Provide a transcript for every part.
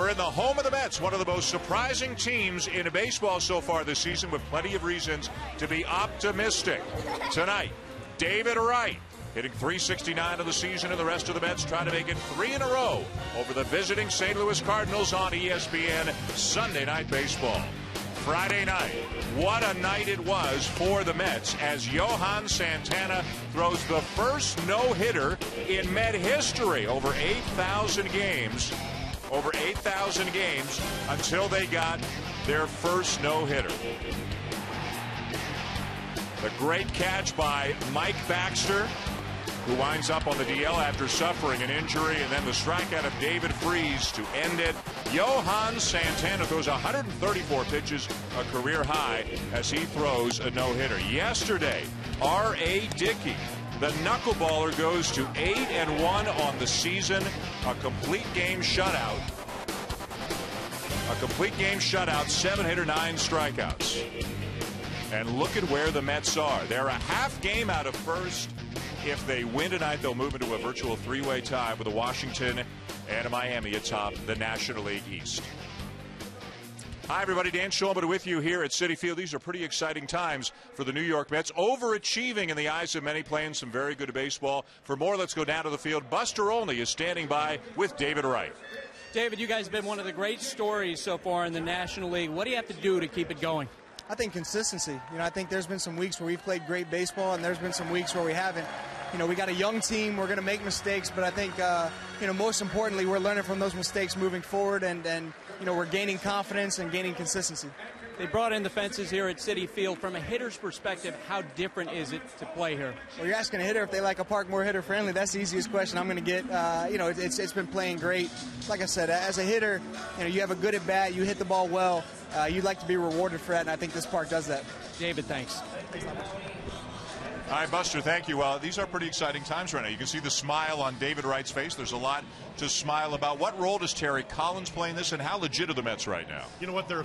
We're in the home of the Mets, one of the most surprising teams in baseball so far this season, with plenty of reasons to be optimistic. Tonight, David Wright hitting .369 of the season, and the rest of the Mets trying to make it 3 in a row over the visiting St. Louis Cardinals on ESPN Sunday Night Baseball. Friday night, what a night it was for the Mets as Johan Santana throws the first no-hitter in Met history. Over 8,000 games until they got their first no-hitter. The great catch by Mike Baxter, who winds up on the DL after suffering an injury, and then the strikeout of David Freese to end it. Johan Santana throws 134 pitches, a career high, as he throws a no-hitter. Yesterday, R.A. Dickey, the knuckleballer, goes to 8-1 on the season, a complete game shutout. 7-hitter, 9 strikeouts. And look at where the Mets are. They're a half game out of first. If they win tonight, they'll move into a virtual three-way tie with Washington and Miami atop the National League East. Hi, everybody. Dan Schulman with you here at Citi Field. These are pretty exciting times for the New York Mets, overachieving in the eyes of many, playing some very good baseball. For more, let's go down to the field. Buster Olney is standing by with David Wright. David, you guys have been one of the great stories so far in the National League. What do you have to do to keep it going? I think consistency. I think there's been some weeks where we've played great baseball, and there's been some weeks where we haven't. We got a young team. We're going to make mistakes, but I think, most importantly, we're learning from those mistakes moving forward, and we're gaining confidence and gaining consistency. They brought in the fences here at Citi Field. From a hitter's perspective, how different is it to play here? Well, you're asking a hitter if they like a park more hitter-friendly. That's the easiest question I'm going to get. It's been playing great. Like I said, as a hitter, you have a good at-bat, you hit the ball well. You'd like to be rewarded for that, and I think this park does that. David, thanks. Thanks a lot. All right, Buster, thank you. These are pretty exciting times right now. You can see the smile on David Wright's face. There's a lot to smile about. What role does Terry Collins play in this, and how legit are the Mets right now? You know what? They're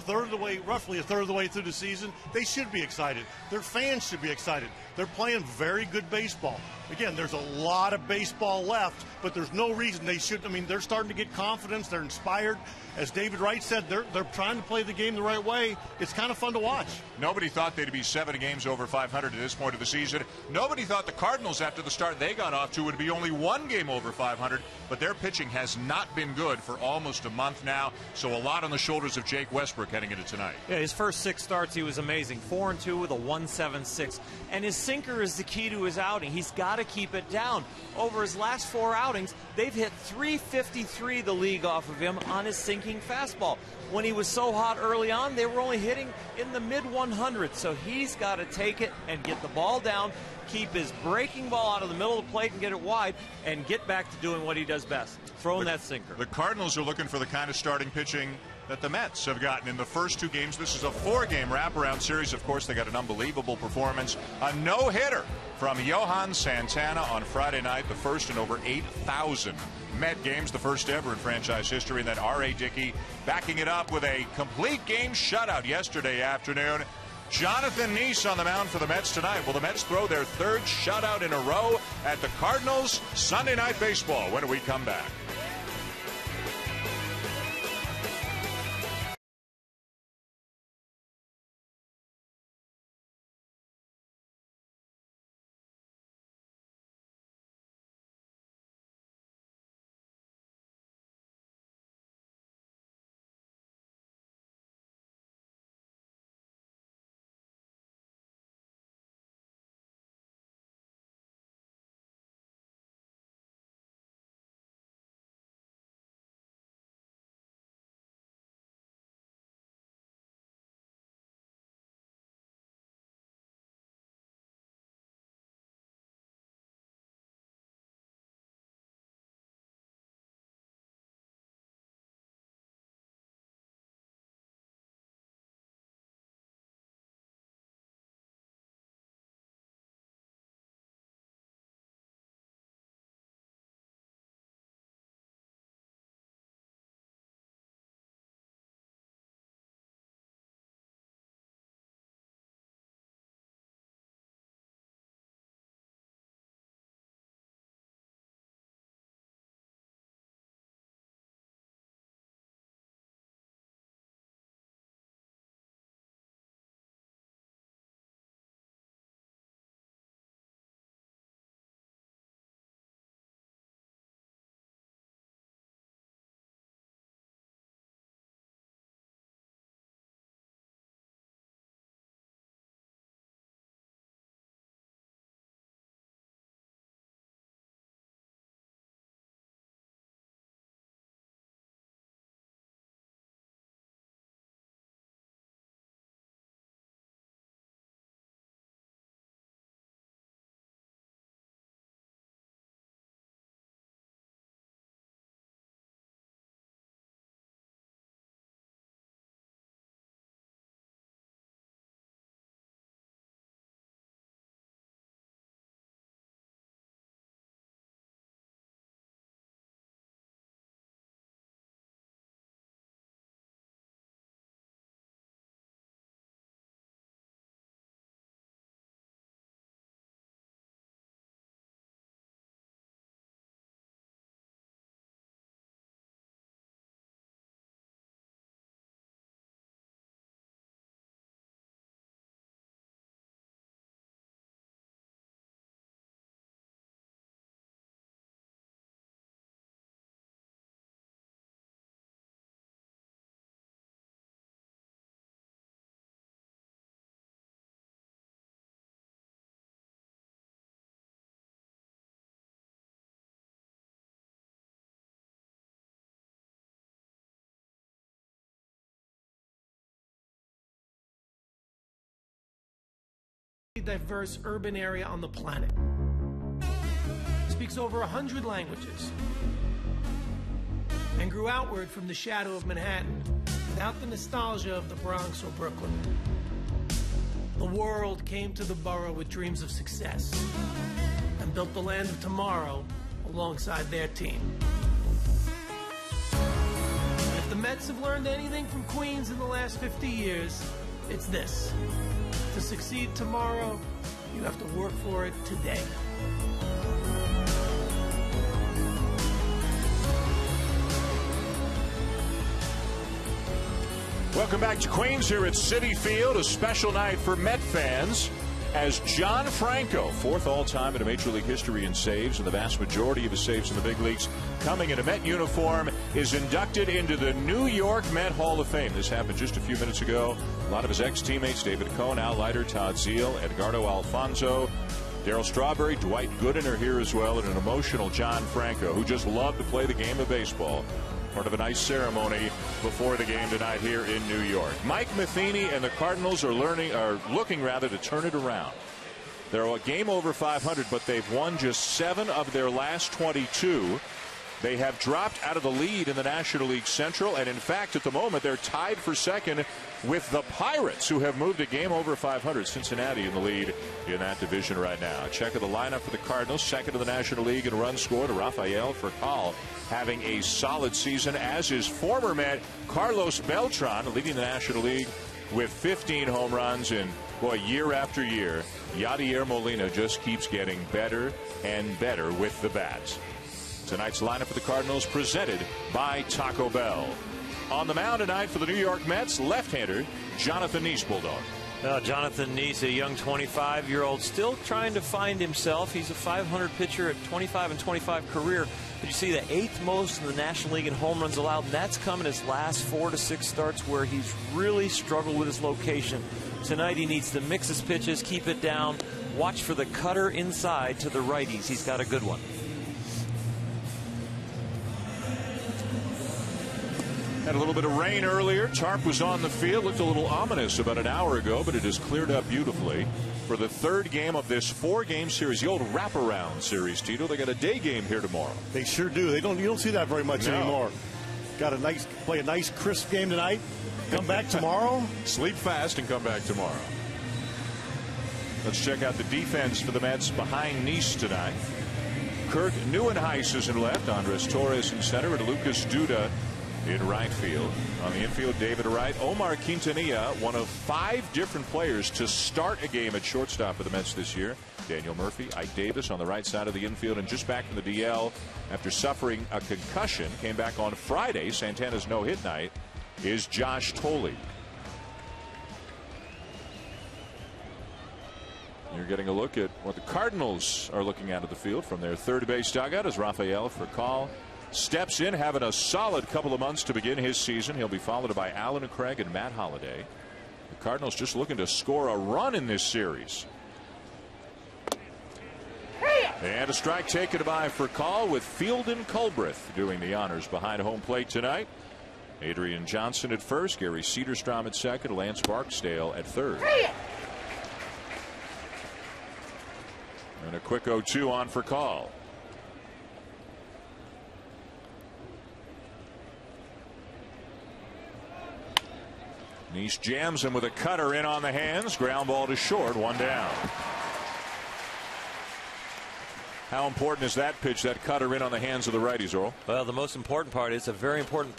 roughly a third of the way through the season. They should be excited. Their fans should be excited. They're playing very good baseball. Again, there's a lot of baseball left, but there's no reason they shouldn't. I mean, they're starting to get confidence. They're inspired. As David Wright said, they're trying to play the game the right way. It's kind of fun to watch. Nobody thought they'd be 7 games over 500 at this point of the season. Nobody thought the Cardinals, after the start they got off to, would be only 1 game over 500. But their pitching has not been good for almost a month now. So a lot on the shoulders of Jake Westbrook heading into tonight. Yeah, his first 6 starts, he was amazing. 4-2 with a 1.76. And his sinker is the key to his outing. He's got to keep it down. Over his last 4 outings, they've hit .353 the league off of him on his sinking fastball. When he was so hot early on, they were only hitting in the mid-100s. So he's got to take it and get the ball down, keep his breaking ball out of the middle of the plate and get it wide, and get back to doing what he does best, throwing that sinker. The Cardinals are looking for the kind of starting pitching that the Mets have gotten in the first 2 games. This is a 4-game wraparound series. Of course, they got an unbelievable performance. A no-hitter from Johan Santana on Friday night, the first in over 8,000 Met games, the first ever in franchise history. And then R.A. Dickey backing it up with a complete game shutout yesterday afternoon. Jonathan Neese on the mound for the Mets tonight. Will the Mets throw their 3rd shutout in a row at the Cardinals? Sunday Night Baseball when we come back. diverse urban area on the planet. Speaks over 100 languages and grew outward from the shadow of Manhattan without the nostalgia of the Bronx or Brooklyn. The world came to the borough with dreams of success and built the land of tomorrow alongside their team. And if the Mets have learned anything from Queens in the last 50 years, it's this. To succeed tomorrow, you have to work for it today. Welcome back to Queens here at Citi Field. A special night for Met fans as John Franco, fourth all-time in Major League history in saves, and the vast majority of his saves in the big leagues coming in a Met uniform, is inducted into the New York Met Hall of Fame. This happened just a few minutes ago. A lot of his ex-teammates, David Cohn, Al Leiter, Todd Zeile, Edgardo Alfonso, Darryl Strawberry, Dwight Gooden are here as well, and an emotional John Franco, who just loved to play the game of baseball. Part of a nice ceremony before the game tonight here in New York. Mike Matheny and the Cardinals are looking to turn it around. They're a game over 500, but they've won just 7 of their last 22. They have dropped out of the lead in the National League Central, and in fact, at the moment, they're tied for second with the Pirates, who have moved a game over 500. Cincinnati in the lead in that division right now. Check of the lineup for the Cardinals, second in the National League in runs scored. Rafael Furcal having a solid season, as is former Met Carlos Beltran, leading the National League with 15 home runs. And boy, year after year, Yadier Molina just keeps getting better and better with the bats. Tonight's lineup for the Cardinals presented by Taco Bell. On the mound tonight for the New York Mets, left-hander Jonathan Nice, Bulldog. Jonathan Nice, a young 25-year-old, still trying to find himself. He's a 500 pitcher at 25 and 25 career. But you see the 8th most in the National League in home runs allowed, and that's come in his last 4 to 6 starts where he's really struggled with his location. Tonight he needs to mix his pitches, keep it down, watch for the cutter inside to the righties. He's got a good one. Had a little bit of rain earlier. Tarp was on the field. Looked a little ominous about an hour ago, but it has cleared up beautifully for the 3rd game of this 4-game series, the old wraparound series, Tito. They got a day game here tomorrow. They sure do. You don't see that very much anymore. Got play a nice crisp game tonight. Come back tomorrow. Sleep fast and come back tomorrow. Let's check out the defense for the Mets behind Nice tonight. Kurt Neuenhuis is in left, Andres Torres in center, and Lucas Duda in right field. On the infield, David Wright. Omar Quintanilla, one of 5 different players to start a game at shortstop for the Mets this year. Daniel Murphy, Ike Davis on the right side of the infield, and just back from the DL after suffering a concussion, came back on Friday, Santana's no-hit night, is Josh Tolley. You're getting a look at what the Cardinals are looking at the field from their third base dugout as Rafael Furcal steps in, having a solid couple of months to begin his season. He'll be followed by Alan Craig and Matt Holliday. The Cardinals just looking to score a run in this series. And a strike taken by Furcal, with Fieldin Culbreth doing the honors behind home plate tonight. Adrian Johnson at first, Gary Cederstrom at second, Lance Barksdale at third. And a quick 0-2 on Furcal. Nice jams him with a cutter in on the hands. Ground ball to short, 1 down. How important is that pitch, that cutter in on the hands of the righties, Earl? Well, the most important part is a very important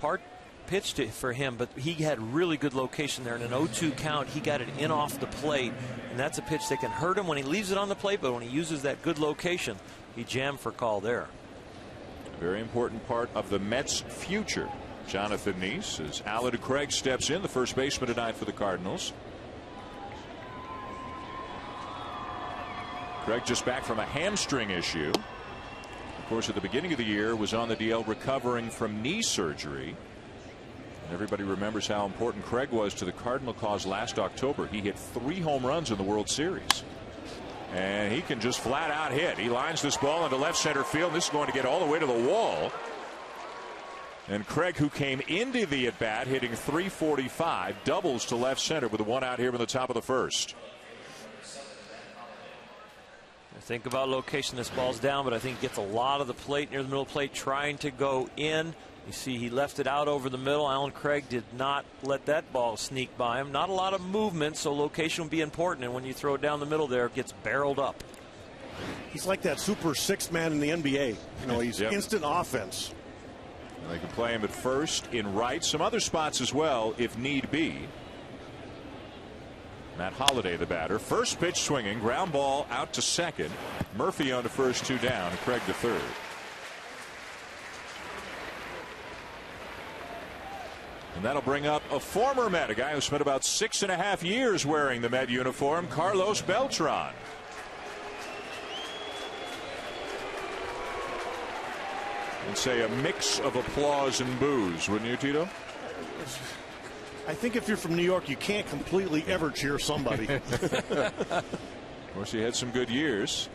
pitch for him, but he had really good location there. In an 0-2 count, he got it in off the plate, and that's a pitch that can hurt him when he leaves it on the plate, but when he uses that good location, he jammed Furcal there. A very important part of the Mets' future. Jonathan Nice, as Alan Craig steps in, the first baseman tonight for the Cardinals. Craig just back from a hamstring issue. Of course, at the beginning of the year was on the DL recovering from knee surgery. And everybody remembers how important Craig was to the Cardinal cause last October. He hit 3 home runs in the World Series. And he can just flat out hit. He lines this ball into left center field. And this is going to get all the way to the wall. And Craig, who came into the at-bat hitting .345, doubles to left center with a 1 out here in the top of the first. Think about location. This ball's down, but I think he gets a lot of the plate near the middle plate trying to go in. You see he left it out over the middle. Alan Craig did not let that ball sneak by him. Not a lot of movement, so location will be important. And when you throw it down the middle there, it gets barreled up. He's like that super sixth man in the NBA. You know, he's instant offense. They can play him at first, in right, some other spots as well if need be. Matt Holliday, the batter. First pitch swinging, ground ball out to second. Murphy on to first, 2 down, and Craig to third. And that'll bring up a former Met, a guy who spent about 6.5 years wearing the Met uniform, Carlos Beltran. And say a mix of applause and boos, wouldn't you, Tito? I think if you're from New York, you can't completely ever cheer somebody. Of course, he had some good years.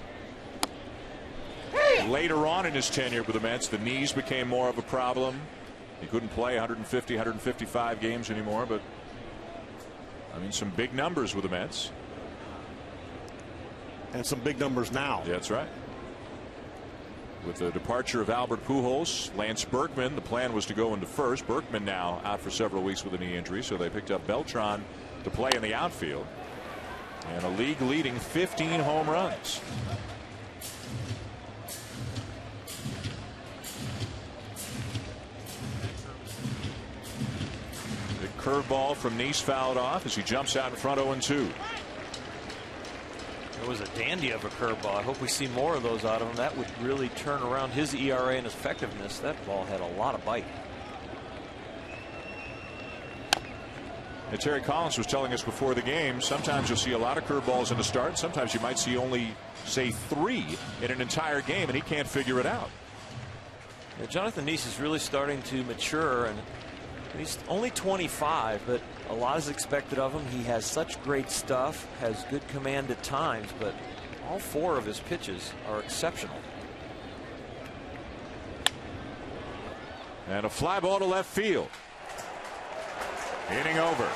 Later on in his tenure with the Mets, the knees became more of a problem. He couldn't play 150, 155 games anymore, but I mean, some big numbers with the Mets. And some big numbers now. Yeah, that's right. With the departure of Albert Pujols, Lance Berkman, the plan was to go into first. Berkman now out for several weeks with a knee injury, so they picked up Beltran to play in the outfield. And a league-leading 15 home runs. The curveball from Neese fouled off as he jumps out in front 0-2. It was a dandy of a curveball. I hope we see more of those out of him. That would really turn around his ERA and his effectiveness. That ball had a lot of bite. And Terry Collins was telling us before the game, sometimes you'll see a lot of curveballs in the start. Sometimes you might see only, say, 3 in an entire game, and he can't figure it out. Yeah, Jonathan Neese is really starting to mature, and he's only 25, but a lot is expected of him. He has such great stuff, has good command at times, but all 4 of his pitches are exceptional. And a fly ball to left field. Inning over.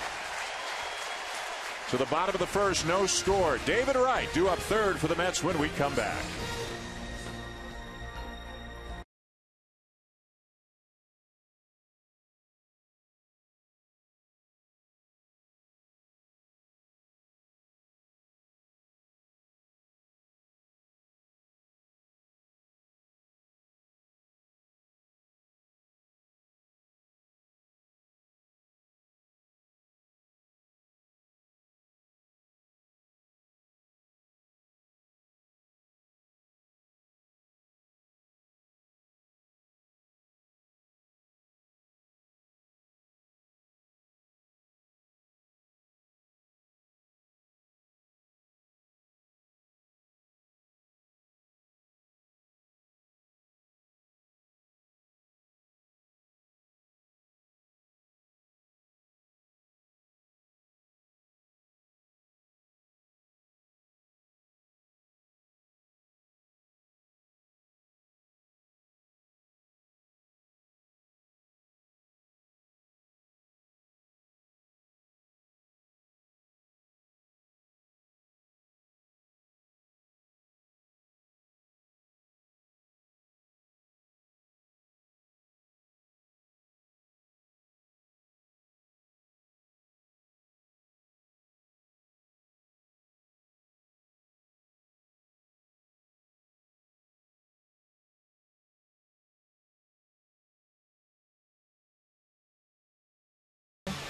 To the bottom of the first, no score. David Wright due up third for the Mets when we come back.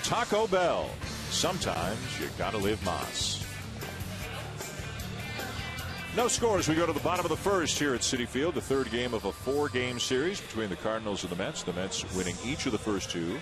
Taco Bell. Sometimes you gotta live Moss. No scores. We go to the bottom of the first here at Citi Field. The third game of a 4-game series between the Cardinals and the Mets. The Mets winning each of the first 2,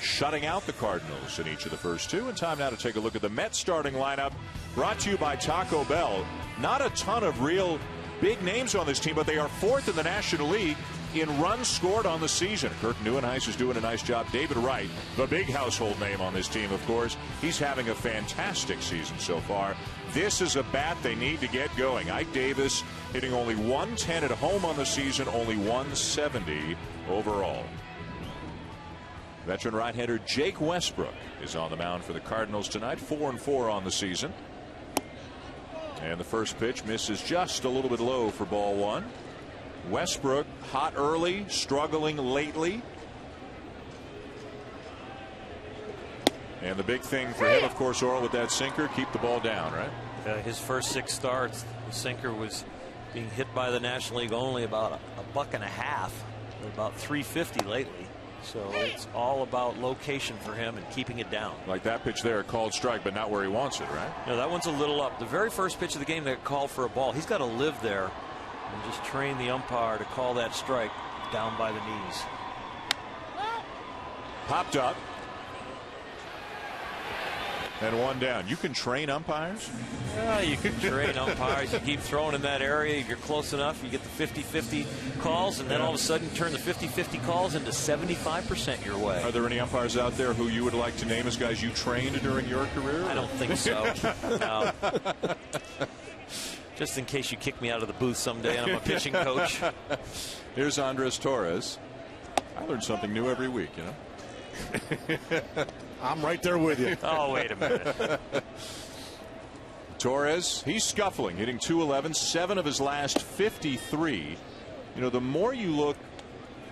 shutting out the Cardinals in each of the first 2. And time now to take a look at the Mets starting lineup, brought to you by Taco Bell. Not a ton of real big names on this team, but they are 4th in the National League in runs scored on the season. Kurt Neuenhuis is doing a nice job. David Wright, the big household name on this team, of course, he's having a fantastic season so far. This is a bat they need to get going. Ike Davis hitting only 110 at home on the season, only 170 overall. Veteran right-hander Jake Westbrook is on the mound for the Cardinals tonight, 4-4 on the season. And the first pitch misses just a little bit low for ball one. Westbrook hot early, struggling lately. And the big thing for him, of course, Orel, with that sinker, keep the ball down, right? His first 6 starts, the sinker was being hit by the National League only about $1.50, about 350 lately. So it's all about location for him and keeping it down. Like that pitch there, called strike, but not where he wants it, right? No, that one's a little up. The very first pitch of the game that called for a ball, he's got to live there and just train the umpire to call that strike down by the knees. Popped up. And one down. You can train umpires? Yeah, you can train umpires. You keep throwing in that area. If you're close enough, you get the 50-50 calls, and then all of a sudden turn the 50-50 calls into 75% your way. Are there any umpires out there who you would like to name as guys you trained during your career? I don't think so. No. Just in case you kick me out of the booth someday and I'm a pitching coach. Here's Andres Torres. I learn something new every week, you know. I'm right there with you. Oh, wait a minute. Torres, he's scuffling, hitting .211, 7 of his last 53. You know, the more you look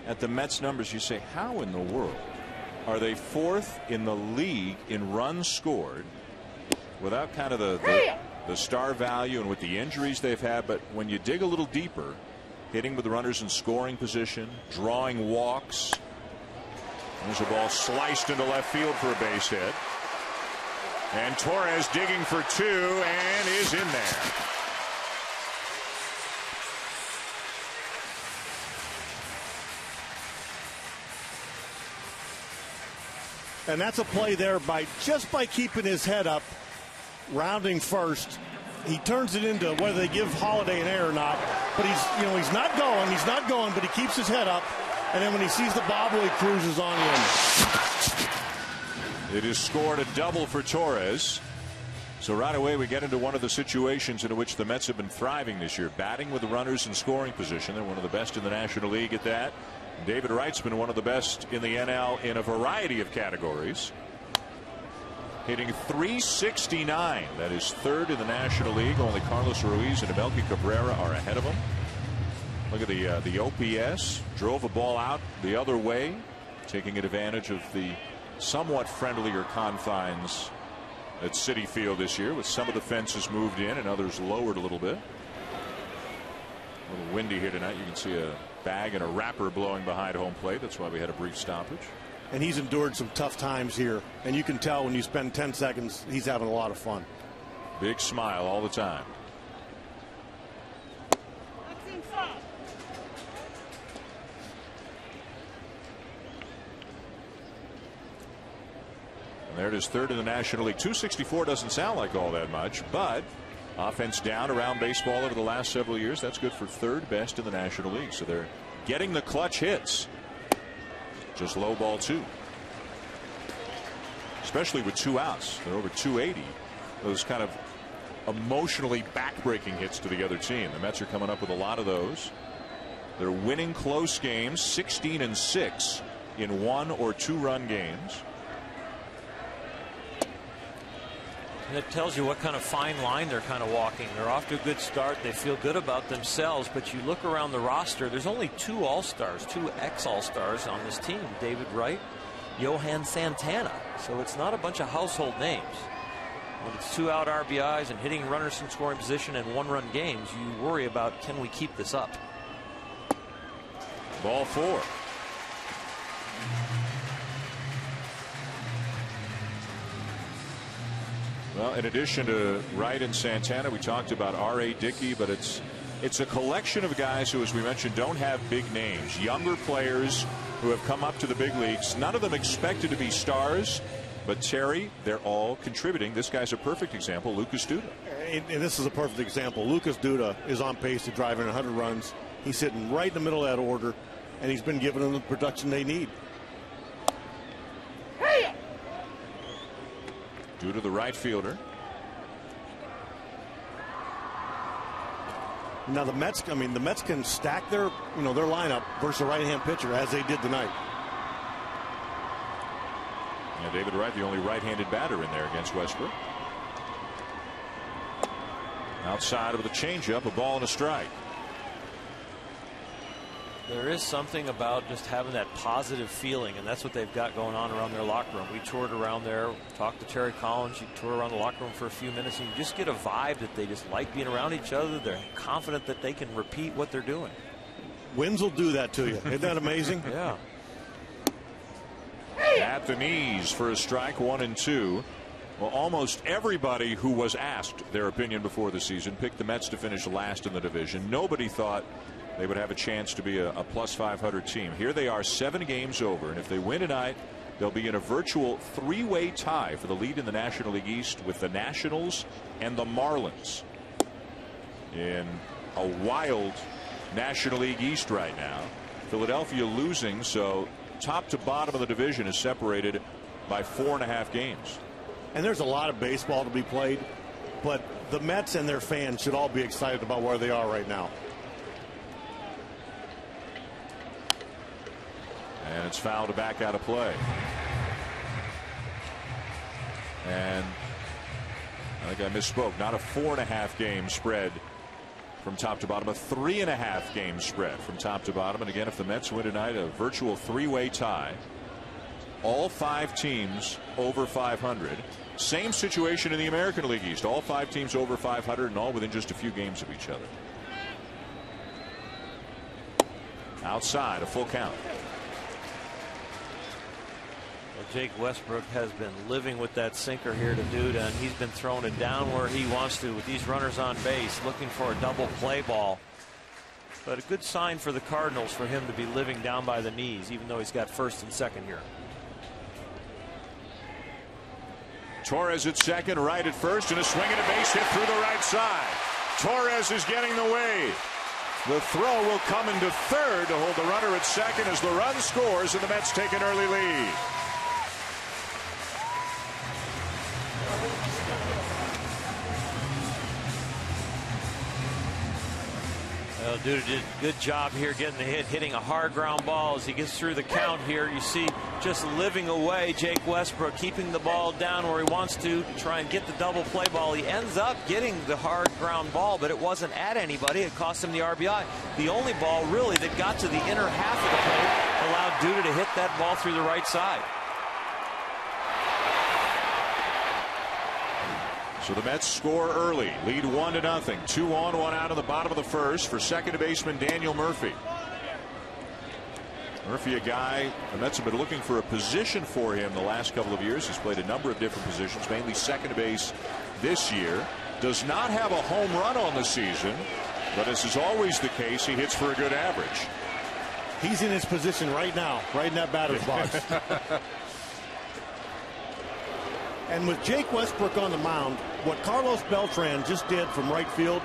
at the Mets numbers, you say, how in the world are they 4th in the league in runs scored without kind of the star value and with the injuries they've had? But when you dig a little deeper, hitting with the runners in scoring position, drawing walks. There's a ball sliced into left field for a base hit. And Torres digging for 2 and is in there. And that's a play there just by keeping his head up, rounding first. He turns it into whether they give Holiday an error or not. But he's not going, but he keeps his head up. And then when he sees the bobble, he cruises on in. It has scored a double for Torres. So right away we get into one of the situations in which the Mets have been thriving this year, batting with the runners in scoring position. They're one of the best in the National League at that. David Wright's been one of the best in the NL in a variety of categories. Hitting .369. That is 3rd in the National League. Only Carlos Ruiz and Amelky Cabrera are ahead of him. Look at the OPS. Drove a ball out the other way, taking advantage of the somewhat friendlier confines at Citi Field this year, with some of the fences moved in and others lowered a little bit. A little windy here tonight. You can see a bag and a wrapper blowing behind home plate. That's why we had a brief stoppage. And he's endured some tough times here, and you can tell when you spend 10 seconds, he's having a lot of fun. Big smile all the time. And there it is, 3rd in the National League. .264 doesn't sound like all that much, but offense down around baseball over the last several years. That's good for 3rd best in the National League. So they're getting the clutch hits. Just low ball 2. Especially with 2 outs. They're over 280. Those kind of emotionally backbreaking hits to the other team. The Mets are coming up with a lot of those. They're winning close games, 16-6 in 1 or 2 run games. And it tells you what kind of fine line they're kind of walking. They're off to a good start. They feel good about themselves. But you look around the roster, there's only 2 All-Stars, 2 ex-All-Stars on this team. David Wright, Johan Santana. So it's not a bunch of household names. When it's 2 out RBIs and hitting runners in scoring position and 1-run games, you worry about, can we keep this up? Ball 4. Well, in addition to Wright and Santana, we talked about R.A. Dickey, but it's a collection of guys who, as we mentioned, don't have big names. Younger players who have come up to the big leagues. None of them expected to be stars, but Terry, they're all contributing. This guy's a perfect example, Lucas Duda. And this is a perfect example. Lucas Duda is on pace to drive in 100 runs. He's sitting right in the middle of that order, and he's been giving them the production they need. Duda, the right fielder. Now the Mets can stack their lineup versus a right-hand pitcher as they did tonight. Yeah, David Wright, the only right-handed batter in there against Westbrook. Outside with a changeup, a ball and a strike. There is something about just having that positive feeling, and that's what they've got going on around their locker room. We toured around there, talked to Terry Collins. You tour around the locker room for a few minutes, and you just get a vibe that they just like being around each other. They're confident that they can repeat what they're doing. Wins will do that to you. Isn't that amazing? Yeah. At the knees for a strike, 1-2. Well, almost everybody who was asked their opinion before the season picked the Mets to finish last in the division. Nobody thought they would have a chance to be a plus 500 team. Here they are, 7 games over, and if they win tonight, they'll be in a virtual 3-way tie for the lead in the National League East with the Nationals and the Marlins in a wild National League East right now. Philadelphia losing, so top to bottom of the division is separated by 4.5 games. And there's a lot of baseball to be played, but the Mets and their fans should all be excited about where they are right now. And it's fouled to back out of play. And I think I misspoke. Not a 4.5 game spread from top to bottom, a 3.5 game spread from top to bottom. And again, if the Mets win tonight, a virtual 3-way tie. All 5 teams over 500. Same situation in the American League East. All 5 teams over 500 and all within just a few games of each other. Outside, a full count. Well, Jake Westbrook has been living with that sinker here to Duda, and he's been throwing it down where he wants to with these runners on base, looking for a double play ball. But a good sign for the Cardinals for him to be living down by the knees, even though he's got first and second here. Torres at second, right at first, and a swing and a base hit through the right side. Torres is getting the wave. The throw will come into third to hold the runner at second as the run scores and the Mets take an early lead. Well, Duda did a good job here getting the hit, hitting a hard ground ball as he gets through the count here. You see just living away Jake Westbrook, keeping the ball down where he wants to try and get the double play ball. He ends up getting the hard ground ball, but it wasn't at anybody. It cost him the RBI. The only ball really that got to the inner half of the plate allowed Duda to hit that ball through the right side. So the Mets score early, lead 1-0, 2 on, 1 out in the bottom of the first for second baseman Daniel Murphy. Murphy, a guy the Mets have been looking for a position for him the last couple of years. He's played a number of different positions, mainly second base this year. Does not have a home run on the season, but as is always the case, he hits for a good average. He's in his position right now, right in that batter's box. And with Jake Westbrook on the mound, what Carlos Beltran just did from right field,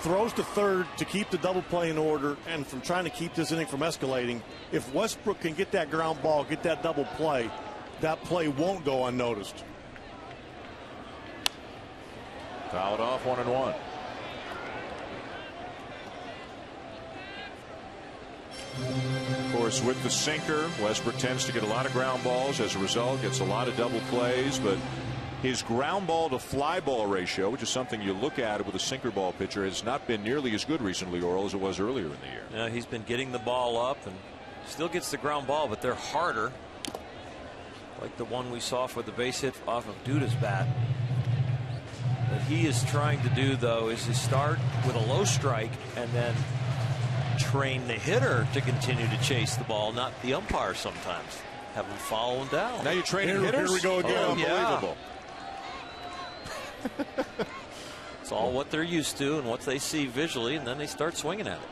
throws to third to keep the double play in order and from trying to keep this inning from escalating. If Westbrook can get that ground ball, get that double play, that play won't go unnoticed. Fouled off, 1-1. Of course, with the sinker, Westbrook tends to get a lot of ground balls. As a result, gets a lot of double plays, but his ground ball to fly ball ratio, which is something you look at with a sinker ball pitcher, has not been nearly as good recently, Oral, as it was earlier in the year. Yeah, he's been getting the ball up and still gets the ground ball, but they're harder, like the one we saw for the base hit off of Duda's bat. What he is trying to do, though, is to start with a low strike and then train the hitter to continue to chase the ball, not the umpire sometimes. Have him follow him down. Now you're training hitters? Here we go again. Oh, unbelievable. Yeah. It's all what they're used to and what they see visually, and then they start swinging at it.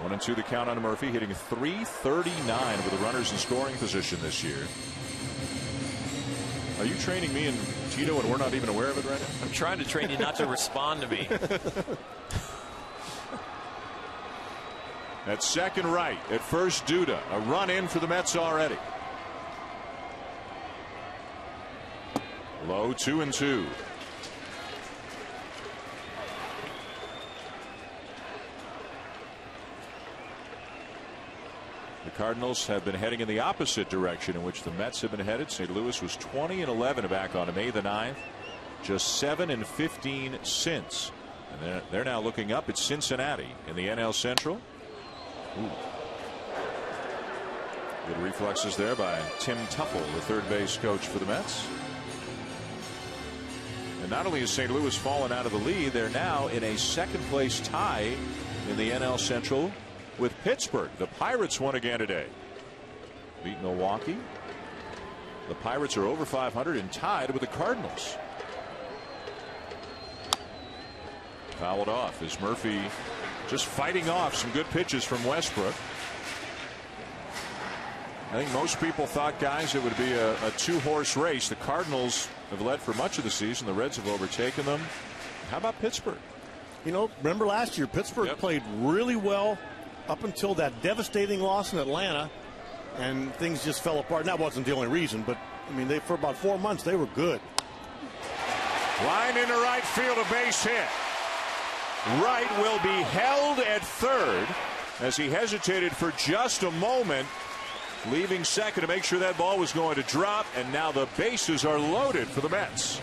1-2 the count on Murphy, hitting .339 with the runners in scoring position this year. Are you training me and Tito and we're not even aware of it right now? I'm trying to train you not to respond to me. At second right, at first Duda, a run in for the Mets already. Low, 2-2. The Cardinals have been heading in the opposite direction in which the Mets have been headed. St. Louis was 20-11 back on May the 9th. Just 7-15 since. And they're now looking up at Cincinnati in the NL Central. Ooh. Good reflexes there by Tim Tuffle, the third base coach for the Mets. And not only has St. Louis fallen out of the lead, they're now in a second place tie in the NL Central with Pittsburgh. The Pirates won again today. Beat Milwaukee. The Pirates are over 500 and tied with the Cardinals. Fouled off as Murphy just fighting off some good pitches from Westbrook. I think most people thought, guys, it would be a two-horse race. The Cardinals have led for much of the season. The Reds have overtaken them. How about Pittsburgh? You know, remember last year, Pittsburgh played really well up until that devastating loss in Atlanta, and things just fell apart. And that wasn't the only reason, but, I mean, for about 4 months, they were good. Line into right field, a base hit. Wright will be held at third as he hesitated for just a moment, leaving second to make sure that ball was going to drop, and now the bases are loaded for the Mets.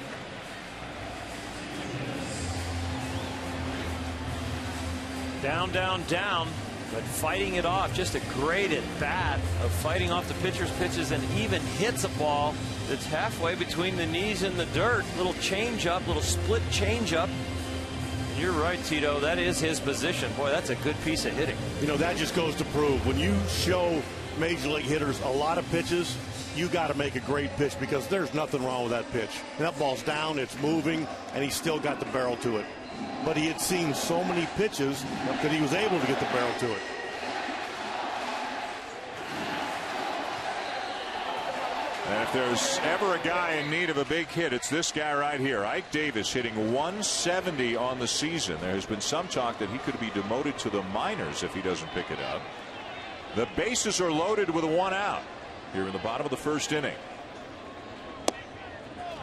Down, down, down, but fighting it off. Just a great at bat of fighting off the pitcher's pitches, and even hits a ball that's halfway between the knees and the dirt. Little change up, little split change up. You're right, Tito. That is his position. Boy, that's a good piece of hitting. You know, that just goes to prove when you show major league hitters a lot of pitches, you got to make a great pitch because there's nothing wrong with that pitch. And that ball's down, it's moving, and he's still got the barrel to it. But he had seen so many pitches that he was able to get the barrel to it. And if there's ever a guy in need of a big hit, it's this guy right here. Ike Davis hitting 170 on the season. There has been some talk that he could be demoted to the minors if he doesn't pick it up. The bases are loaded with one out here in the bottom of the first inning.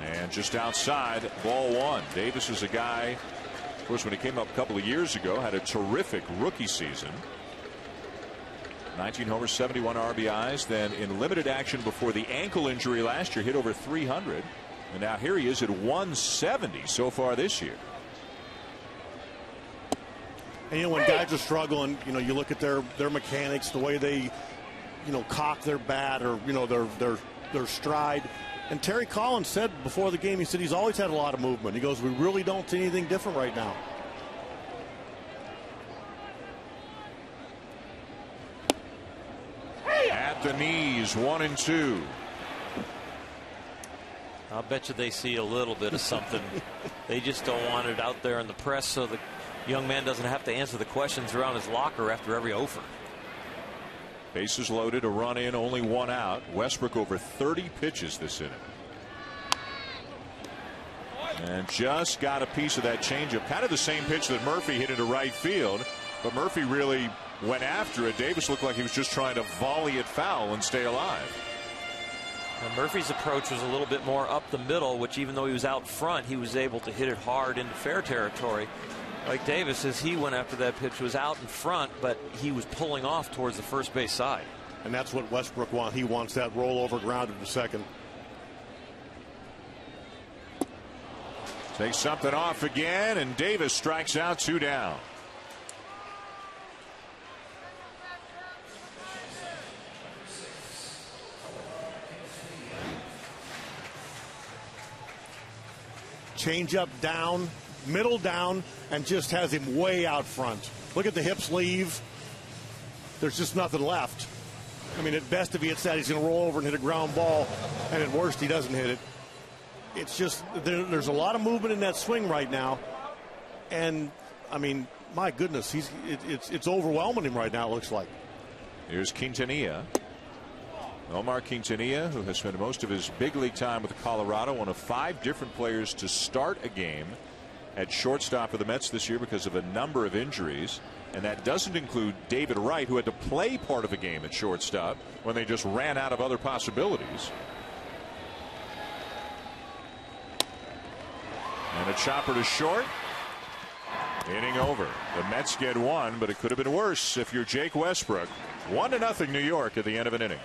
And just outside, ball one. Davis is a guy, of course, when he came up a couple of years ago, had a terrific rookie season. 19 homers, 71 RBIs. Then in limited action before the ankle injury last year, hit over 300. And now here he is at 170 so far this year. And, you know, when guys are struggling, you know, you look at their mechanics, the way they, you know, cock their bat or, you know, their stride. And Terry Collins said before the game, he said he's always had a lot of movement. He goes, we really don't see anything different right now. At the knees, 1-2. I'll bet you they see a little bit of something. They just don't want it out there in the press so the young man doesn't have to answer the questions around his locker after every over. Bases loaded, a run in, only one out. Westbrook over 30 pitches this inning. And just got a piece of that changeup. Kind of the same pitch that Murphy hit into right field. But Murphy really went after it. Davis looked like he was just trying to volley it foul and stay alive. Now Murphy's approach was a little bit more up the middle, which even though he was out front, he was able to hit it hard into fair territory. Like Davis, as he went after that pitch, was out in front, but he was pulling off towards the first base side. And that's what Westbrook wants. He wants that rollover grounded to second. Takes something off again, and Davis strikes out, 2 down. Change up down, middle down, and just has him way out front. Look at the hips leave. There's just nothing left. I mean, at best, if he hits that, he's going to roll over and hit a ground ball, and at worst, he doesn't hit it. It's just there's a lot of movement in that swing right now, and I mean, my goodness, it's overwhelming him right now. It looks like. Here's Quintanilla. Omar Quintanilla, who has spent most of his big league time with Colorado, one of 5 different players to start a game at shortstop for the Mets this year because of a number of injuries. And that doesn't include David Wright, who had to play part of a game at shortstop when they just ran out of other possibilities. And a chopper to short. Inning over. The Mets get 1, but it could have been worse if you're Jake Westbrook. 1-0 New York at the end of an inning.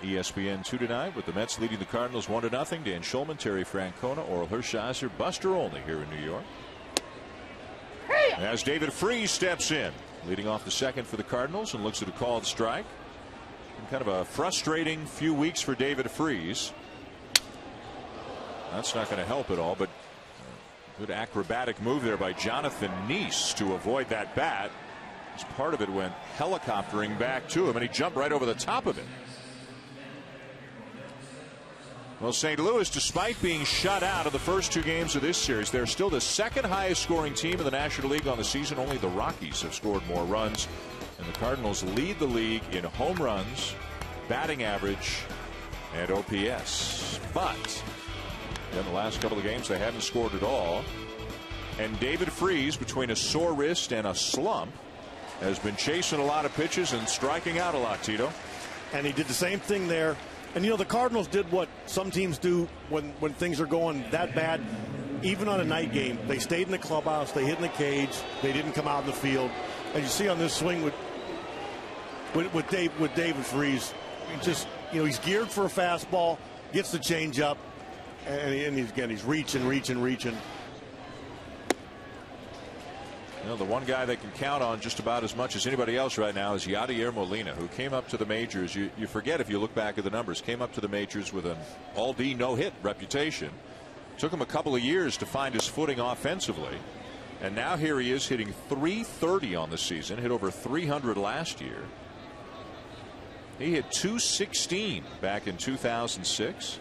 ESPN 2 tonight with the Mets leading the Cardinals 1-0. Dan Shulman, Terry Francona, Oral Hershiser, Buster Olney here in New York. As David Freese steps in, leading off the second for the Cardinals and looks at a called strike. And kind of a frustrating few weeks for David Freese. That's not going to help at all, but good acrobatic move there by Jonathan Neese to avoid that bat. As part of it went helicoptering back to him, and he jumped right over the top of it. Well, St. Louis, despite being shut out of the first two games of this series, they're still the second highest scoring team in the National League on the season. Only the Rockies have scored more runs. And the Cardinals lead the league in home runs, batting average, and OPS. But in the last couple of games, they haven't scored at all. And David Freese, between a sore wrist and a slump, has been chasing a lot of pitches and striking out a lot, Tito. And he did the same thing there. And, you know, the Cardinals did what some teams do when things are going that bad. Even on a night game, they stayed in the clubhouse, they hit in the cage, they didn't come out in the field. As you see on this swing with David Freese, just, you know, he's geared for a fastball, gets the changeup, and he's reaching. You know, the one guy they can count on just about as much as anybody else right now is Yadier Molina, who came up to the majors. You forget if you look back at the numbers. Came up to the majors with an all-D no-hit reputation. Took him a couple of years to find his footing offensively. And now here he is hitting .330 on the season. Hit over .300 last year. He hit .216 back in 2006.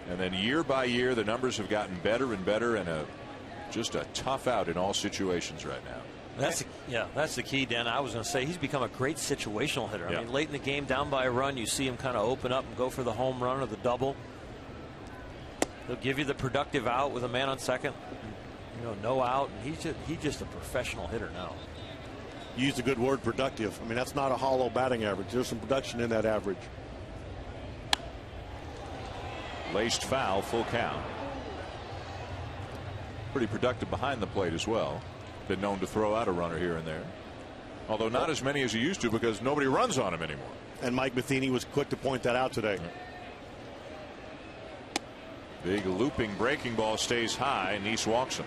And then year by year, the numbers have gotten better and better, and just a tough out in all situations right now. That's the key, Dan. I was going to say he's become a great situational hitter. Yeah. I mean, late in the game, down by a run, you see him kind of open up and go for the home run or the double. He'll give you the productive out with a man on second, you know, no out, and he's just a professional hitter now. You used a good word, productive. I mean, that's not a hollow batting average. There's some production in that average. Laced foul, full count. Pretty productive behind the plate as well. Been known to throw out a runner here and there, although not as many as he used to because nobody runs on him anymore. And Mike Matheny was quick to point that out today. Big looping breaking ball stays high, and Nice walks him.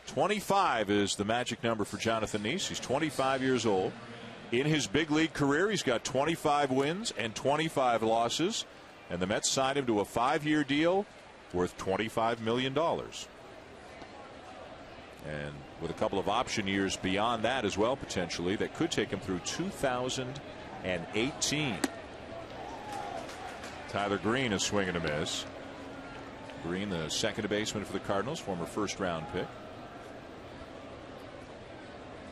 .25 is the magic number for Jonathan Nice. He's 25 years old. In his big league career, he's got 25 wins and 25 losses. And the Mets signed him to a 5-year deal worth $25 million. And with a couple of option years beyond that as well, potentially, that could take him through 2018. Tyler Green is swinging a miss. Green, the second baseman for the Cardinals, former first-round pick.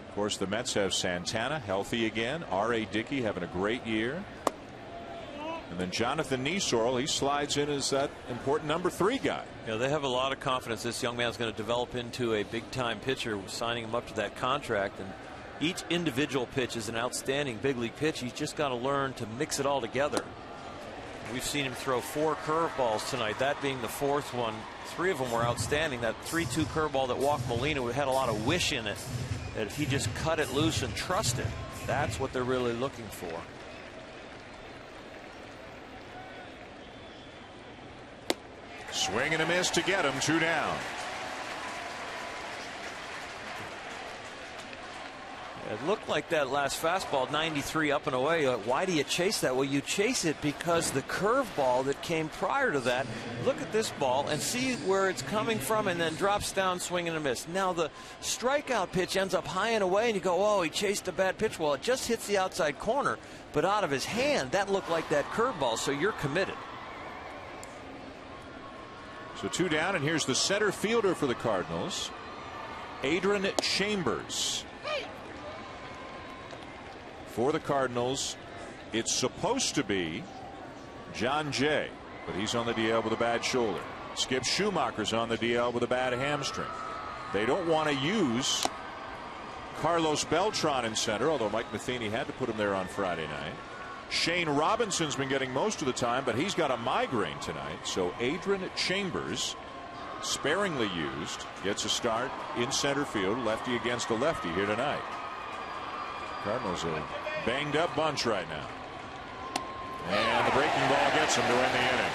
Of course, the Mets have Santana healthy again. R.A. Dickey having a great year. And then Jonathan Nisorel, he slides in as that important number 3 guy. You know, they have a lot of confidence this young man's going to develop into a big-time pitcher, signing him up to that contract. And each individual pitch is an outstanding big league pitch. He's just got to learn to mix it all together. We've seen him throw 4 curveballs tonight, that being the 4th one. 3 of them were outstanding. That 3-2 curveball that walked Molina had a lot of wish in it. That if he just cut it loose and trust it, that's what they're really looking for. Swing and a miss to get him. 2 down. It looked like that last fastball, 93 up and away. Why do you chase that? Well, you chase it because the curveball that came prior to that, look at this ball and see where it's coming from, and then drops down, swing and a miss. Now the strikeout pitch ends up high and away, and you go, oh, he chased a bad pitch. Well, it just hits the outside corner, but out of his hand, that looked like that curveball, so you're committed. So 2 down, and here's the center fielder for the Cardinals, Adrian Chambers. For the Cardinals, it's supposed to be John Jay, but he's on the DL with a bad shoulder. Skip Schumacher's on the DL with a bad hamstring. They don't want to use Carlos Beltran in center, although Mike Matheny had to put him there on Friday night. Shane Robinson's been getting most of the time, but he's got a migraine tonight. So Adrian Chambers, sparingly used, gets a start in center field, lefty against a lefty here tonight. Cardinals are a banged up bunch right now. And the breaking ball gets him to end the inning.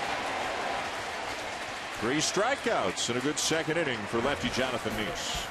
3 strikeouts and a good second inning for lefty Jonathan Nice.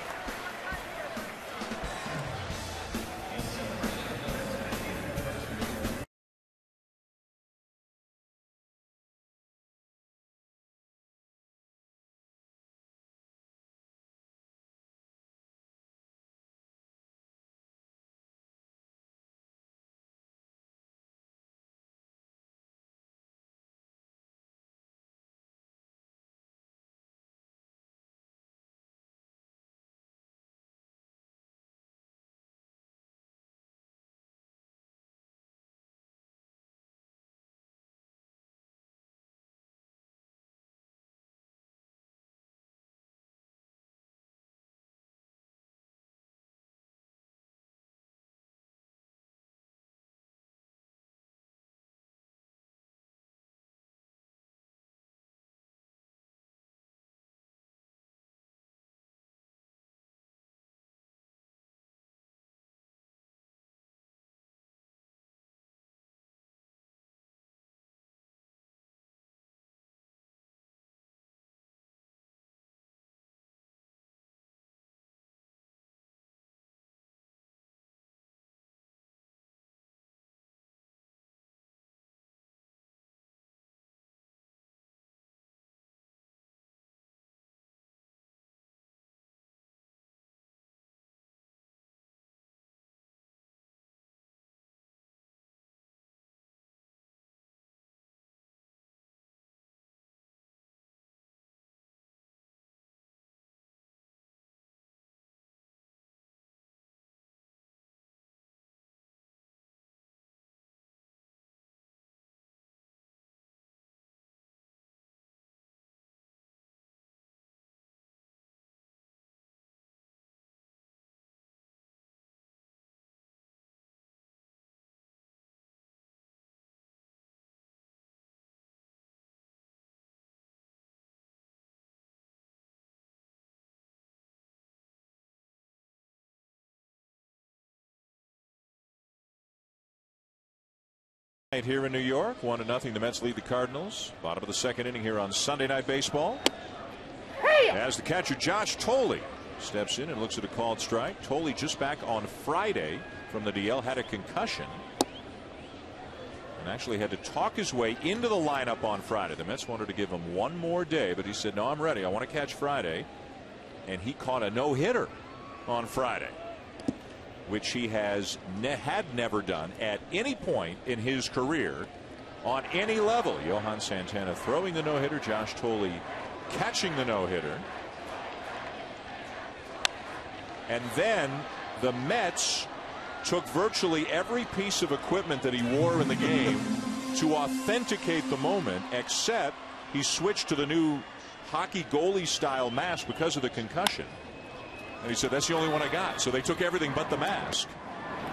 Here in New York, 1-0. The Mets lead the Cardinals. Bottom of the second inning here on Sunday Night Baseball. As the catcher Josh Thole steps in and looks at a called strike. Thole just back on Friday from the DL, had a concussion and actually had to talk his way into the lineup on Friday. The Mets wanted to give him one more day, but he said, no, I'm ready. I want to catch Friday. And he caught a no-hitter on Friday, which he had never done at any point in his career on any level. Johan Santana throwing the no-hitter, Josh Thole catching the no-hitter. And then the Mets took virtually every piece of equipment that he wore in the game to authenticate the moment, except he switched to the new hockey goalie style mask because of the concussion. And he said, that's the only one I got. So they took everything but the mask.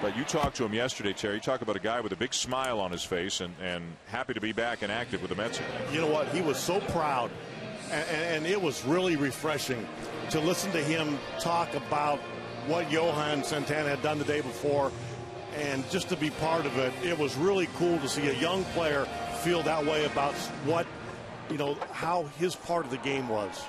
But you talked to him yesterday, Terry. You talk about a guy with a big smile on his face and happy to be back and active with the Mets again. You know what? He was so proud. And it was really refreshing to listen to him talk about what Johan Santana had done the day before. And just to be part of it, it was really cool to see a young player feel that way about what, how his part of the game was.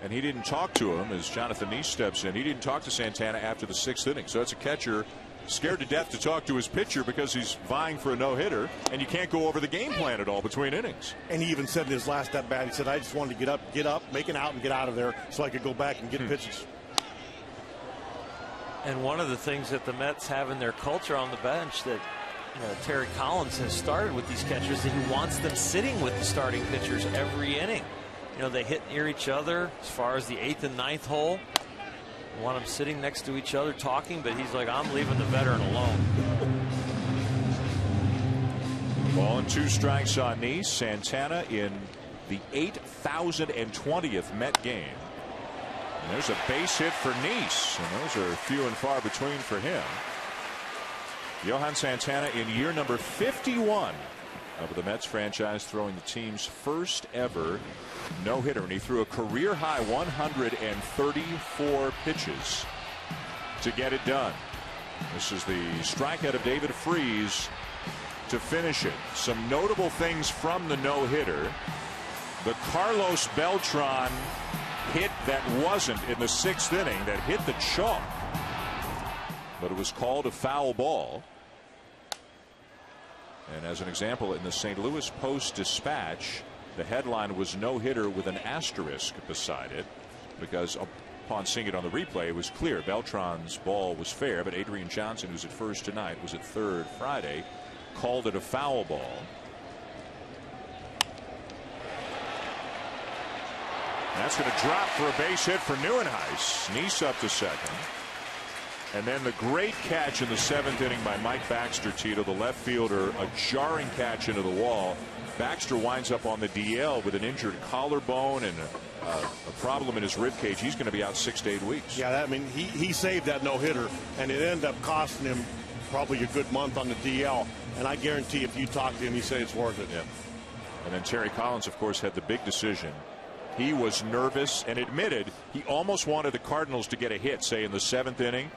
And he didn't talk to him as Jonathan Neese steps in. He didn't talk to Santana after the 6th inning. So it's a catcher scared to death to talk to his pitcher because he's vying for a no-hitter, and you can't go over the game plan at all between innings. And he even said in his last at bat, he said, I just wanted to get up, make an out, and get out of there so I could go back and get pitches. And one of the things that the Mets have in their culture on the bench that Terry Collins has started with these catchers, that he wants them sitting with the starting pitchers every inning. They hit near each other as far as the 8th and 9th hole. You want them sitting next to each other talking, but he's like, I'm leaving the veteran alone. Ball and 2 strikes on Neese. Santana in the 8,020th Met game. And there's a base hit for Neese, and those are few and far between for him. Johan Santana in year number 51 of the Mets franchise, throwing the team's first ever no-hitter, and he threw a career-high 134 pitches to get it done. This is the strikeout of David Freese to finish it. Some notable things from the no-hitter. The Carlos Beltran hit that wasn't in the 6th inning, that hit the chalk, but it was called a foul ball. And as an example, in the St. Louis Post-Dispatch, the headline was no-hitter with an asterisk beside it, because upon seeing it on the replay, it was clear Beltran's ball was fair, but Adrian Johnson, who's at first tonight, was at third Friday, called it a foul ball. That's going to drop for a base hit for Neuenhuis. Neese up to second. And then the great catch in the 7th inning by Mike Baxter, Tito, the left fielder, a jarring catch into the wall. Baxter winds up on the DL with an injured collarbone and a problem in his rib cage. He's going to be out 6 to 8 weeks. Yeah, he saved that no-hitter, and it ended up costing him probably a good month on the DL. And I guarantee if you talk to him, he said it's worth it. Yeah. And then Terry Collins, of course, had the big decision. He was nervous and admitted he almost wanted the Cardinals to get a hit, say in the 7th inning,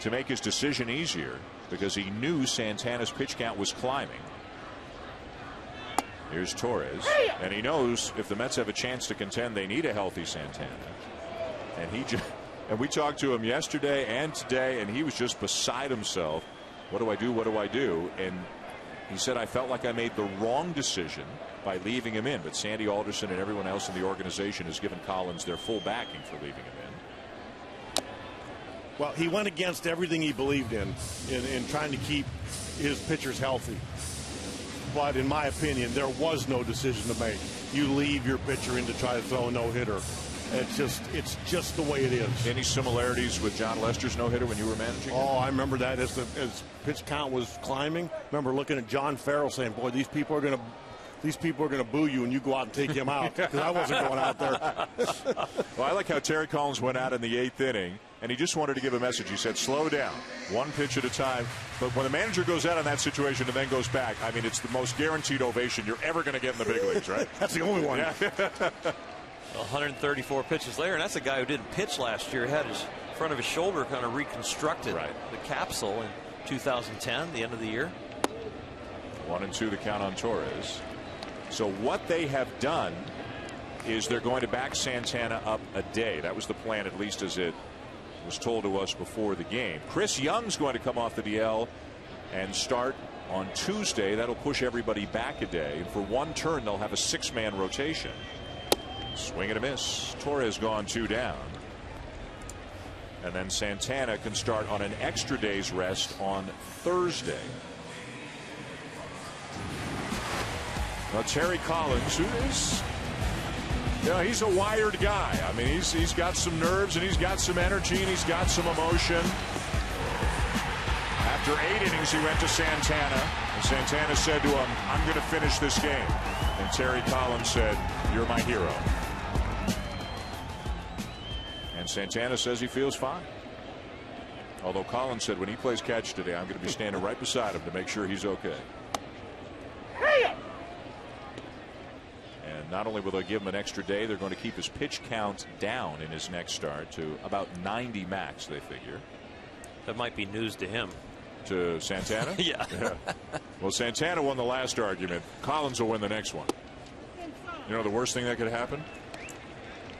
to make his decision easier, because he knew Santana's pitch count was climbing. Here's Torres, and he knows if the Mets have a chance to contend, they need a healthy Santana. And we talked to him yesterday and today, and he was just beside himself. What do I do? What do I do? And he said, I felt like I made the wrong decision by leaving him in, but Sandy Alderson and everyone else in the organization has given Collins their full backing for leaving him in. Well, he went against everything he believed in trying to keep his pitchers healthy. But in my opinion, there was no decision to make. You leave your pitcher in to try to throw a no-hitter. It's just the way it is. Any similarities with John Lester's no-hitter when you were managing? Oh, I remember that as pitch count was climbing. I remember looking at John Farrell saying, boy, these people are going to boo you, and you go out and take him out, because I wasn't going out there. Well, I like how Terry Collins went out in the 8th inning, and he just wanted to give a message. He said, slow down, one pitch at a time. But when the manager goes out in that situation and then goes back, I mean, it's the most guaranteed ovation you're ever going to get in the big leagues, right? That's the only one. Yeah. 134 pitches later, and that's a guy who didn't pitch last year. He had his front of his shoulder kind of reconstructed, right, the capsule in 2010, the end of the year. 1-2 the count on Torres. So what they have done is they're going to back Santana up a day. That was the plan, at least as it was told to us before the game. Chris Young's going to come off the DL and start on Tuesday. That'll push everybody back a day. And for one turn, they'll have a 6-man rotation. Swing and a miss. Torres gone 2 down. And then Santana can start on an extra day's rest on Thursday. Now Terry Collins, who is, he's a wired guy. I mean, he's got some nerves and he's got some energy and he's got some emotion. After 8 innings, he went to Santana, and Santana said to him, "I'm going to finish this game." And Terry Collins said, "You're my hero." And Santana says he feels fine. Although Collins said when he plays catch today, I'm going to be standing right beside him to make sure he's okay. And not only will they give him an extra day, they're going to keep his pitch count down in his next start to about 90 max, they figure. That might be news to him. To Santana? Yeah. Well, Santana won the last argument. Collins will win the next one. You know the worst thing that could happen?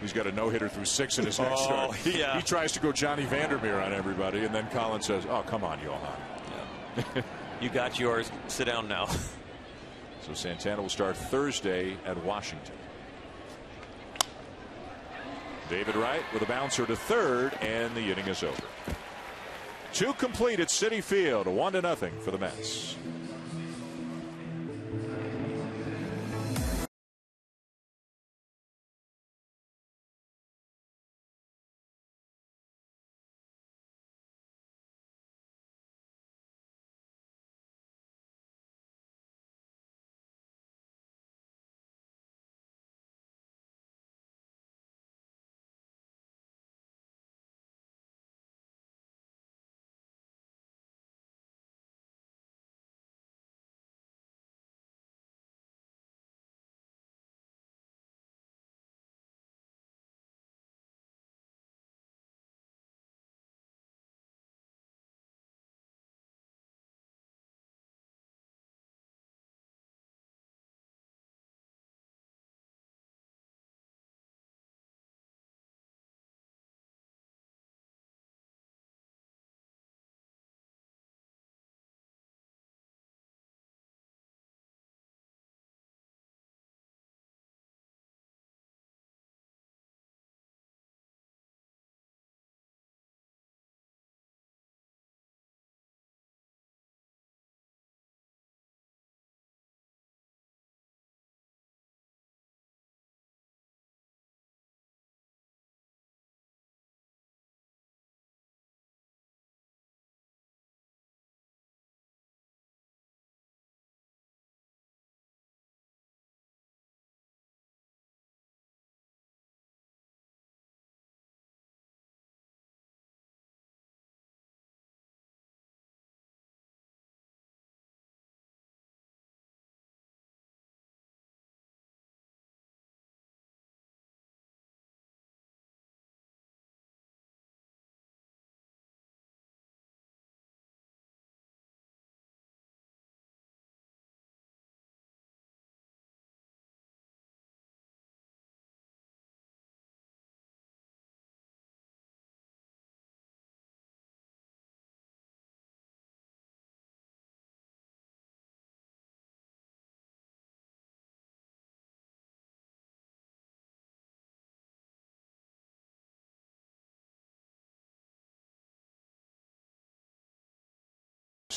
He's got a no-hitter through 6 in his next start. He tries to go Johnny Vandermeer on everybody, and then Collins says, "Oh, come on, Johan. Yeah. You got yours. Sit down now." So Santana will start Thursday at Washington. David Wright with a bouncer to third, and the inning is over. 2 complete at Citi Field, 1-0 for the Mets.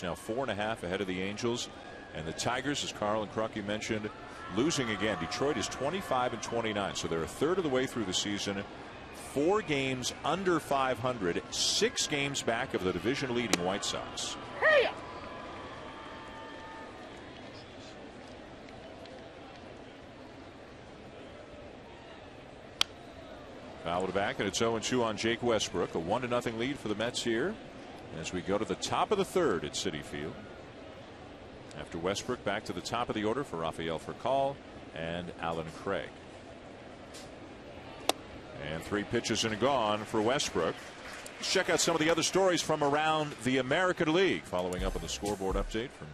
Now 4.5 ahead of the Angels, and the Tigers, as Carl and Crucky mentioned, losing again. Detroit is 25-29, so they're a third of the way through the season. 4 games under 500, 6 games back of the division leading White Sox. Fouled back, and it's 0-2 on Jake Westbrook. A 1-0 lead for the Mets here as we go to the top of the third at Citi Field. After Westbrook, back to the top of the order for Rafael Furcal and Alan Craig. And 3 pitches and gone for Westbrook. Let's check out some of the other stories from around the American League. Following up on the scoreboard update from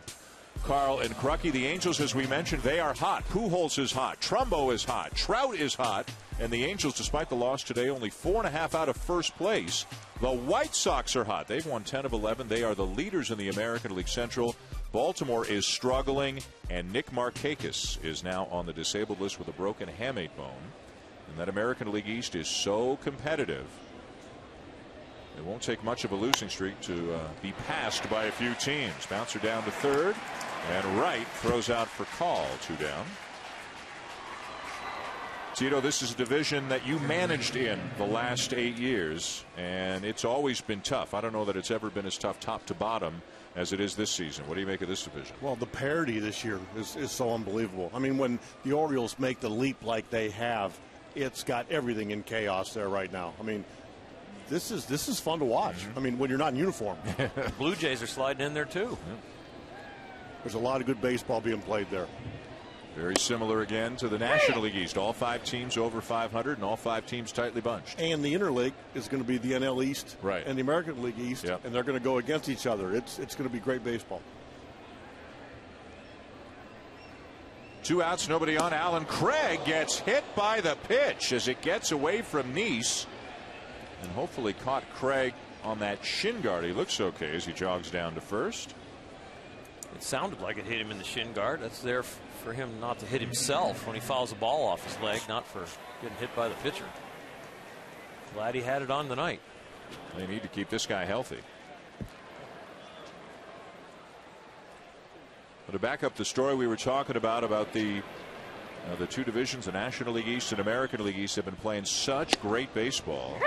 Carl and Crucky. The Angels, as we mentioned, they are hot. Pujols is hot. Trumbo is hot. Trout is hot. And the Angels, despite the loss today, only 4.5 out of first place. The White Sox are hot. They've won 10 of 11. They are the leaders in the American League Central. Baltimore is struggling, and Nick Markakis is now on the disabled list with a broken hamate bone. And that American League East is so competitive. It won't take much of a losing streak to be passed by a few teams. Bouncer down to third, and Wright throws out for call. 2 down. Tito, this is a division that you managed in the last 8 years, and it's always been tough. I don't know that it's ever been as tough top to bottom as it is this season. What do you make of this division? Well, the parity this year is so unbelievable. I mean, when the Orioles make the leap like they have, it's got everything in chaos there right now. I mean, this is fun to watch. I mean, when you're not in uniform. Blue Jays are sliding in there too. There's a lot of good baseball being played there. Very similar again to the National League East. All 5 teams over 500 and all 5 teams tightly bunched. And the Interleague is going to be the NL East and the American League East. And they're going to go against each other. It's going to be great baseball. 2 outs, nobody on. Alan Craig gets hit by the pitch as it gets away from Neese. And hopefully caught Craig on that shin guard. He looks okay as he jogs down to first. It sounded like it hit him in the shin guard. That's there for him not to hit himself when he fouls the ball off his leg, not for getting hit by the pitcher. Glad he had it on the night. They need to keep this guy healthy. But to back up the story we were talking about the 2 divisions, the National League East and American League East, have been playing such great baseball.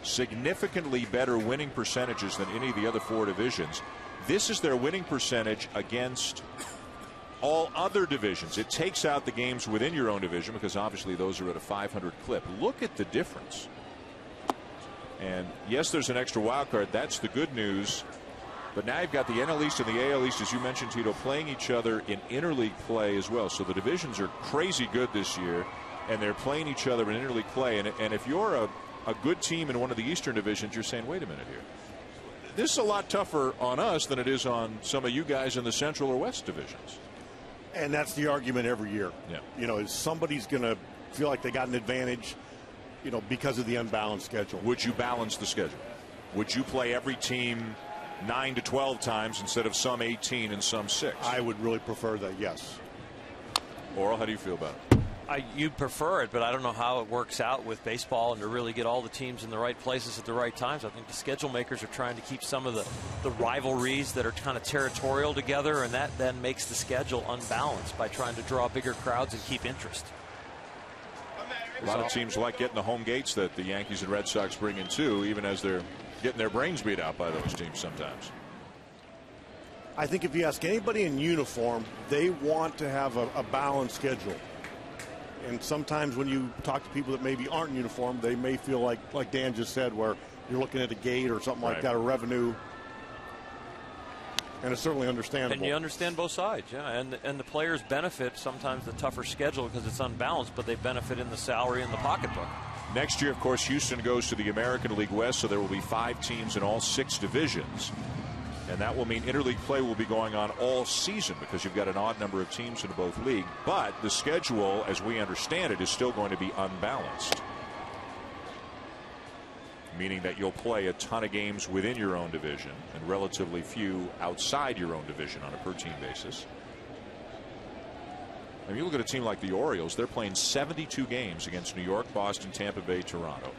Significantly better winning percentages than any of the other 4 divisions. This is their winning percentage against all other divisions. It takes out the games within your own division because obviously those are at a 500 clip. Look at the difference. And yes, there's an extra wild card. That's the good news. But now you've got the NL East and the AL East, as you mentioned, Tito, playing each other in interleague play as well. So the divisions are crazy good this year, and they're playing each other in interleague play. And if you're a good team in one of the Eastern divisions, you're saying, wait a minute here. This is a lot tougher on us than it is on some of you guys in the Central or West divisions. And that's the argument every year. Yeah. You know, somebody's going to feel like they got an advantage, you know, because of the unbalanced schedule. Would you balance the schedule? Would you play every team 9 to 12 times instead of some 18 and some 6? I would really prefer that, yes. Oral, how do you feel about it? You prefer it, but I don't know how it works out with baseball and to really get all the teams in the right places at the right times. I think the schedule makers are trying to keep some of the rivalries that are kind of territorial together, and that then makes the schedule unbalanced by trying to draw bigger crowds and keep interest. A lot of teams like getting the home gates that the Yankees and Red Sox bring in too, even as they're getting their brains beat out by those teams sometimes. I think if you ask anybody in uniform, they want to have a balanced schedule. And sometimes when you talk to people that maybe aren't in uniform, they may feel like Dan just said, where you're looking at a gate or something like that, or revenue. And it's certainly understandable. And you understand both sides, yeah. And the players benefit sometimes the tougher schedule because it's unbalanced, but they benefit in the salary and the pocketbook. Next year, of course, Houston goes to the American League West, so there will be 5 teams in all 6 divisions. And that will mean interleague play will be going on all season because you've got an odd number of teams in both leagues. But the schedule, as we understand it, is still going to be unbalanced. Meaning that you'll play a ton of games within your own division and relatively few outside your own division on a per team basis. And you look at a team like the Orioles, they're playing 72 games against New York, Boston, Tampa Bay, Toronto.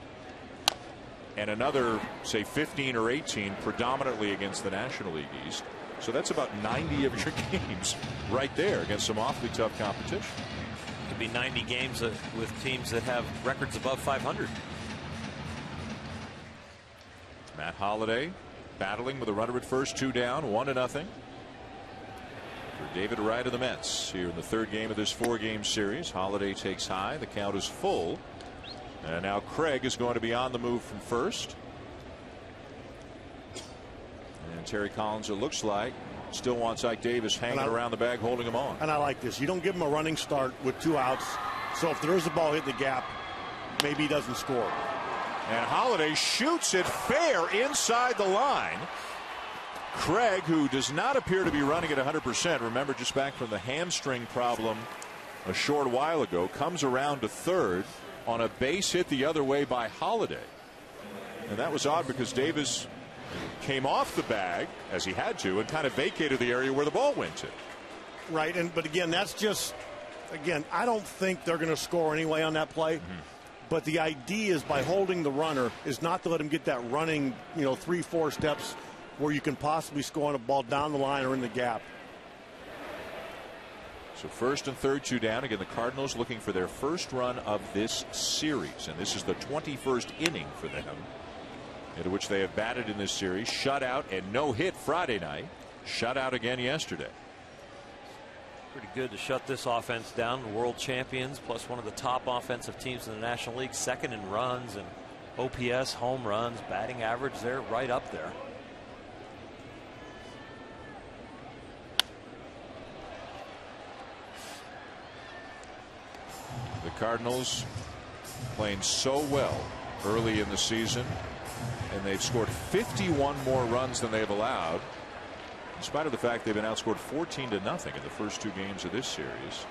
And another, say, 15 or 18 predominantly against the National League East. So that's about 90 of your games right there against some awfully tough competition. Could be 90 games with teams that have records above 500. Matt Holliday battling with a runner at first, 2 down, 1-0. For David Wright of the Mets here in the 3rd game of this 4-game series. Holliday takes high. The count is full. And now Craig is going to be on the move from first. And Terry Collins, it looks like, still wants Ike Davis hanging around the bag, holding him on. And I like this. You don't give him a running start with 2 outs. So if there is a ball hitting the gap, maybe he doesn't score. And Holliday shoots it fair inside the line. Craig, who does not appear to be running at 100%, remember, just back from the hamstring problem a short while ago, comes around to third on a base hit the other way by Holiday. And that was odd because Davis came off the bag, as he had to, and kind of vacated the area where the ball went to. Right, but again, that's just, again, I don't think they're going to score anyway on that play. But the idea is, by holding the runner, is not to let him get that running, 3-4 steps where you can possibly score on a ball down the line or in the gap. So first and third, 2 down. Again, the Cardinals looking for their first run of this series, and this is the 21st inning for them, into which they have batted in this series. Shutout and no hit Friday night. Shutout again yesterday. Pretty good to shut this offense down. The world champions, plus one of the top offensive teams in the National League, second in runs and OPS, home runs, batting average. They're right up there. The Cardinals playing so well early in the season, and they've scored 51 more runs than they've allowed, in spite of the fact they've been outscored 14-0 in the first 2 games of this series.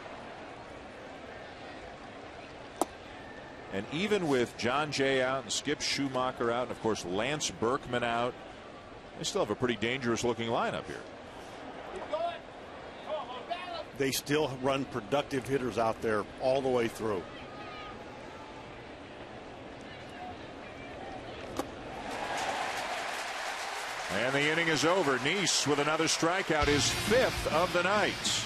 And even with John Jay out and Skip Schumacher out, and of course Lance Berkman out, they still have a pretty dangerous looking lineup here. They still run productive hitters out there all the way through. And the inning is over. Nice with another strikeout, his 5th of the night.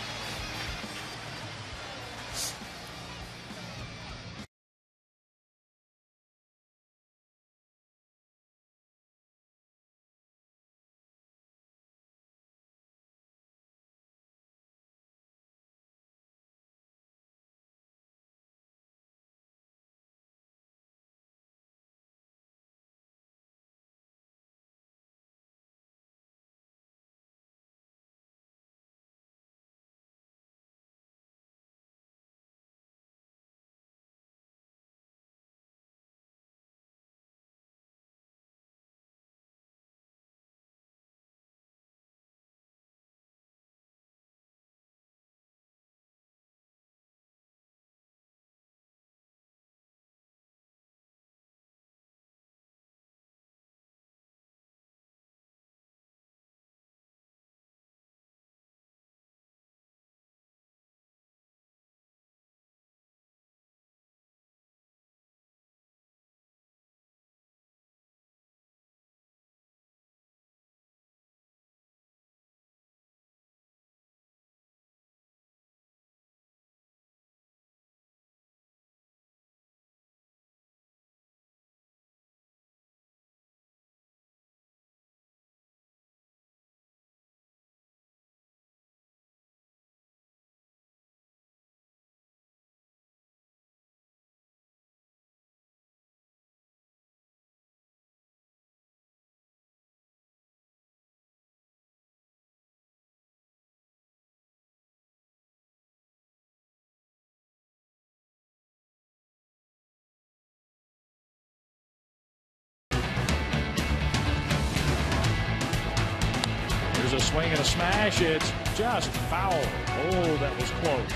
A swing and a smash. It's just foul. Oh, that was close.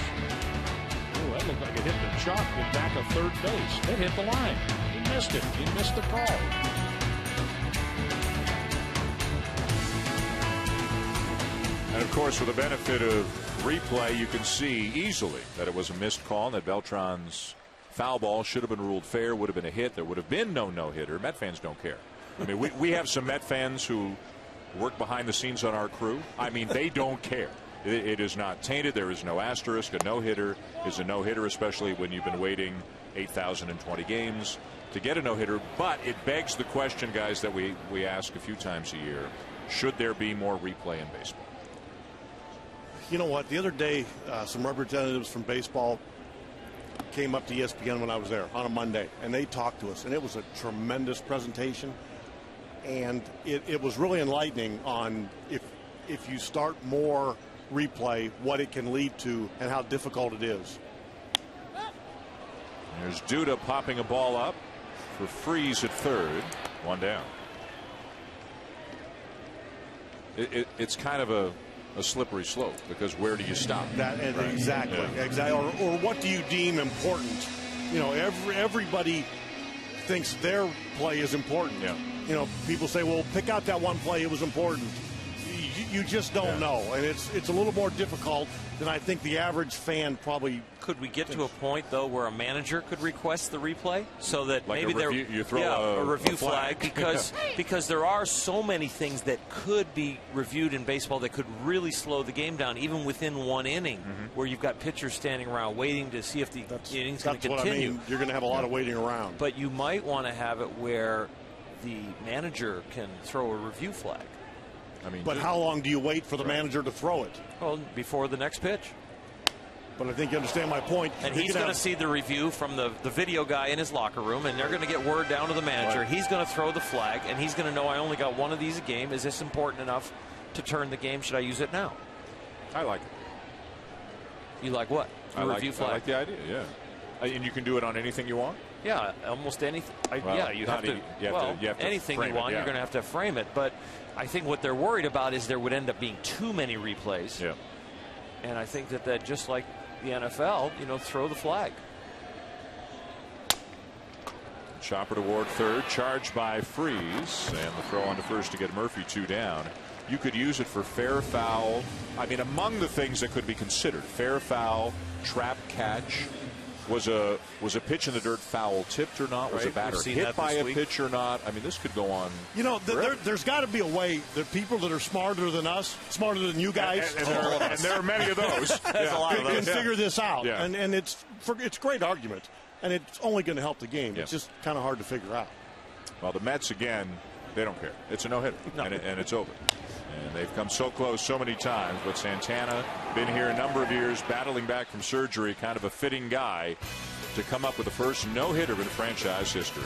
Oh, that looked like it hit the chalk in back of third base. It hit the line. He missed it. He missed the call. And of course, for the benefit of replay, you can see easily that it was a missed call, and that Beltran's foul ball should have been ruled fair, would have been a hit. There would have been no no-hitter. Met fans don't care. I mean, we have some Met fans who work behind the scenes on our crew. I mean, they don't care. It is not tainted. There is no asterisk. A no-hitter is a no-hitter, especially when you've been waiting 8,020 games to get a no-hitter. But it begs the question, guys, that we ask a few times a year: should there be more replay in baseball? You know what? The other day, some representatives from baseball came up to ESPN when I was there on a Monday, and they talked to us, and it was a tremendous presentation. And it was really enlightening on if you start more replay, what it can lead to and how difficult it is. There's Duda popping a ball up for Freeze at third. 1 down. it's kind of a slippery slope, because where do you stop? That right. Exactly. Yeah. Exactly. Or what do you deem important? You know, everybody thinks their play is important. Yeah. You know, people say, well, pick out that one play, it was important. You just don't know, and it's a little more difficult than I think the average fan probably. Could we get to a point, though, where a manager could request the replay so that like maybe you throw a review flag because there are so many things that could be reviewed in baseball that could really slow the game down, even within one inning, where you've got pitchers standing around waiting to see if the inning's going to continue. What I mean. You're going to have a lot of waiting around. But you might want to have it where the manager can throw a review flag. I mean, but how long do you wait for the manager to throw it? Well, before the next pitch. But I think you understand my point. And he's going to see the review from the video guy in his locker room, and they're going to get word down to the manager. Right. He's going to throw the flag, and he's going to know, I only got one of these a game. Is this important enough to turn the game? Should I use it now? I like it. You like what? Review flag? I like the idea, yeah. And you can do it on anything you want? Yeah, almost anything. You have to anything you want, you're going to have to frame it. But I think what they're worried about is there would end up being too many replays. Yeah. And I think that just like the NFL, throw the flag. Chopper toward third, charged by Freeze, and the throw on to first to get Murphy 2 down. You could use it for fair, foul. I mean, among the things that could be considered, fair, foul, trap, catch. Was a pitch in the dirt foul tipped or not? Was a batter hit by a pitch or not? I mean, this could go on. There's got to be a way that people that are smarter than us, smarter than you guys, and there are many of those, can figure this out. Yeah. And it's a great argument, and it's only going to help the game. Yeah. It's just kind of hard to figure out. Well, the Mets, again, they don't care. It's a no-hitter, and it's over. And they've come so close so many times, but Santana been here a number of years, battling back from surgery, kind of a fitting guy to come up with the first no-hitter in franchise history.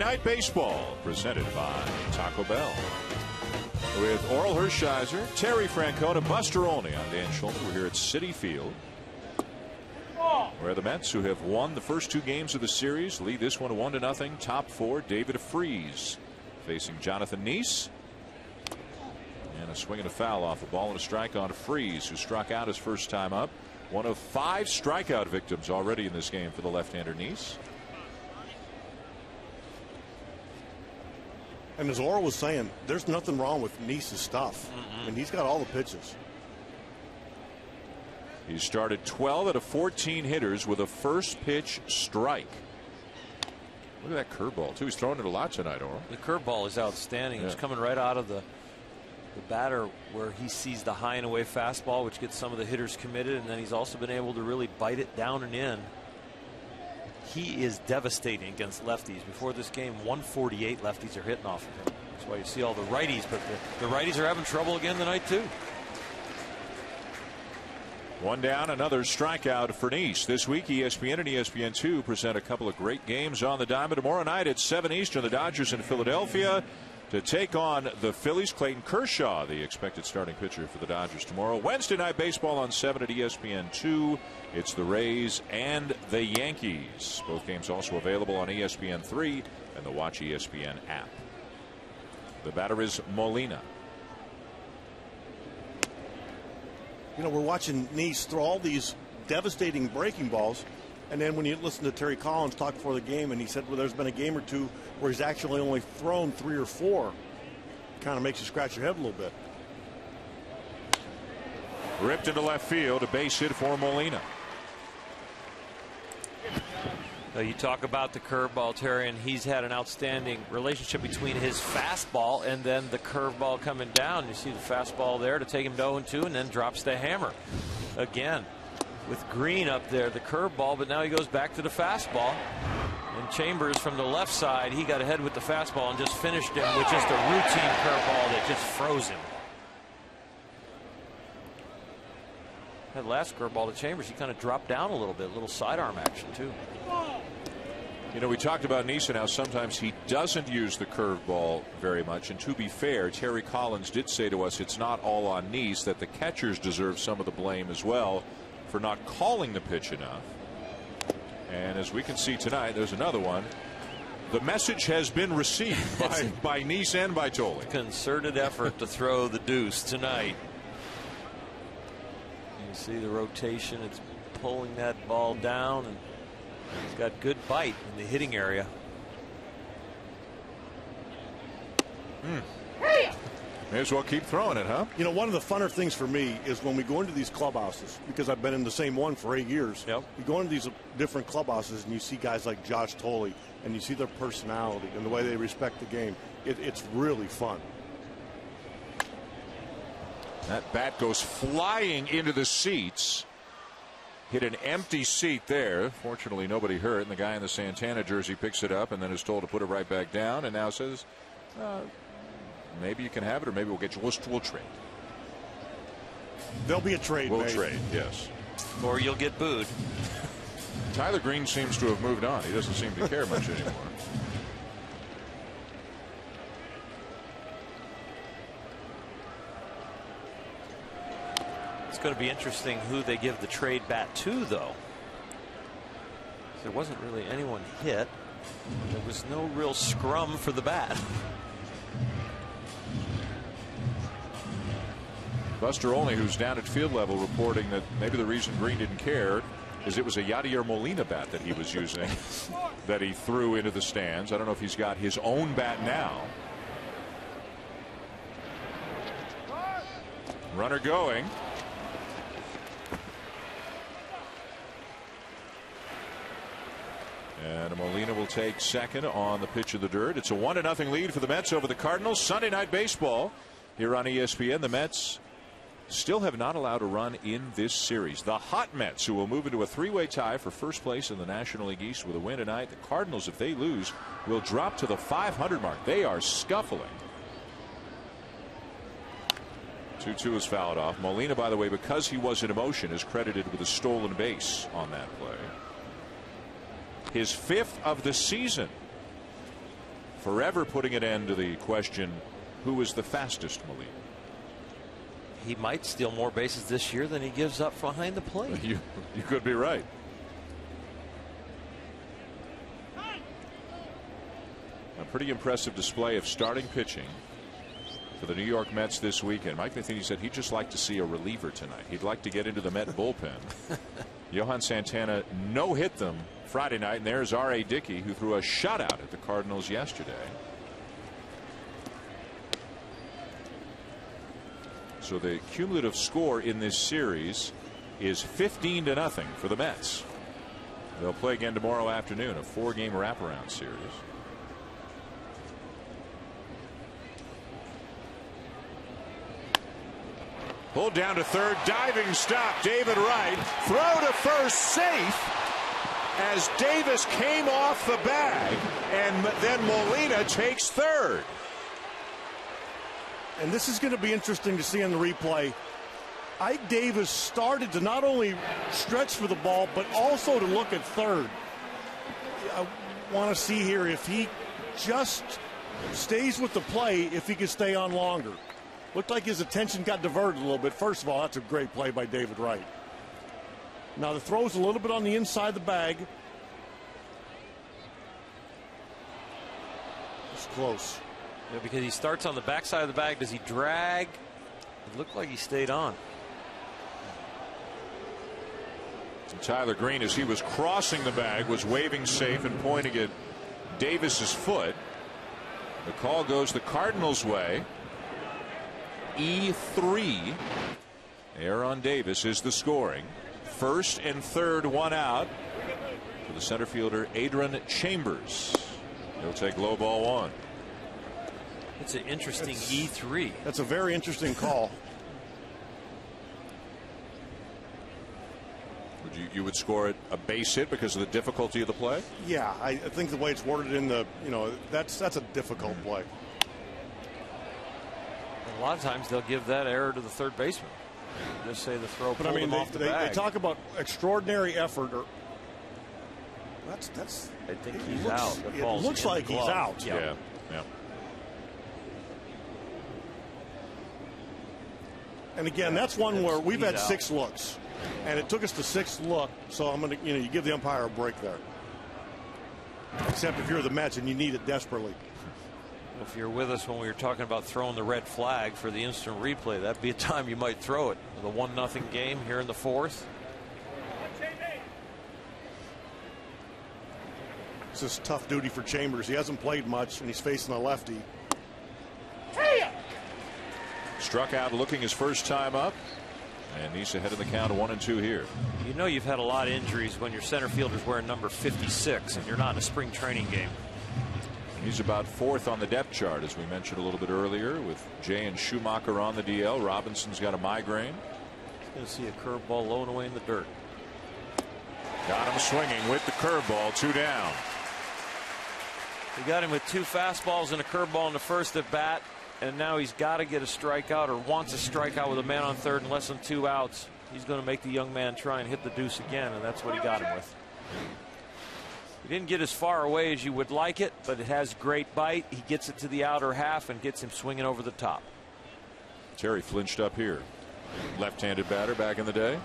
Night Baseball, presented by Taco Bell. With Oral Hershiser, Terry Francona, Buster Olney. I'm Dan Schulman. We're here at Citi Field, where the Mets, who have won the first 2 games of the series, lead this one 1-0. Top 4, David Freeze facing Jonathan Neese. And a swing and a foul off a ball and a strike on Freeze, who struck out his first time up. One of 5 strikeout victims already in this game for the left-hander Nice. And as Laura was saying, there's nothing wrong with Nice's stuff. I mean, he's got all the pitches. He started 12 out of 14 hitters with a first pitch strike. Look at that curveball too. He's throwing it a lot tonight, Oral. The curveball is outstanding. Yeah. It's coming right out of the batter where he sees the high and away fastball, which gets some of the hitters committed, and then he's also been able to really bite it down and in. He is devastating against lefties. Before this game, 148 lefties are hitting off of him. That's why you see all the righties, but the righties are having trouble again tonight too. One down, another strikeout for Nice. This week, ESPN and ESPN2 present a couple of great games on the diamond. Tomorrow night at 7 Eastern, the Dodgers in Philadelphia to take on the Phillies. Clayton Kershaw, the expected starting pitcher for the Dodgers tomorrow. Wednesday night baseball on 7 at ESPN2. It's the Rays and the Yankees. Both games also available on ESPN3 and the Watch ESPN app. The batter is Molina. You know, we're watching Nice throw all these devastating breaking balls, and then when you listen to Terry Collins talk before the game, and he said, well, there's been a game or two where he's actually only thrown 3 or 4. Kind of makes you scratch your head a little bit. Ripped into left field, a base hit for Molina. You talk about the curveball, Terry, and he's had an outstanding relationship between his fastball and then the curveball coming down. You see the fastball there to take him to 0-2 and then drops the hammer. Again, with Green up there, the curveball, but now he goes back to the fastball. And Chambers from the left side, he got ahead with the fastball and just finished him with just a routine curveball that just froze him. That last curveball to Chambers, he kind of dropped down a little bit, a little sidearm action too. You know, we talked about Nice and how sometimes he doesn't use the curveball very much. And to be fair, Terry Collins did say to us it's not all on Nice, that the catchers deserve some of the blame as well for not calling the pitch enough. And as we can see tonight, there's another one. The message has been received by Nice and by Tolle. Concerted effort to throw the deuce tonight. You see the rotation, it's pulling that ball down, and he's got good bite in the hitting area. May as well keep throwing it, huh? You know, one of the funner things for me is when we go into these clubhouses, because I've been in the same one for 8 years. Yep. You go into these different clubhouses and you see guys like Josh Tolle, and you see their personality and the way they respect the game. It's really fun. That bat goes flying into the seats. Hit an empty seat there. Fortunately, nobody hurt, and the guy in the Santana jersey picks it up and then is told to put it right back down, and now says, maybe you can have it, or maybe we'll get you. We'll trade. There'll be a trade. We'll trade, yes. Or you'll get booed. Tyler Green seems to have moved on. He doesn't seem to care much anymore. It's going to be interesting who they give the trade bat to, though. There wasn't really anyone hit. There was no real scrum for the bat. Buster Olney, who's down at field level, reporting that maybe the reason Green didn't care is it was a Yadier Molina bat that he was using that he threw into the stands. I don't know if he's got his own bat now. Runner going. And Molina will take second on the pitch of the dirt. It's a 1-0 lead for the Mets over the Cardinals. Sunday night baseball here on ESPN. The Mets still have not allowed a run in this series. The hot Mets, who will move into a 3-way tie for first place in the National League East with a win tonight. The Cardinals, if they lose, will drop to the 500 mark. They are scuffling. 2-2 is fouled off. Molina, by the way, because he was in motion, is credited with a stolen base on that play. His 5th of the season. Forever putting an end to the question, who is the fastest Molina? He might steal more bases this year than he gives up behind the plate. You could be right. A pretty impressive display of starting pitching for the New York Mets this weekend. Mike Matheny said he'd just like to see a reliever tonight. He'd like to get into the Met bullpen. Johan Santana no-hit them Friday night, and there's R.A. Dickey, who threw a shutout at the Cardinals yesterday. So the cumulative score in this series is 15-0 for the Mets. They'll play again tomorrow afternoon, a 4-game wraparound series. Pulled down to third, diving stop, David Wright. Throw to first, safe, as Davis came off the bag, and then Molina takes third. And this is going to be interesting to see in the replay. Ike Davis started to not only stretch for the ball, but also to look at third. I want to see here if he just stays with the play, if he can stay on longer. Looked like his attention got diverted a little bit. First of all, that's a great play by David Wright. Now the throw's a little bit on the inside of the bag. It's close. Yeah, because he starts on the backside of the bag. Does he drag? It looked like he stayed on. And Tyler Green, as he was crossing the bag, was waving safe and pointing at Davis's foot. The call goes the Cardinals' way. E3. Error on Davis is the scoring. First and third, one out for the center fielder Adrian Chambers. He'll take low ball one. It's an interesting E3. That's a very interesting call. You would score it a base hit because of the difficulty of the play? Yeah, I think the way it's worded in the, that's a difficult play. A lot of times they'll give that error to the third baseman. Just say the throw pulled him off the bag. They talk about extraordinary effort. That's. I think he's out. It looks like he's out. Yeah. And again, that's one where we've had 6 looks, and it took us the 6th look. So I'm going to, you give the umpire a break there. Except if you're the Mets and you need it desperately. If you're with us when we were talking about throwing the red flag for the instant replay, that'd be a time you might throw it. The 1-0 game here in the 4th. It's just tough duty for Chambers. He hasn't played much, and he's facing a lefty. Struck out looking his first time up, and he's ahead of the count of 1-2 here. You know you've had a lot of injuries when your center fielder's wearing number 56 and you're not in a spring training game. He's about 4th on the depth chart, as we mentioned a little bit earlier, with Jay and Schumacher on the DL. Robinson's got a migraine. Going to see a curveball low and away in the dirt. Got him swinging with the curveball, 2 down. We got him with 2 fastballs and a curveball in the first at bat, and now he's got to get a strikeout or wants a strikeout with a man on third and less than 2 outs. He's going to make the young man try and hit the deuce again, and that's what he got him with. He didn't get as far away as you would like it, but it has great bite. He gets it to the outer half and gets him swinging over the top. Terry flinched up here. Left-handed batter back in the day.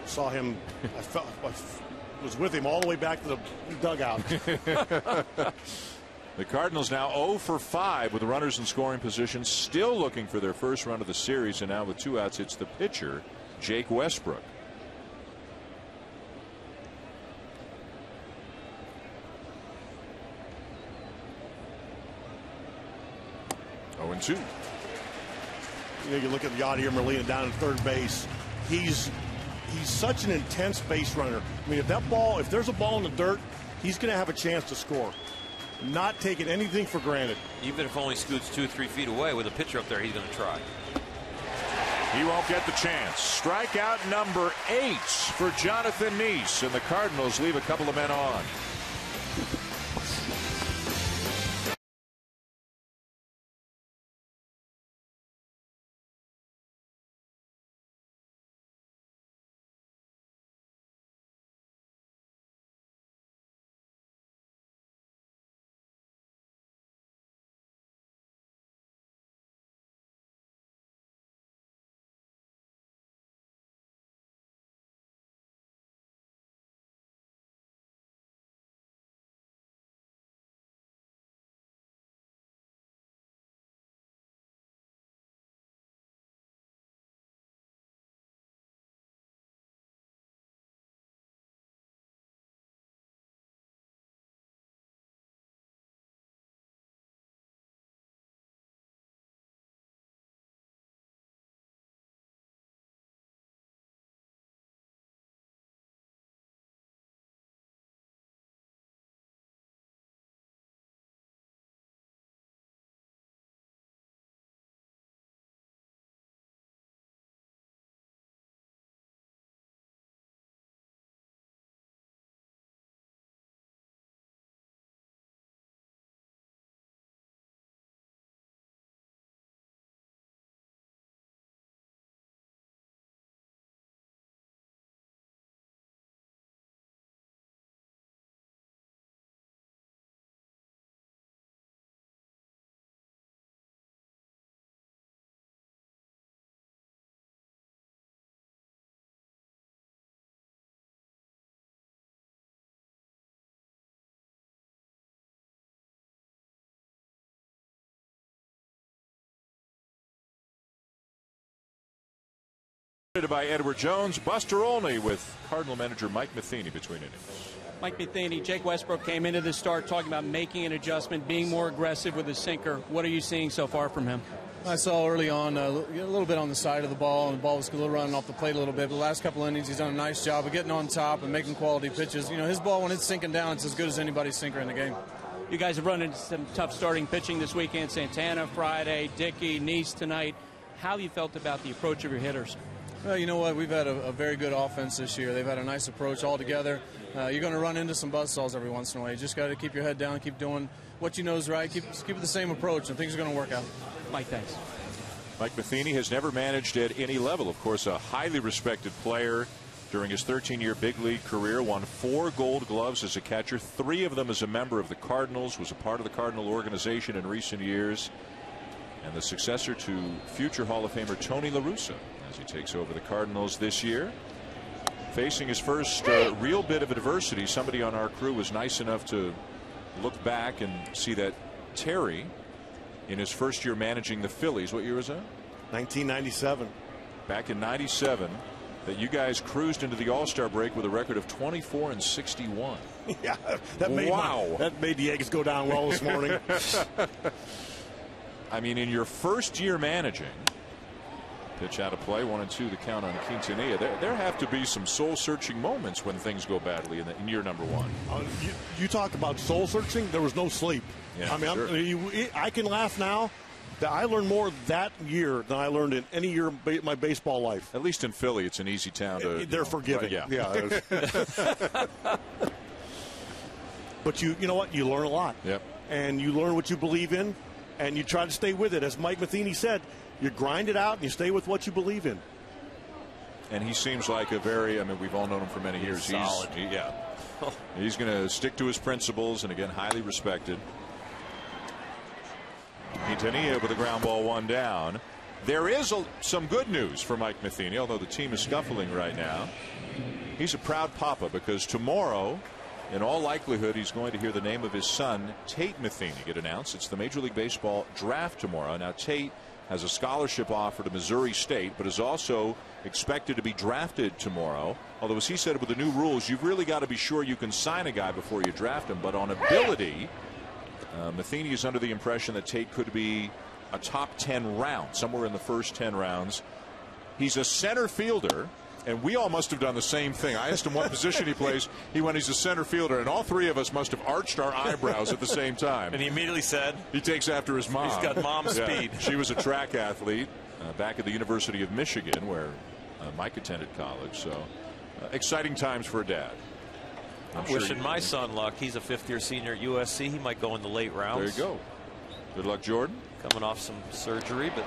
Saw him. I was with him all the way back to the dugout. The Cardinals now 0 for 5 with runners in scoring position, still looking for their first run of the series, and now with 2 outs, it's the pitcher, Jake Westbrook. And 2. You look at Yadier Molina down at third base. He's such an intense base runner. I mean, if there's a ball in the dirt, he's going to have a chance to score. Not taking anything for granted. Even if only scoots 2-3 feet away with a pitcher up there, he's going to try. He won't get the chance. Strikeout number 8 for Jonathan Neese, and the Cardinals leave a couple of men on. By Edward Jones, Buster Olney with Cardinal manager Mike Matheny between innings. Mike Matheny, Jake Westbrook came into the start talking about making an adjustment, being more aggressive with his sinker. What are you seeing so far from him? I saw early on a little bit on the side of the ball, and the ball was a little running off the plate a little bit. But the last couple innings, he's done a nice job of getting on top and making quality pitches. You know, his ball, when it's sinking down, it's as good as anybody's sinker in the game. You guys have run into some tough starting pitching this weekend. Santana Friday, Dickey, Neese tonight. How have you felt about the approach of your hitters? Well, you know what? We've had a very good offense this year. They've had a nice approach all together. You're going to run into some buzzsaws every once in a while. You just got to keep your head down, keep doing what you know is right, keep it the same approach, and things are going to work out. Mike, thanks. Mike Matheny has never managed at any level. Of course, a highly respected player during his 13-year big league career, won 4 Gold Gloves as a catcher, 3 of them as a member of the Cardinals, was a part of the Cardinal organization in recent years, and the successor to future Hall of Famer Tony La Russa as he takes over the Cardinals this year. Facing his first real bit of adversity, somebody on our crew was nice enough to look back and see that Terry, in his first year managing the Phillies, what year was that? 1997. Back in '97, that you guys cruised into the All-Star break with a record of 24-61. Yeah, that made the eggs go down well this morning. I mean, in your first year managing, pitch out of play, 1-2 the count on Quintanilla. There have to be some soul-searching moments when things go badly in year number 1. You talk about soul-searching. There was no sleep. Yeah, I mean, sure. I can laugh now. I learned more that year than I learned in any year of my baseball life. At least in Philly, it's an easy town to. They're forgiving. Yeah. But you know what? You learn a lot. Yep. And you learn what you believe in, and you try to stay with it. As Mike Matheny said, you grind it out and you stay with what you believe in. And he seems like a very, I mean, we've all known him for many years. Solid. He's going to stick to his principles, and again, highly respected. Quintanilla with a ground ball, 1 down. There is some good news for Mike Matheny, although the team is scuffling right now. He's a proud papa because tomorrow, in all likelihood, he's going to hear the name of his son, Tate Matheny, get announced. It's the Major League Baseball draft tomorrow. Now, Tate has a scholarship offer to Missouri State, but is also expected to be drafted tomorrow. Although, as he said, with the new rules, you've really got to be sure you can sign a guy before you draft him. But on ability, Matheny is under the impression that Tate could be a top 10 round, somewhere in the first 10 rounds. He's a center fielder, and we all must have done the same thing. I asked him what position he plays. He went, he's a center fielder, and all 3 of us must have arched our eyebrows at the same time. And he immediately said he takes after his mom. He's got mom speed. She was a track athlete back at the University of Michigan, where Mike attended college. So exciting times for a dad. I'm wishing my son luck. He's a 5th-year senior at USC. He might go in the late rounds. There you go. Good luck, Jordan. Coming off some surgery, but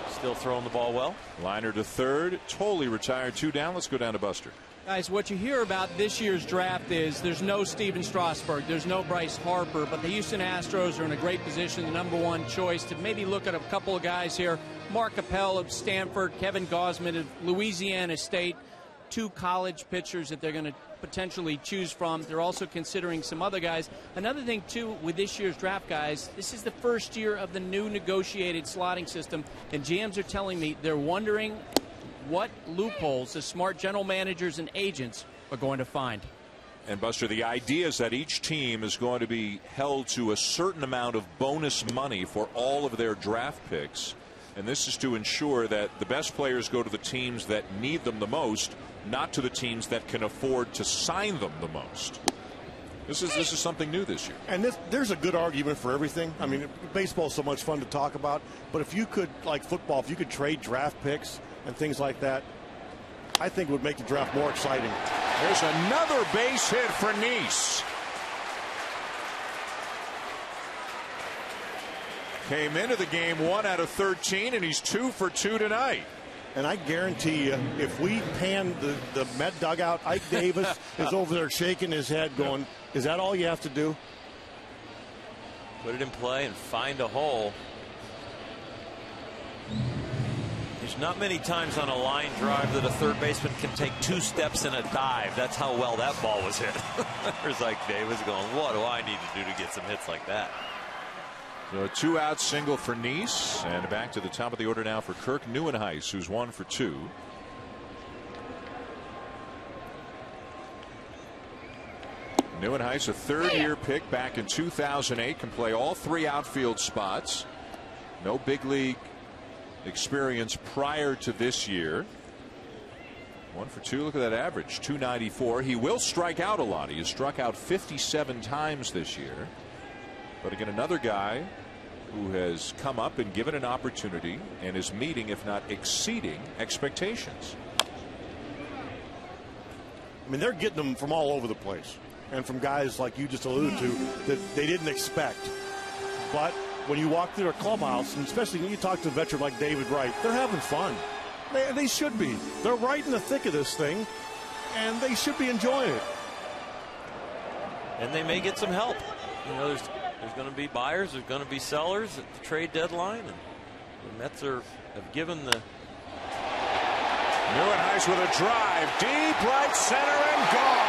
still throwing the ball well. Liner to third. Tolley retired, 2 down. Let's go down to Buster. Guys, what you hear about this year's draft is there's no Steven Strasburg, there's no Bryce Harper, but the Houston Astros are in a great position, the #1 choice, to maybe look at a couple of guys here. Mark Appel of Stanford, Kevin Gausman of Louisiana State, 2 college pitchers that they're going to potentially choose from. They're also considering some other guys. Another thing, too, with this year's draft, guys, this is the first year of the new negotiated slotting system, and GMs are telling me they're wondering what loopholes the smart general managers and agents are going to find. And, Buster, the idea is that each team is going to be held to a certain amount of bonus money for all of their draft picks, and this is to ensure that the best players go to the teams that need them the most, not to the teams that can afford to sign them the most. This is something new this year. And there's a good argument for everything. I mean, baseball's so much fun to talk about, but if you could, like football, if you could trade draft picks and things like that, I think it would make the draft more exciting. There's another base hit for Neese. Came into the game 1 out of 13, and he's 2 for 2 tonight. And I guarantee you, if we pan the Met dugout, Ike Davis is over there shaking his head going, is that all you have to do? Put it in play and find a hole. There's not many times on a line drive that a third baseman can take 2 steps in a dive. That's how well that ball was hit. There's like Davis going, what do I need to do to get some hits like that? So a 2-out single for Neese, and back to the top of the order now for Kirk Neuenhuis, who's 1 for 2. Neuenhuis, a third-year pick back in 2008, can play all 3 outfield spots. No big league experience prior to this year. 1 for 2. Look at that average, 294. He will strike out a lot. He has struck out 57 times this year. But again, another guy who has come up and given an opportunity and is meeting, if not exceeding, expectations. I mean, they're getting them from all over the place, and from guys like you just alluded to that they didn't expect. But when you walk through their clubhouse, and especially when you talk to a veteran like David Wright, they're having fun. They should be. They're right in the thick of this thing, and they should be enjoying it. And they may get some help. You know, there's going to be buyers, there's going to be sellers at the trade deadline, and the Mets have given the. Neuenhuis with a drive, deep right center and gone.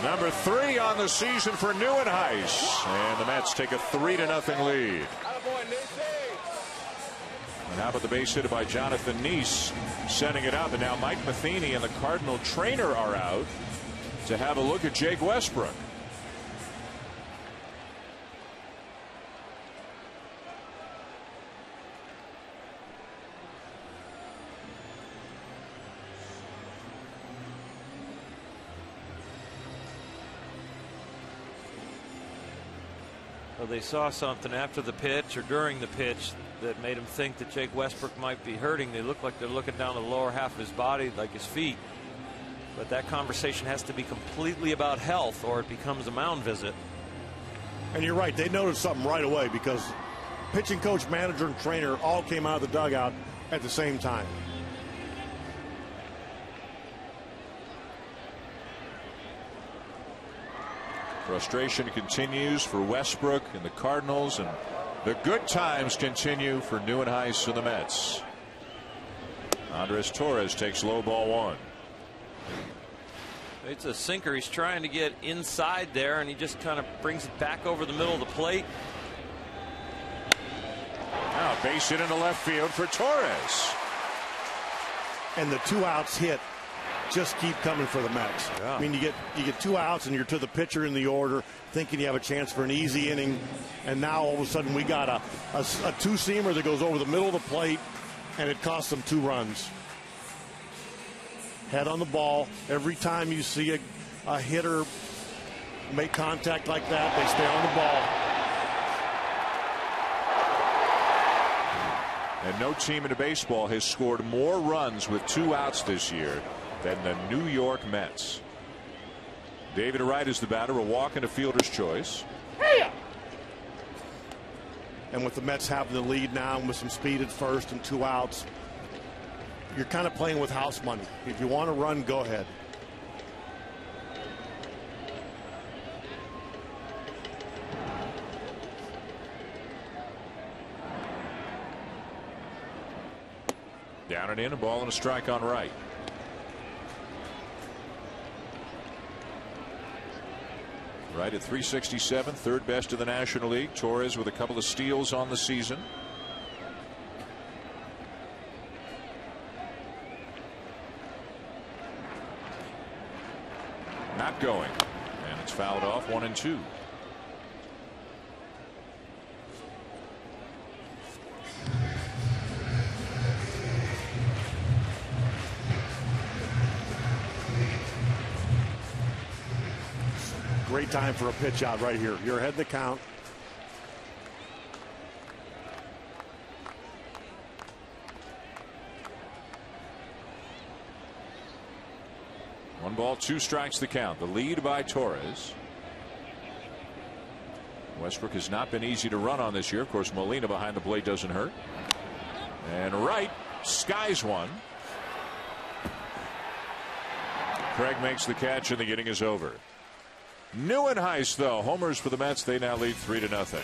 Number 3 on the season for Neuenhuis, and the Mets take a 3-0 lead. And how about the base hit by Jonathan Neese, setting it up, and now Mike Matheny and the Cardinal trainer are out to have a look at Jake Westbrook. Well, they saw something after the pitch or during the pitch that made them think that Jake Westbrook might be hurting. They look like they're looking down the lower half of his body, like his feet. But that conversation has to be completely about health, or it becomes a mound visit. And you're right. They noticed something right away, because pitching coach, manager, and trainer all came out of the dugout at the same time. Frustration continues for Westbrook and the Cardinals, and the good times continue for Neuenhuis and the Mets. Andres Torres takes low ball 1. It's a sinker. He's trying to get inside there, and he just kind of brings it back over the middle of the plate. Now base hit into left field for Torres. And the 2 outs hit just keep coming for the Mets. Yeah. I mean, you get 2 outs and you're to the pitcher in the order, thinking you have a chance for an easy inning, and now all of a sudden we got a 2-seamer that goes over the middle of the plate, and it costs them 2 runs. Head on the ball. Every time you see a hitter make contact like that, they stay on the ball. And no team in baseball has scored more runs with 2 outs this year than the New York Mets. David Wright is the batter, a walk and a fielder's choice. And with the Mets having the lead now with some speed at first and 2 outs, you're kind of playing with house money. If you want to run, go ahead. Down and in, a ball and a strike on Wright. Right at 367, 3rd best in the National League. Torres with a couple of steals on the season. Not going, and it's fouled off, 1-2. Great time for a pitch out right here. You're ahead in the count. One ball, 2 strikes the count. The lead by Torres. Westbrook has not been easy to run on this year. Of course, Molina behind the plate doesn't hurt. And Wright skies one. Craig makes the catch, and the inning is over. Neuenhuis, though, homers for the Mets. They now lead 3-0.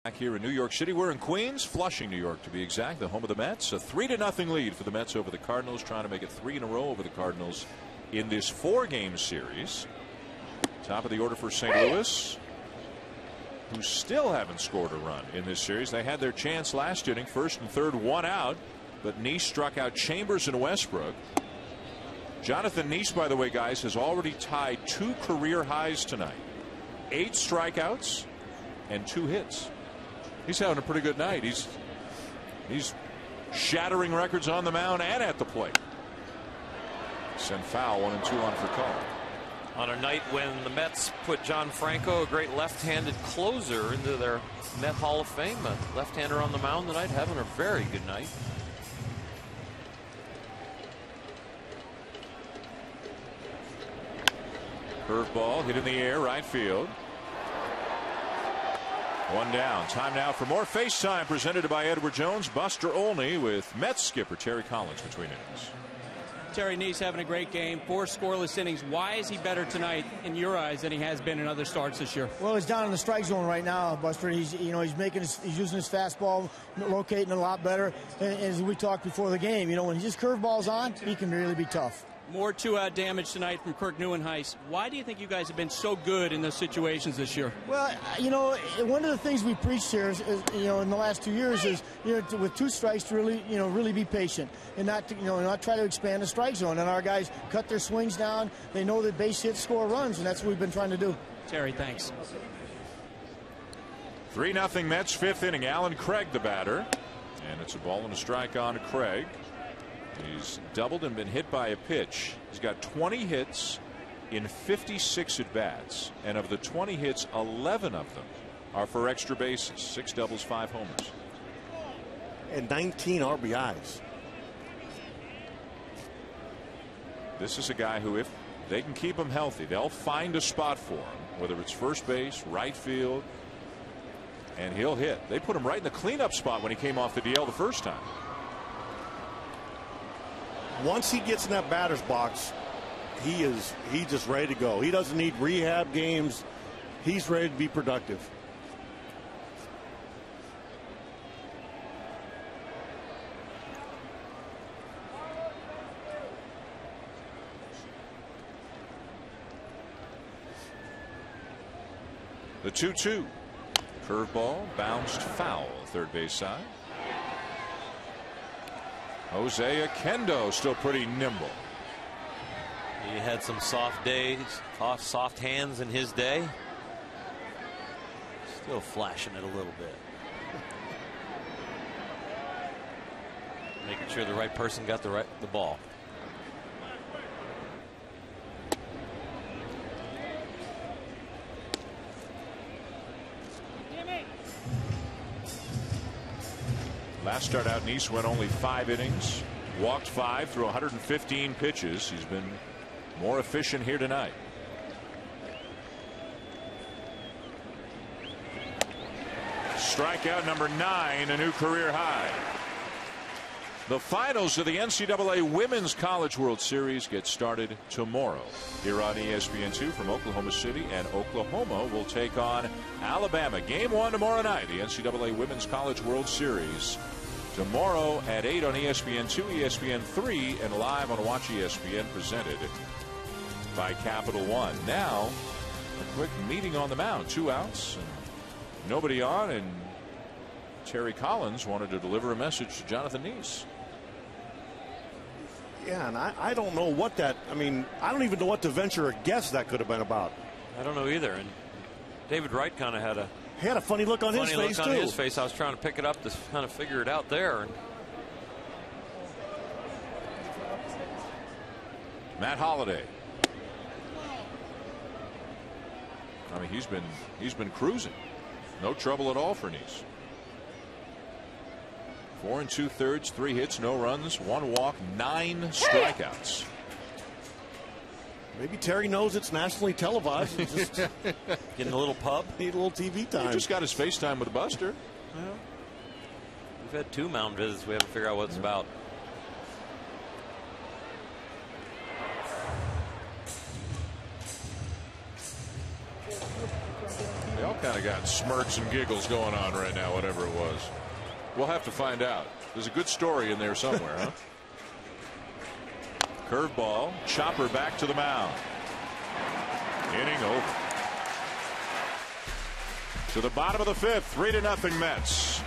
Back here in New York City, we're in Queens, Flushing, New York, to be exact, the home of the Mets. A 3-0 lead for the Mets over the Cardinals, trying to make it 3 in a row over the Cardinals in this 4-game series. Top of the order for St. Louis, who still haven't scored a run in this series. They had their chance last inning, first and third, 1 out, but Nice struck out Chambers and Westbrook. Jonathan Nice, by the way, guys, has already tied 2 career highs tonight. 8 strikeouts and 2 hits. He's having a pretty good night. He's shattering records on the mound and at the plate. Sent foul, 1-2 on for call. On a night when the Mets put John Franco, a great left-handed closer, into their Met Hall of Fame, a left-hander on the mound tonight, having a very good night. Curveball hit in the air, right field. 1 down. Time now for more FaceTime presented by Edward Jones. Buster Olney with Mets skipper Terry Collins between innings. Terry Nice having a great game, 4 scoreless innings. Why is he better tonight in your eyes than he has been in other starts this year? Well, he's down in the strike zone right now, Buster. He's using his fastball, locating a lot better. And as we talked before the game, when he just curveballs on, he can really be tough. More 2-out damage tonight from Kirk Neuenhuis. Why do you think you guys have been so good in those situations this year? Well, one of the things we preached here is in the last 2 years is, with 2 strikes to really be patient and not try to expand the strike zone. And our guys cut their swings down. They know that base hits score runs, and that's what we've been trying to do. Terry, thanks. 3-0 Mets, 5th inning. Alan Craig, the batter, and it's a ball and a strike on Craig. He's doubled and been hit by a pitch. He's got 20 hits in 56 at-bats, and of the 20 hits, 11 of them are for extra bases. 6 doubles, 5 homers. And 19 RBIs. This is a guy who, if they can keep him healthy, they'll find a spot for him, whether it's first base, right field, and he'll hit. They put him right in the cleanup spot when he came off the DL the first time. Once he gets in that batter's box, he's just ready to go. He doesn't need rehab games. He's ready to be productive. The 2-2. Curveball bounced foul, third base side. Jose Oquendo still pretty nimble. He had some soft days, soft hands in his day. Still flashing it a little bit. Making sure the right person got the ball. Last start out, Nice went only 5 innings, walked 5 through 115 pitches. He's been more efficient here tonight. Strikeout number 9, a new career high. The finals of the NCAA Women's College World Series get started tomorrow here on ESPN2 from Oklahoma City, and Oklahoma will take on Alabama. Game 1 tomorrow night, the NCAA Women's College World Series. Tomorrow at 8 on ESPN2, ESPN3, and live on Watch ESPN, presented by Capital One. Now, a quick meeting on the mound. 2 outs, and nobody on, and Terry Collins wanted to deliver a message to Jonathan Nice. Yeah, and I don't know what that, I don't even know what to venture a guess that could have been about. I don't know either. And David Wright kind of had a funny look on his face, too. I was trying to pick it up to kind of figure it out there. And Matt Holliday. he's been cruising. No trouble at all for Nice. 4 2/3, 3 hits, no runs, 1 walk, 9 strikeouts. Maybe Terry knows it's nationally televised. Just getting a little pub. Need a little TV time. He just got his FaceTime with Buster. Well, we've had 2 mound visits. We haven't figured out what it's about. They all kind of got smirks and giggles going on right now, whatever it was. We'll have to find out. There's a good story in there somewhere, huh? Curveball, chopper back to the mound. Inning over. To the bottom of the fifth, 3-0 Mets.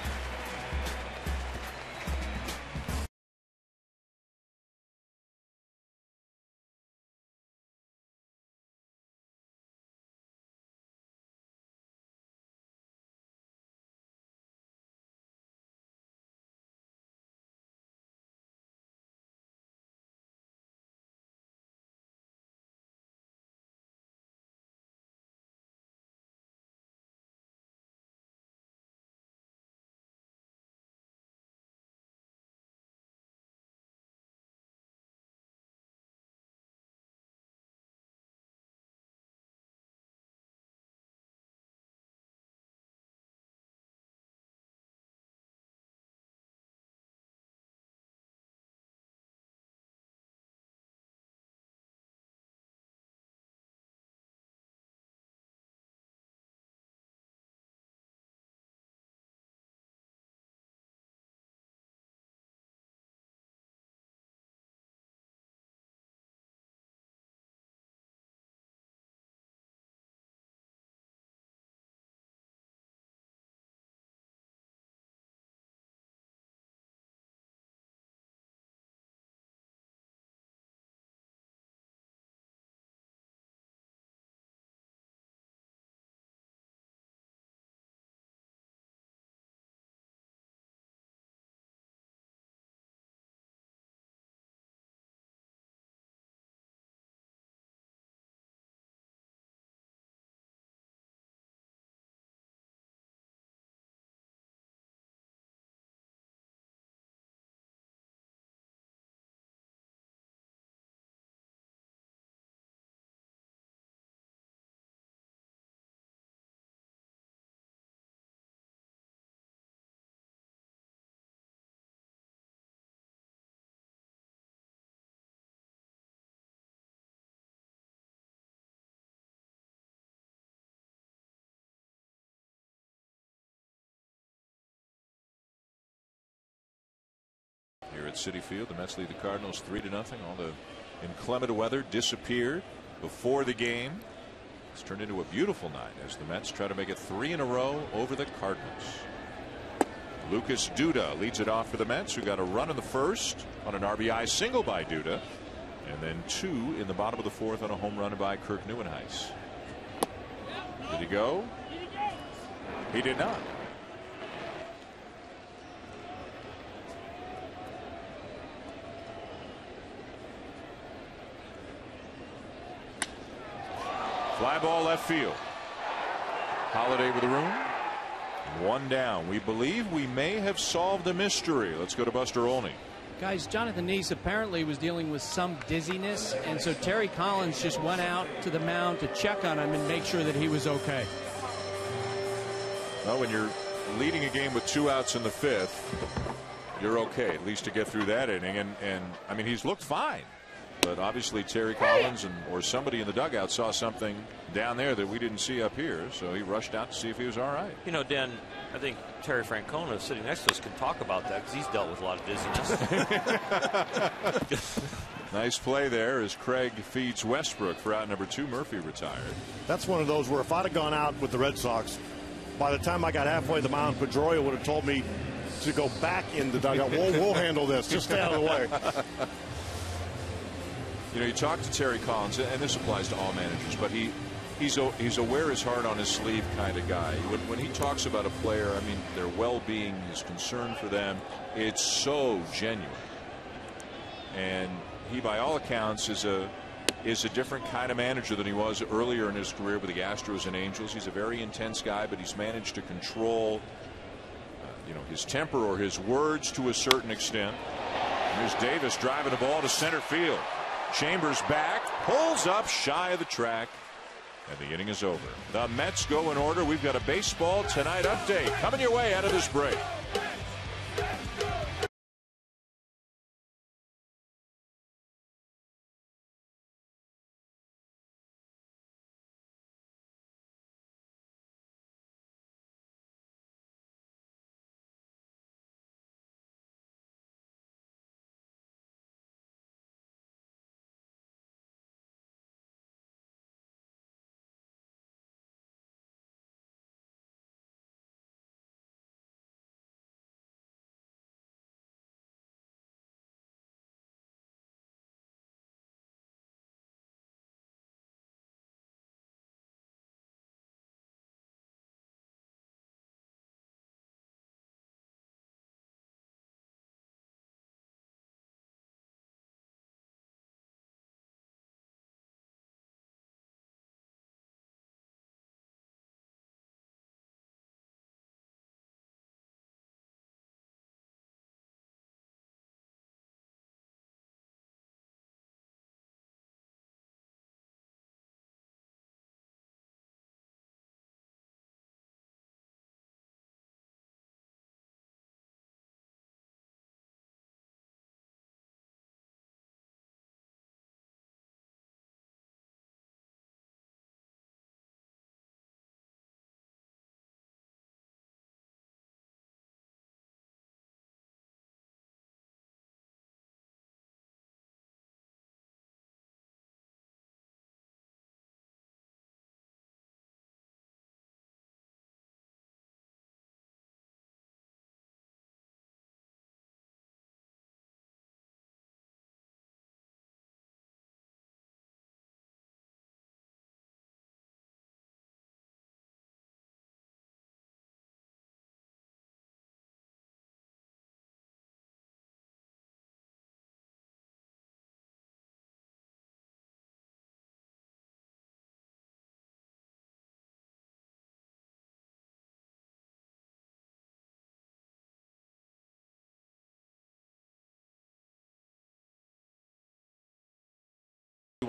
Here at Citi Field, the Mets lead the Cardinals 3-0. All the inclement weather disappeared before the game. It's turned into a beautiful night as the Mets try to make it 3 in a row over the Cardinals. Lucas Duda leads it off for the Mets, who got a run in the first on an RBI single by Duda, and then 2 in the bottom of the fourth on a home run by Kirk Neuenhuis. Did he go? He did not. Fly ball left field. Holiday with the room. 1 down. We believe we may have solved the mystery. Let's go to Buster Olney. Guys, Jonathan Neese apparently was dealing with some dizziness, and so Terry Collins just went out to the mound to check on him and make sure that he was okay. Well, when you're leading a game with 2 outs in the 5th, you're okay, at least to get through that inning. And I mean, he's looked fine. But obviously Terry Collins or somebody in the dugout saw something down there that we didn't see up here, so he rushed out to see if he was all right. You know, Dan, I think Terry Francona sitting next to us can talk about that because he's dealt with a lot of dizziness. Nice play there as Craig feeds Westbrook for out number 2. Murphy retired. That's one of those where if I'd have gone out with the Red Sox, by the time I got halfway to the mound, Pedroia would have told me to go back in the dugout. We'll handle this. Just stay out of the way. You know, you talk to Terry Collins, and this applies to all managers, but he's a wear his heart on his sleeve kind of guy. When he talks about a player, I mean, their well-being, his concern for them, it's so genuine. And he, by all accounts, is a different kind of manager than he was earlier in his career with the Astros and Angels. He's a very intense guy, but he's managed to control, his temper or his words to a certain extent. Here's Davis driving the ball to center field. Chambers back, pulls up shy of the track, and the inning is over. The Mets go in order. We've got a Baseball Tonight update coming your way out of this break.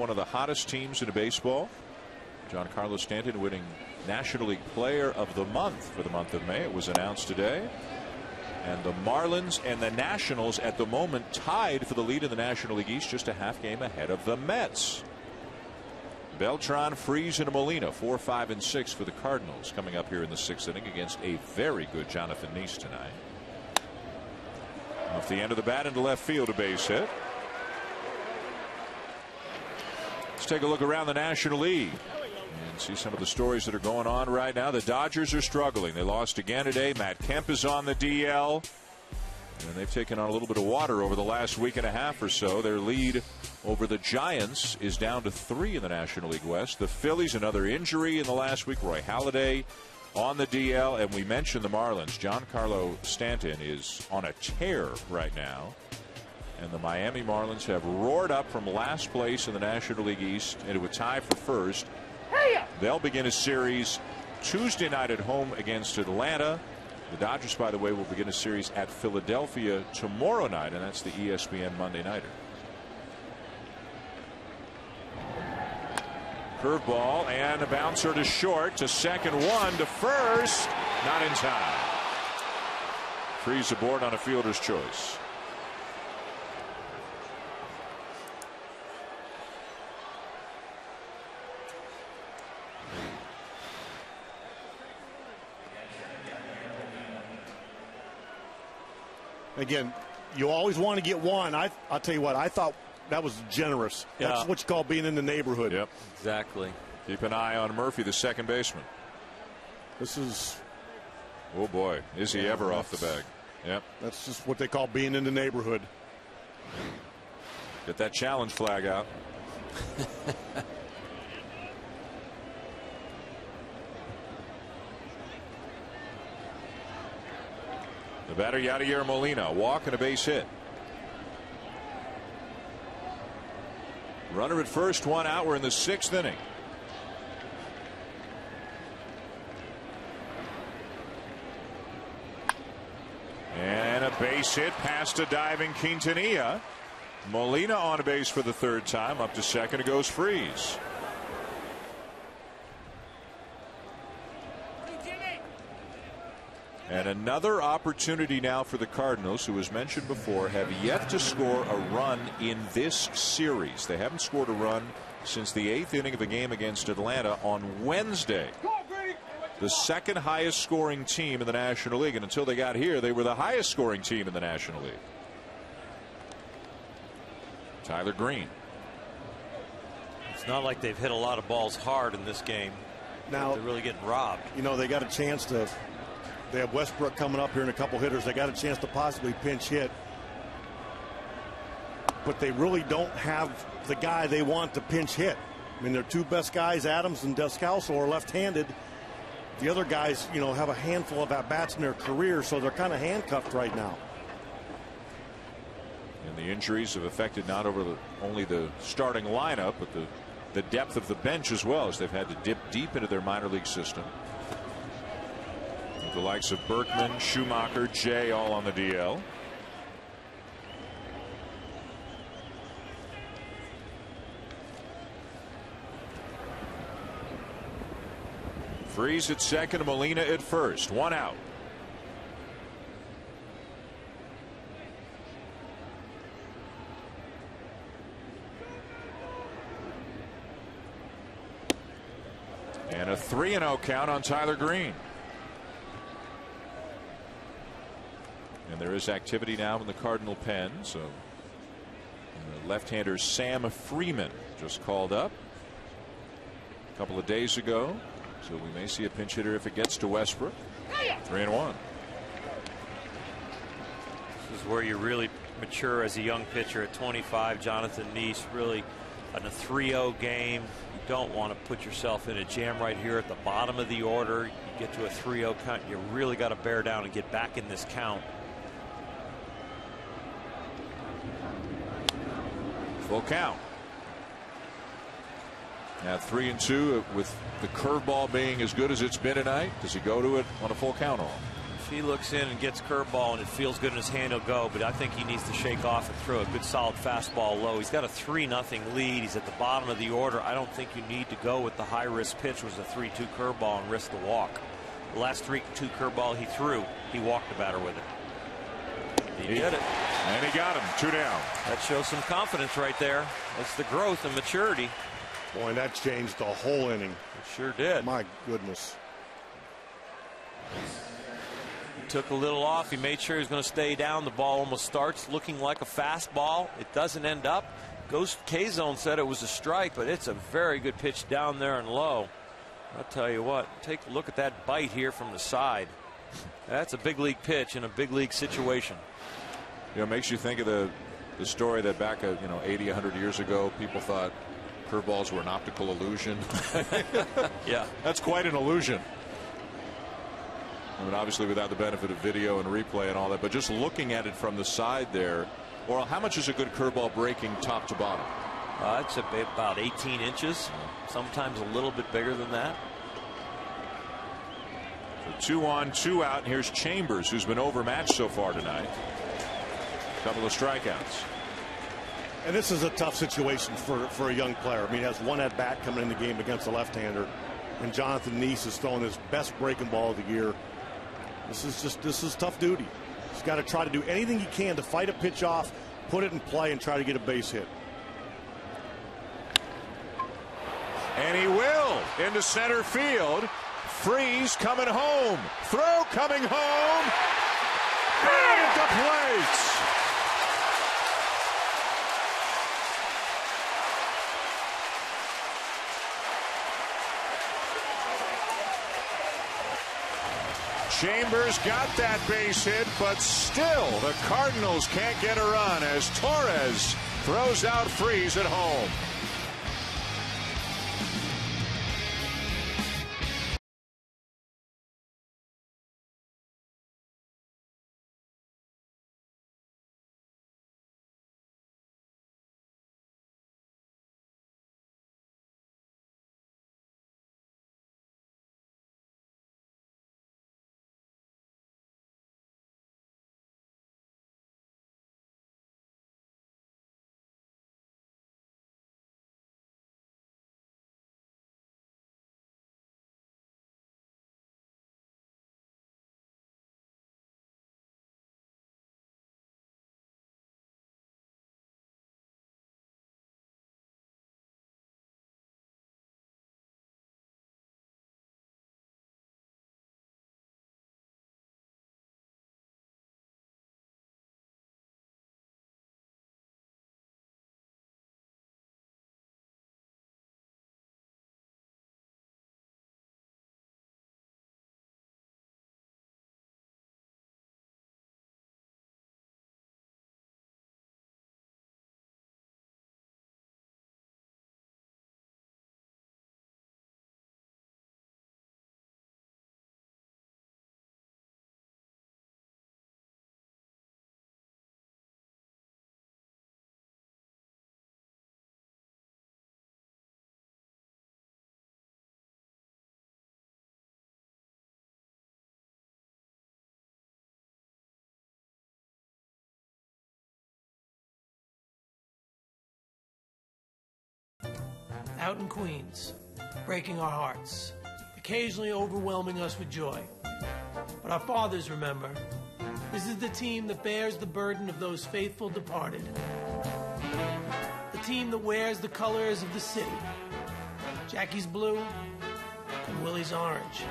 one of the hottest teams in baseball. Giancarlo Stanton winning National League Player of the Month for the month of May. It was announced today. And the Marlins and the Nationals at the moment tied for the lead in the National League East, just a half game ahead of the Mets. Beltran, Freese, and Molina 4, 5, and 6 for the Cardinals coming up here in the 6th inning against a very good Jonathan Nice tonight. Off the end of the bat into left field, a base hit. Let's take a look around the National League and see some of the stories that are going on right now. The Dodgers are struggling. They lost again today. Matt Kemp is on the DL. And they've taken on a little bit of water over the last week and a half or so. Their lead over the Giants is down to 3 in the National League West. The Phillies, another injury in the last week. Roy Halladay on the DL. And we mentioned the Marlins. Giancarlo Stanton is on a tear right now. And the Miami Marlins have roared up from last place in the National League East into a tie for first. They'll begin a series Tuesday night at home against Atlanta. The Dodgers, by the way, will begin a series at Philadelphia tomorrow night, and that's the ESPN Monday Nighter. Curveball and a bouncer to short, to second, one to first. Not in time. Freeze aboard on a fielder's choice. Again, you always want to get one. I'll tell you what, I thought that was generous. Yeah. That's what you call being in the neighborhood. Yep. Exactly. Keep an eye on Murphy, the second baseman. This is. Oh, boy. Is he ever off the bag? Yep. That's just what they call being in the neighborhood. Get that challenge flag out. The batter, Yadier Molina, walk and a base hit. Runner at first, one out. We're in the 6th inning. And a base hit past a diving Quintanilla. Molina on a base for the 3rd time. Up to second, it goes Freeze. And another opportunity now for the Cardinals, who, as mentioned before, have yet to score a run in this series. They haven't scored a run since the 8th inning of a game against Atlanta on Wednesday. The 2nd highest scoring team in the National League. And until they got here, they were the highest scoring team in the National League. Tyler Green. It's not like they've hit a lot of balls hard in this game. Now, they're really getting robbed. You know, they got a chance to. They have Westbrook coming up here and a couple hitters. They got a chance to possibly pinch hit. But they really don't have the guy they want to pinch hit. I mean, their 2 best guys, Adams and Descalso, are left-handed. The other guys, you know, have a handful of at-bats in their career, so they're kind of handcuffed right now. And the injuries have affected not only the starting lineup, but the depth of the bench as well, as they've had to dip deep into their minor league system. The likes of Berkman, Schumacher, Jay all on the DL. Freeze at second, Molina at first. One out. And a 3-0 count on Tyler Green. And there is activity now in the Cardinal pen. So left-hander Sam Freeman just called up a couple of days ago. So we may see a pinch hitter if it gets to Westbrook. 3-1. This is where you really mature as a young pitcher at 25. Jonathan Nice really in a 3-0 game. You don't want to put yourself in a jam right here at the bottom of the order. You get to a 3-0 count. You really got to bear down and get back in this count. Full count. Now 3-2 with the curveball being as good as it's been tonight. Does he go to it on a full count off? If he looks in and gets curveball and it feels good in his hand, he'll go. But I think he needs to shake off and throw a good solid fastball low. He's got a 3-0 lead. He's at the bottom of the order. I don't think you need to go with the high risk pitch, was a 3-2 curveball, and risk the walk. The last 3-2 curveball he threw, he walked the batter with it. He did it. And he got him. 2 down. That shows some confidence right there. That's the growth and maturity. Boy, and that changed the whole inning. It sure did. My goodness. He took a little off. He made sure he was going to stay down. The ball almost starts looking like a fastball. It doesn't end up. Ghost K-Zone said it was a strike, but it's a very good pitch down there and low. I'll tell you what, take a look at that bite here from the side. That's a big league pitch in a big league situation. You know, it makes you think of the story that back 80, 100 years ago, people thought curveballs were an optical illusion. Yeah. That's quite an illusion. I mean, obviously without the benefit of video and replay and all that, but just looking at it from the side there. Oral, how much is a good curveball breaking top to bottom? It's about 18 inches, sometimes a little bit bigger than that. So 2 on, 2 out, and here's Chambers, who's been overmatched so far tonight. A couple of strikeouts. And this is a tough situation for a young player. I mean, he has 1 at bat coming in the game against a left-hander, and Jonathan Neese is throwing his best breaking ball of the year. This is tough duty. He's got to try to do anything he can to fight a pitch off, put it in play, and try to get a base hit. And he will into center field. Freeze coming home. Throw coming home. And at the plate. Chambers got that base hit, but still the Cardinals can't get a run as Torres throws out Freeze at home. Out in Queens, breaking our hearts, occasionally overwhelming us with joy. But our fathers remember, this is the team that bears the burden of those faithful departed. The team that wears the colors of the city, Jackie's blue and Willie's orange.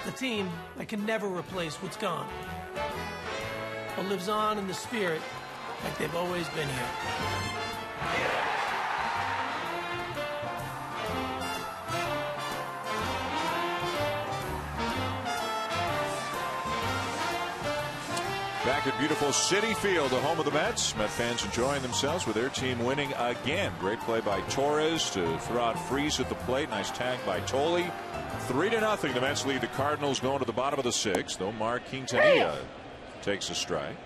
The team that can never replace what's gone, but lives on in the spirit like they've always been here. Back at beautiful Citi Field, the home of the Mets. Met fans enjoying themselves with their team winning again. Great play by Torres to throw out Freeze at the plate. Nice tag by Tolley. 3-0. The Mets lead the Cardinals going to the bottom of the 6th. Omar Quintanilla takes a strike.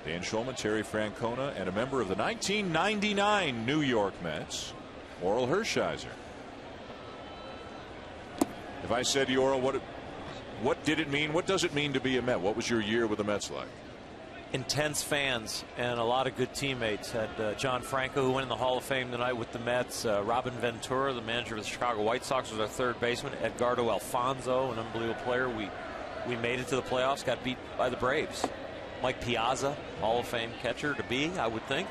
Dan Shulman, Terry Francona, and a member of the 1999 New York Mets, Oral Hershiser. If I said to you, Oral, What did it mean? What does it mean to be a Met? What was your year with the Mets like? Intense fans and a lot of good teammates. Had John Franco, who went in the Hall of Fame tonight with the Mets. Robin Ventura, the manager of the Chicago White Sox, was our third baseman. Edgardo Alfonso, an unbelievable player. We made it to the playoffs, got beat by the Braves. Mike Piazza, Hall of Fame catcher to be, I would think.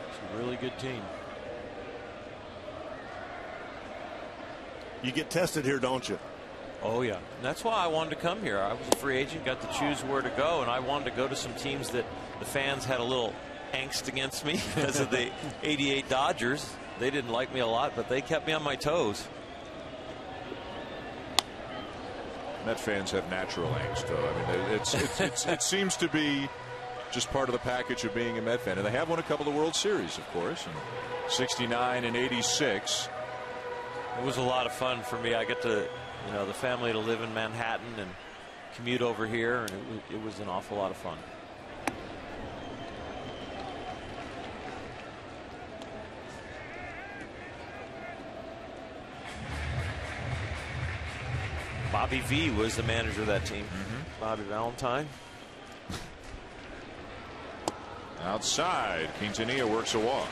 It's a really good team. You get tested here, don't you? Oh, yeah. And that's why I wanted to come here. I was a free agent, got to choose where to go, and I wanted to go to some teams that the fans had a little angst against me because of the '88 Dodgers. They didn't like me a lot, but they kept me on my toes. Met fans have natural angst, though. I mean, it seems to be just part of the package of being a Met fan. And they have won a couple of World Series, of course, in '69 and '86. It was a lot of fun for me. I get to, the family to live in Manhattan and commute over here, and it was an awful lot of fun. Bobby V was the manager of that team. Bobby Valentine. Outside, Quintanilla works a walk.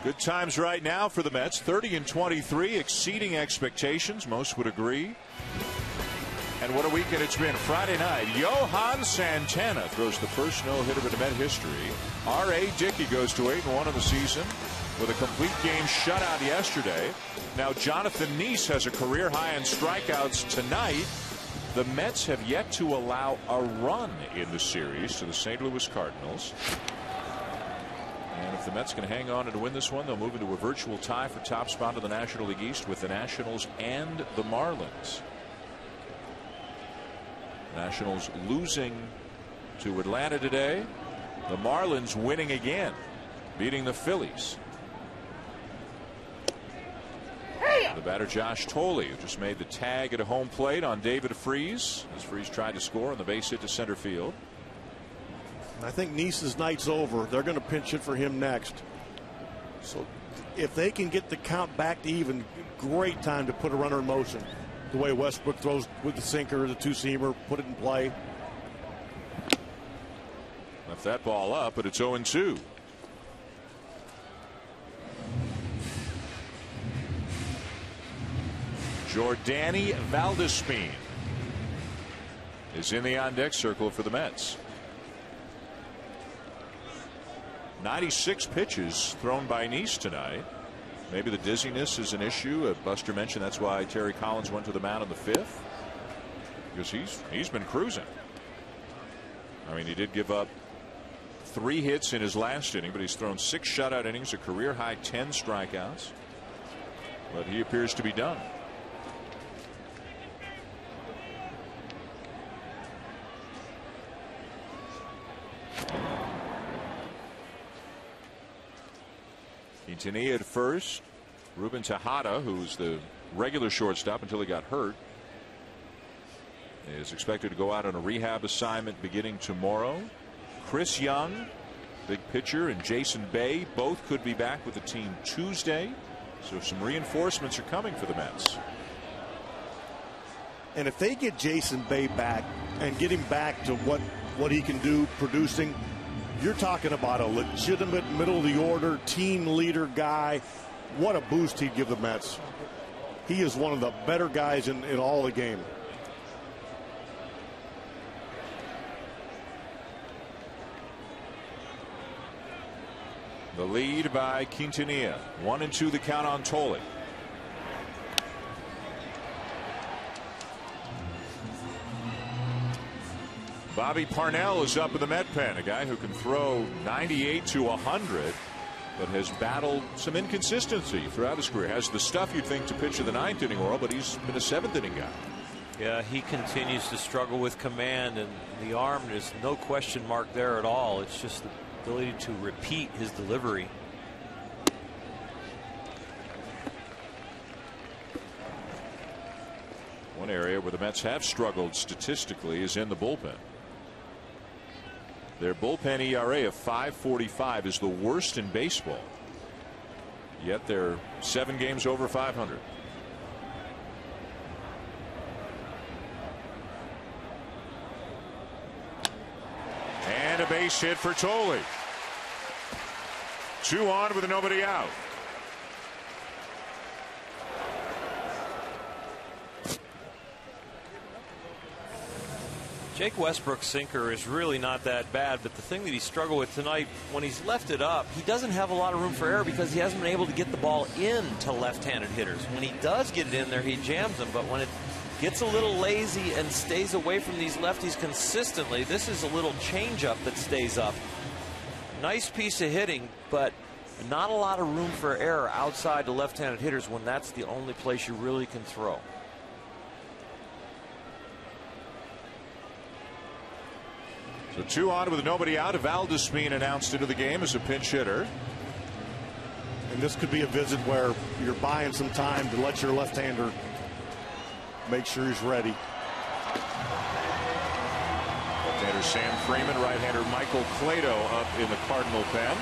Good times right now for the Mets. 30-23, exceeding expectations. Most would agree. And what a weekend it's been. Friday night, Johan Santana throws the first no-hitter in Met history. R.A. Dickey goes to 8-1 in the season with a complete game shutout yesterday. Now Jonathan Nice has a career high in strikeouts tonight. The Mets have yet to allow a run in the series to the St. Louis Cardinals. And if the Mets can hang on and win this one, they'll move into a virtual tie for top spot in the National League East with the Nationals and the Marlins. Nationals losing to Atlanta today. The Marlins winning again, beating the Phillies. The batter Josh Tolley, who just made the tag at a home plate on David Freese as Freese tried to score on the base hit to center field. I think Nice's night's over. They're going to pinch hit for him next. So if they can get the count back to even, great time to put a runner in motion. The way Westbrook throws with the sinker, the two-seamer, put it in play. Left that ball up, but it's 0-2. Jordany Valdespin is in the on-deck circle for the Mets. 96 pitches thrown by Nice tonight. Maybe the dizziness is an issue. Buster mentioned that's why Terry Collins went to the mound in the fifth, because he's been cruising. I mean, he did give up 3 hits in his last inning, but he's thrown 6 shutout innings, a career high 10 strikeouts. But he appears to be done. Quintanilla at first. Ruben Tejada, who's the regular shortstop until he got hurt, is expected to go out on a rehab assignment beginning tomorrow. Chris Young, big pitcher, and Jason Bay both could be back with the team Tuesday. So some reinforcements are coming for the Mets. And if they get Jason Bay back and get him back to what he can do producing, you're talking about a legitimate middle of the order team leader guy. What a boost he'd give the Mets. He is one of the better guys in all the game. The lead by Quintanilla. 1-2 the count on Tolley. Bobby Parnell is up in the Met pen, a guy who can throw 98 to 100, but has battled some inconsistency throughout his career. Has the stuff you'd think to pitch in the 9th inning world, but he's been a 7th inning guy. Yeah, he continues to struggle with command, and the arm, there's no question mark there at all. It's just the ability to repeat his delivery. One area where the Mets have struggled statistically is in the bullpen. Their bullpen ERA of 5.45 is the worst in baseball. Yet they're 7 games over 500. And a base hit for Tolley. 2 on with nobody out. Jake Westbrook's sinker is really not that bad, but the thing that he struggled with tonight, when he's left it up, he doesn't have a lot of room for error because he hasn't been able to get the ball in to left-handed hitters. When he does get it in there, he jams them, but when it gets a little lazy and stays away from these lefties consistently, this is a little changeup that stays up. Nice piece of hitting, but not a lot of room for error outside the left-handed hitters when that's the only place you really can throw. So 2 on with nobody out. Valdez being announced into the game as a pinch hitter. And this could be a visit where you're buying some time to let your left-hander make sure he's ready. Left-hander Sam Freeman, right-hander Michael Plato up in the Cardinal pen.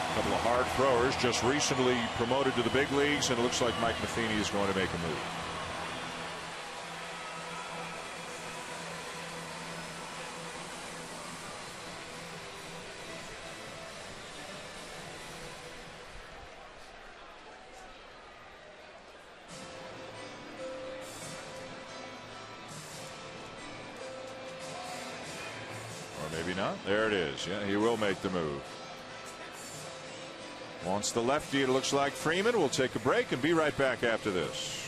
A couple of hard throwers just recently promoted to the big leagues, and it looks like Mike Matheny is going to make a move. Maybe not. There it is. Yeah, he will make the move. Wants the lefty, it looks like. Freeman will take a break and be right back after this.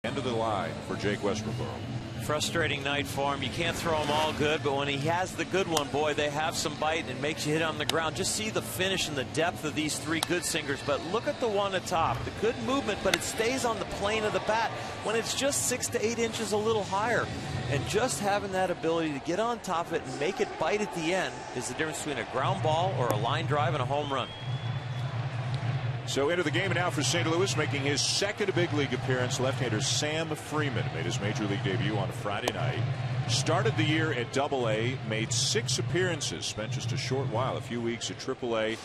End of the line for Jake Westbrook. Frustrating night for him. You can't throw them all good, but when he has the good one, boy, they have some bite and it makes you hit on the ground. Just see the finish and the depth of these 3 good sinkers. But look at the one atop. The good movement, but it stays on the plane of the bat when it's just 6 to 8 inches a little higher. And just having that ability to get on top of it and make it bite at the end is the difference between a ground ball or a line drive and a home run. So into the game now for St. Louis, making his second big league appearance, left-hander Sam Freeman made his major league debut on Friday night. Started the year at Double-A, made 6 appearances, spent just a short while, a few weeks at Triple-A,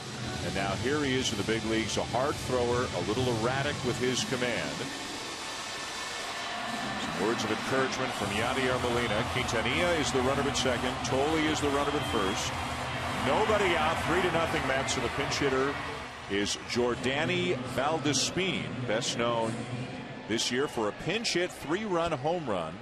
and now here he is in the big leagues, a hard thrower, a little erratic with his command. Some words of encouragement from Yadier Molina. Quintanilla is the runner at second. Tolley is the runner at first. Nobody out, 3-0 Mets, and the pinch hitter is Jordany Valdespin, best known this year for a pinch hit 3-run home run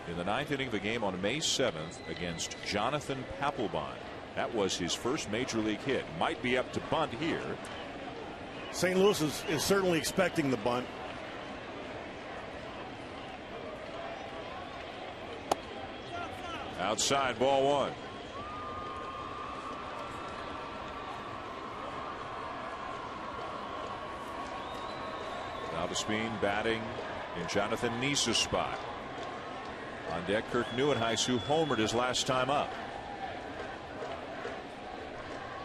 in the 9th inning of a game on May 7th against Jonathan Papelbon. That was his first major league hit. Might be up to bunt here. St. Louis is certainly expecting the bunt. Outside, ball 1. Valdespin batting in Jonathan Neese's spot. On deck, Kirk Neuenhuis, who homered his last time up.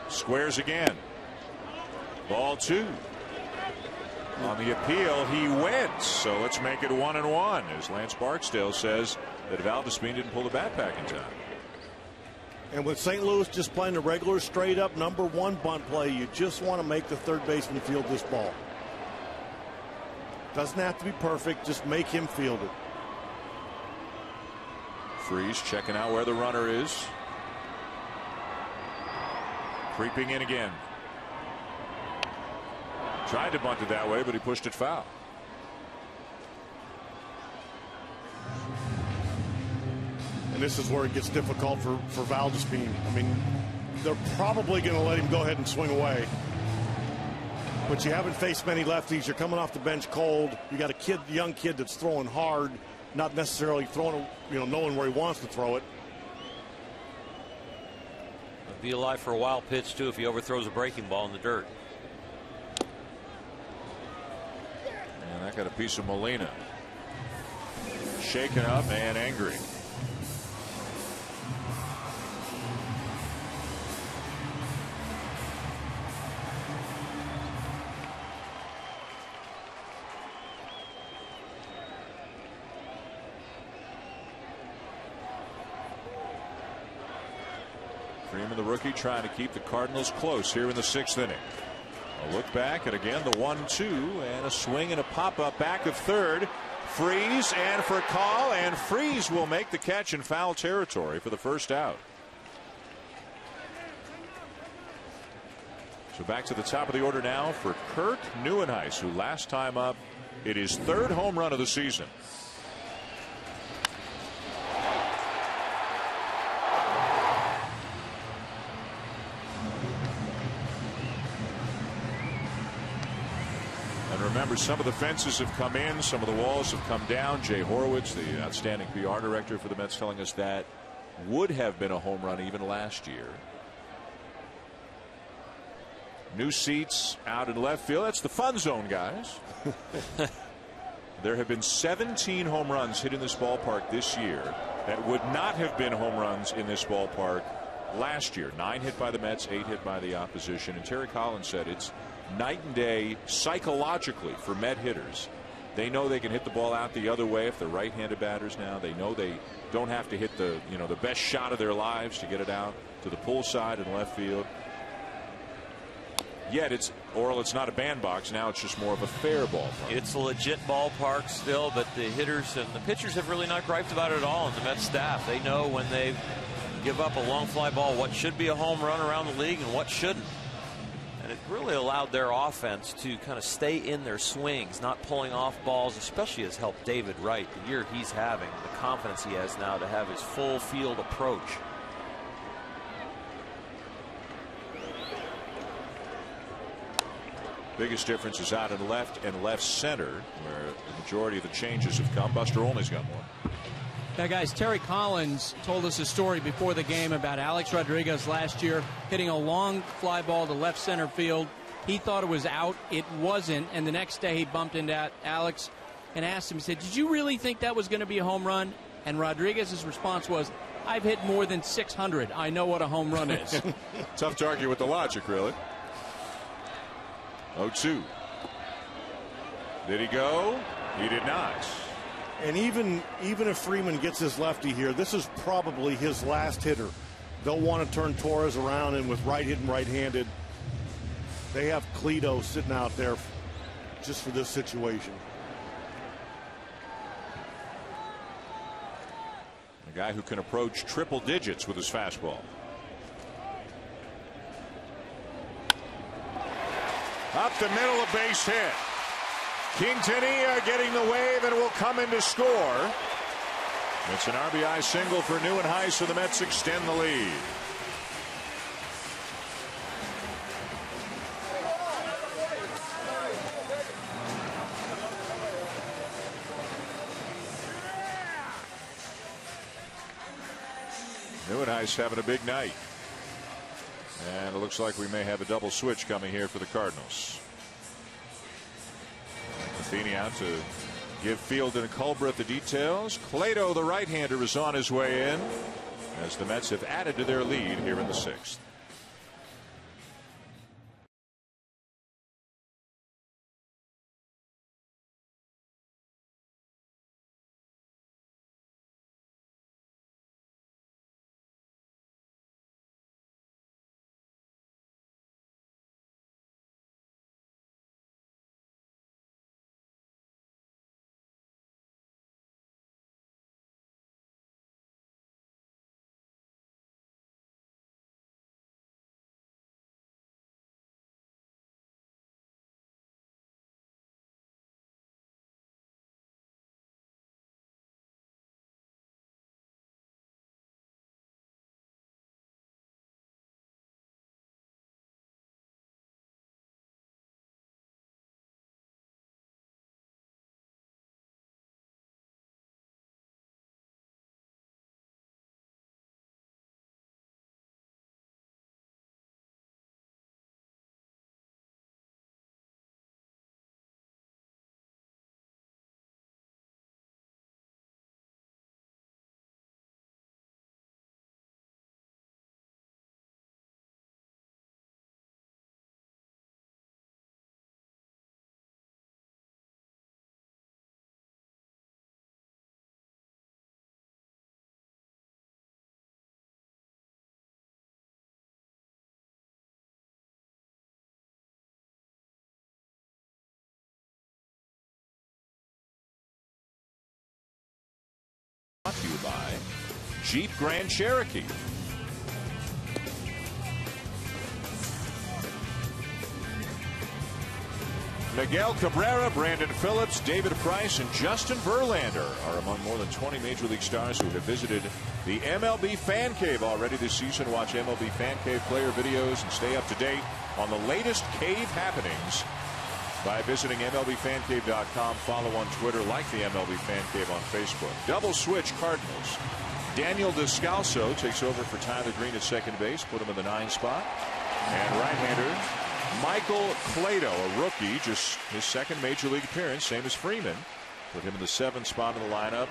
Squares again. Ball 2. On the appeal, he wins. So let's make it 1-1, as Lance Barksdale says that Valdespin didn't pull the bat back in time. And with St. Louis just playing a regular straight up #1 bunt play, you just want to make the third baseman field this ball. Doesn't have to be perfect, just make him field it. Freese checking out where the runner is. Creeping in again. Tried to bunt it that way, but he pushed it foul. And this is where it gets difficult for Valdespin. I mean, they're probably going to let him go ahead and swing away. But you haven't faced many lefties. You're coming off the bench cold. You got a young kid that's throwing hard, not necessarily throwing, knowing where he wants to throw it. It'll be alive for a wild pitch too if he overthrows a breaking ball in the dirt. And that got a piece of Molina. Shaken up and angry. Freeman, the rookie, trying to keep the Cardinals close here in the 6th inning. A look back, and again the 1-2, and a swing and a pop-up back of third. Freeze and for call, and Freeze will make the catch in foul territory for the first out. So back to the top of the order now for Kirk Neuenhuis, who last time up hit his 3rd home run of the season. Remember, some of the fences have come in, some of the walls have come down. Jay Horowitz, the outstanding PR director for the Mets, telling us that would have been a home run even last year. New seats out in left field. That's the fun zone, guys. There have been 17 home runs hit in this ballpark this year that would not have been home runs in this ballpark last year. 9 hit by the Mets, 8 hit by the opposition. And Terry Collins said it's night and day psychologically for Met hitters. They know they can hit the ball out the other way if they're right-handed batters now. They know they don't have to hit the the best shot of their lives to get it out to the pull side and left field. Yet it's not a bandbox now. It's just more of a fair ballpark. It's a legit ballpark still, but the hitters and the pitchers have really not griped about it at all. And the Mets staff, they know when they give up a long fly ball what should be a home run around the league and what shouldn't. And it really allowed their offense to kind of stay in their swings, not pulling off balls, especially has helped David Wright the year he's having, the confidence he has now to have his full field approach. Biggest difference is out in left and left center, where the majority of the changes have come. Buster Olney's got more. Now, guys, Terry Collins told us a story before the game about Alex Rodriguez last year hitting a long fly ball to left center field. He thought it was out. It wasn't. And the next day he bumped into Alex and asked him, he said, "Did you really think that was going to be a home run?" And Rodriguez's response was, "I've hit more than 600. I know what a home run is." Tough to argue with the logic, really. 0-2. Did he go? He did not. And even if Freeman gets his lefty here, this is probably his last hitter. They'll want to turn Torres around, and with right-handed and right-handed, they have Cleto sitting out there just for this situation. A guy who can approach triple digits with his fastball. Up the middle, a base hit. Quintanilla getting the wave and will come in to score. It's an RBI single for Neuenhuis, so the Mets extend the lead. Neuenhuis having a big night. And it looks like we may have a double switch coming here for the Cardinals. Matheny out to give Field and Culbreth the details. Clado, the right-hander, is on his way in as the Mets have added to their lead here in the 6th. Brought to you by Jeep Grand Cherokee. Miguel Cabrera, Brandon Phillips, David Price, and Justin Verlander are among more than 20 Major League stars who have visited the MLB Fan Cave already this season. Watch MLB Fan Cave player videos and stay up to date on the latest cave happenings by visiting MLBFanCave.com. Follow on Twitter, like the MLB Fan Cave on Facebook. Double switch Cardinals. Daniel Descalso takes over for Tyler Green at second base, put him in the 9 spot. And right-hander Michael Clado, a rookie, just his second Major League appearance, same as Freeman. Put him in the 7th spot in the lineup.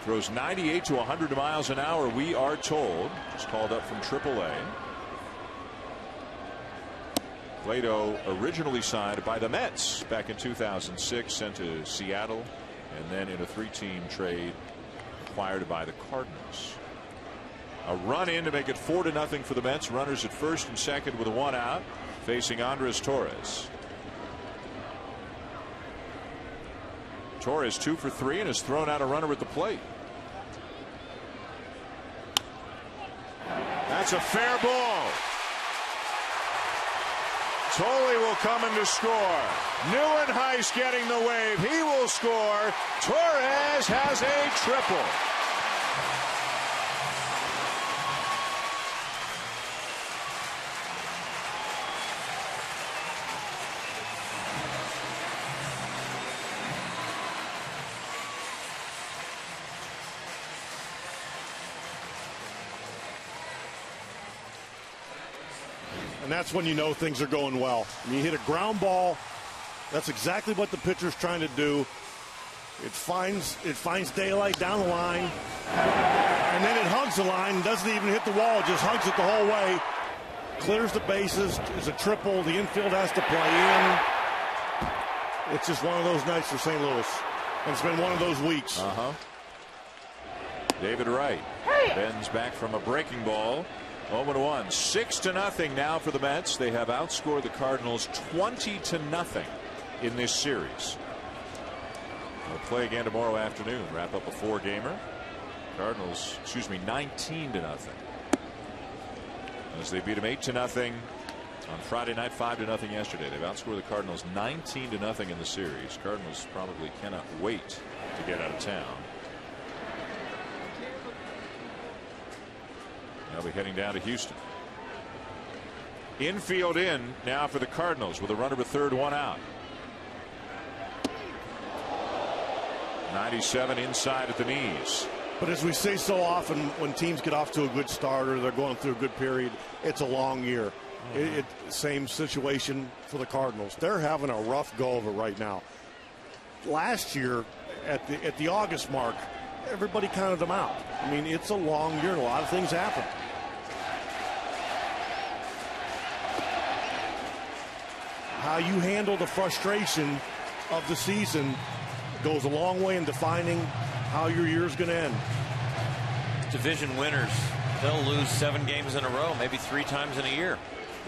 Throws 98 to 100 miles an hour, we are told. Just called up from AAA. Clado originally signed by the Mets back in 2006, sent to Seattle, and then in a 3-team trade acquired by the Cardinals. A run in to make it 4-0 for the Mets. Runners at first and second with a 1 out, facing Andres Torres. Torres 2 for 3 and has thrown out a runner at the plate. That's a fair ball. Tolley will come in to score. Neuenhuis getting the wave. He will score. Torres has a triple. And that's when you know things are going well. When you hit a ground ball, that's exactly what the pitcher's trying to do. It finds daylight down the line, and then it hugs the line, doesn't even hit the wall, just hugs it the whole way. Clears the bases, is a triple. The infield has to play in. It's just one of those nights for St. Louis. And it's been one of those weeks. David Wright bends back from a breaking ball. 0-1. 6-0 now for the Mets. They have outscored the Cardinals 20-0 in this series. They'll play again tomorrow afternoon. Wrap up a 4-gamer. Cardinals, 19-0. As they beat them 8-0 on Friday night, 5-0 yesterday. They've outscored the Cardinals 19-0 in the series. Cardinals probably cannot wait to get out of town. They'll be heading down to Houston. Infield in now for the Cardinals with a runner at third, 1 out. 97 inside at the knees. But as we say so often, when teams get off to a good start or they're going through a good period, it's a long year. Same situation for the Cardinals. They're having a rough go of it right now. last year at the August mark, everybody counted them out. I mean, it's a long year and a lot of things happen. How you handle the frustration of the season goes a long way in defining how your year's going to end. Division winners, they'll lose 7 games in a row, maybe 3 times in a year.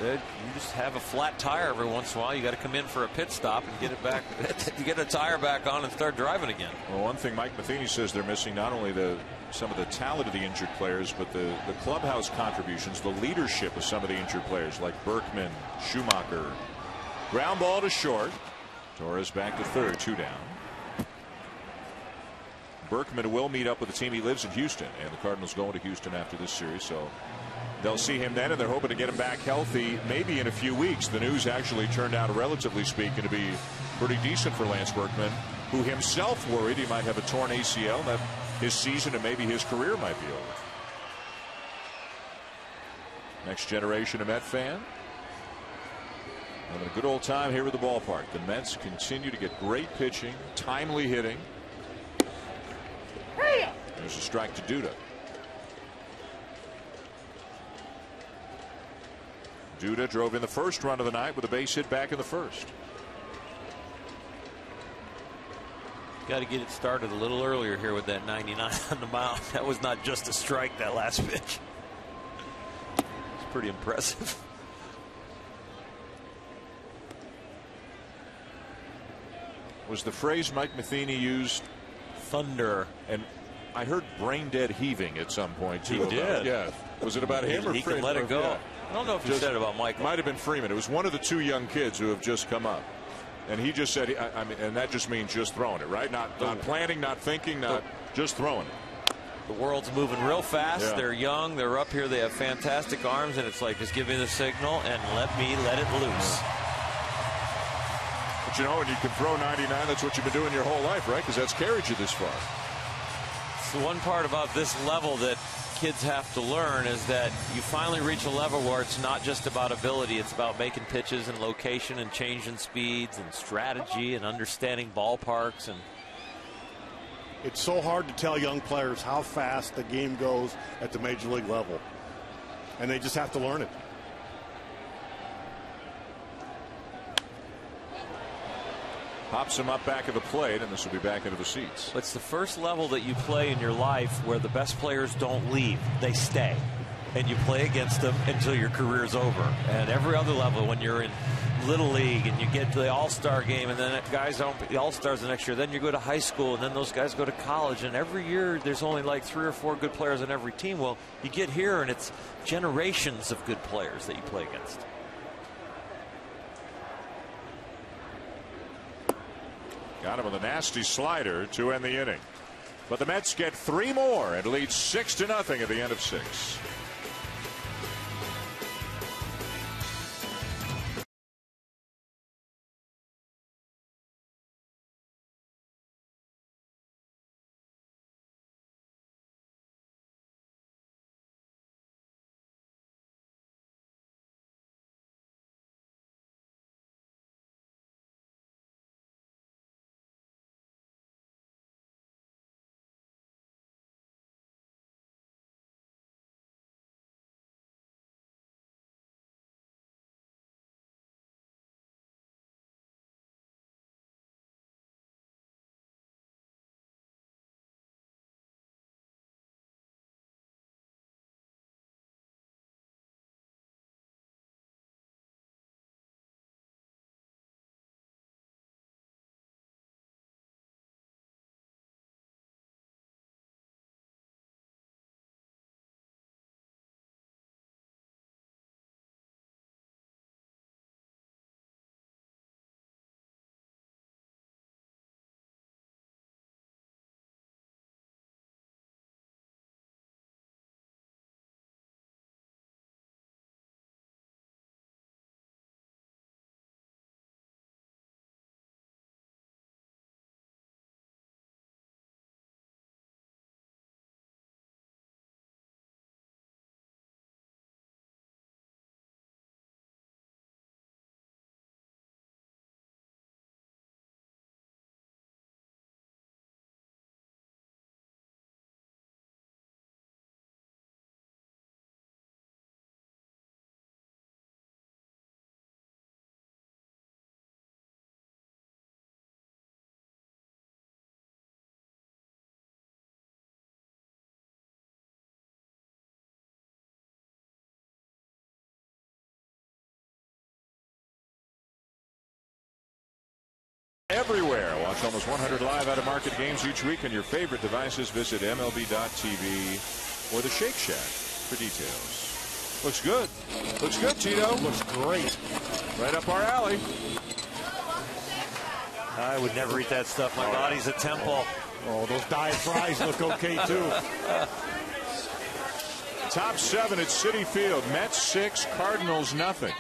You just have a flat tire every once in a while. You got to come in for a pit stop and get it back, to get a tire back on and start driving again. Well, one thing Mike Matheny says they're missing not only some of the talent of the injured players, but the clubhouse contributions, the leadership of some of the injured players like Berkman, Schumacher. Ground ball to short. Torres back to third, 2 down. Berkman will meet up with the team. He lives in Houston, and the Cardinals going to Houston after this series, so they'll see him then, and they're hoping to get him back healthy maybe in a few weeks. The news actually turned out, relatively speaking, to be pretty decent for Lance Berkman, who himself worried he might have a torn ACL, that his season and maybe his career might be over. Next generation of Met fan. Having a good old time here at the ballpark. The Mets continue to get great pitching, timely hitting. There's a strike to Duda. Duda drove in the first run of the night with a base hit back in the first. Got to get it started a little earlier here with that 99 on the mound. That was not just a strike, that last pitch. It's pretty impressive. Was the phrase Mike Matheny used thunder? And I heard brain dead heaving at some point too. He did. Yeah. Was it about him or he Freeman? Can let it go. Yeah. I don't know if he said it about Michael. Might have been Freeman. It was one of the 2 young kids who have just come up, and he just said, I mean, and that just means just throwing it, right? Not planning, not thinking, just throwing it. The world's moving real fast. Yeah. They're young. They're up here. They have fantastic arms, and it's like, just give me the signal and let it loose. But you know, when you can throw 99, that's what you've been doing your whole life, right? Because that's carried you this far. It's the one part about this level that kids have to learn, is that you finally reach a level where it's not just about ability. It's about making pitches and location and changing speeds and strategy and understanding ballparks. And it's so hard to tell young players how fast the game goes at the major league level, and they just have to learn it. Pops him up back of the plate, and this will be back into the seats. It's the first level that you play in your life where the best players don't leave. They stay. And you play against them until your career's over. And every other level, when you're in Little League and you get to the All-Star game, and then guys don't the All-Stars the next year, then you go to high school, and then those guys go to college. And every year there's only like 3 or 4 good players on every team. Well, you get here, and it's generations of good players that you play against. Got him with a nasty slider to end the inning. But the Mets get 3 more and lead 6-0 at the end of 6. everywhere. Watch almost 100 live out-of-market games each week on your favorite devices. Visit MLB.tv or the Shake Shack for details. Looks good. Looks good, Tito. Looks great. Right up our alley. I would never eat that stuff. My body's a temple. Oh, those diet fries look okay, too. Top 7 at Citi Field. Mets 6, Cardinals nothing.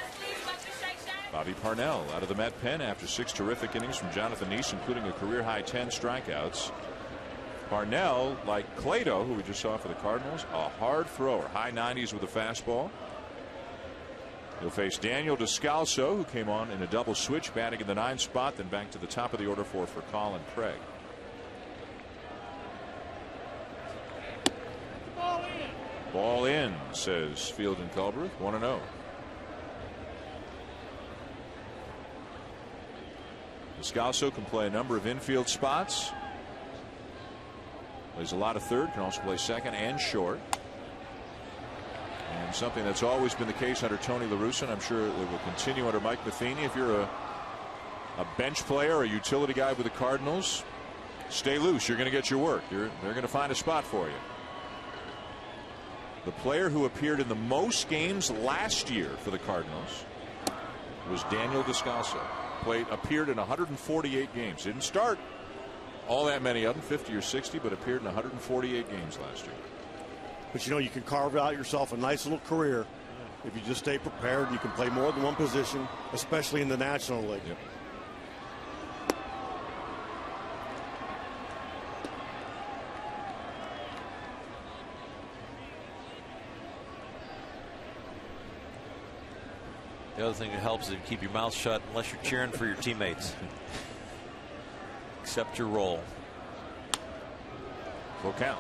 Bobby Parnell out of the Met pen after 6 terrific innings from Jonathan Neese, including a career-high 10 strikeouts. Parnell, like Clado, who we just saw for the Cardinals, a hard thrower, high 90s with a fastball. He'll face Daniel Descalso, who came on in a double switch, batting in the 9th spot, then back to the top of the order for Colin Craig. Ball in, says Field and Culbreth. 1-0. Descalso can play a number of infield spots. Plays a lot of third, can also play second and short. And something that's always been the case under Tony La Russa, and I'm sure it will continue under Mike Matheny. If you're a bench player, a utility guy with the Cardinals, stay loose. You're going to get your work. They're going to find a spot for you. The player who appeared in the most games last year for the Cardinals was Daniel Descalso. Appeared in 148 games. Didn't start all that many of them, 50 or 60, but appeared in 148 games last year. But you know, you can carve out yourself a nice little career if you just stay prepared. You can play more than one position, especially in the National League. Yep. The other thing that helps is to keep your mouth shut unless you're cheering for your teammates. Accept your role. Full count.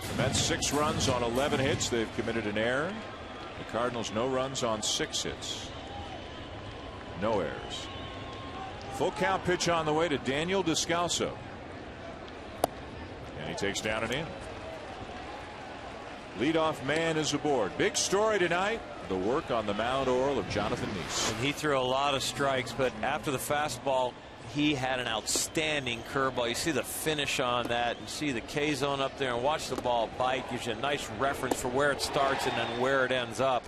The Mets 6 runs on 11 hits. They've committed an error. The Cardinals no runs on 6 hits. No errors. Full count pitch on the way to Daniel Descalso. And he takes down and in. Leadoff man is aboard. Big story tonight. The work on the mound oral of Jonathan Neese. And he threw a lot of strikes, but after the fastball, he had an outstanding curveball. You see the finish on that, and see the K zone up there, and watch the ball bite. Gives you a nice reference for where it starts and then where it ends up.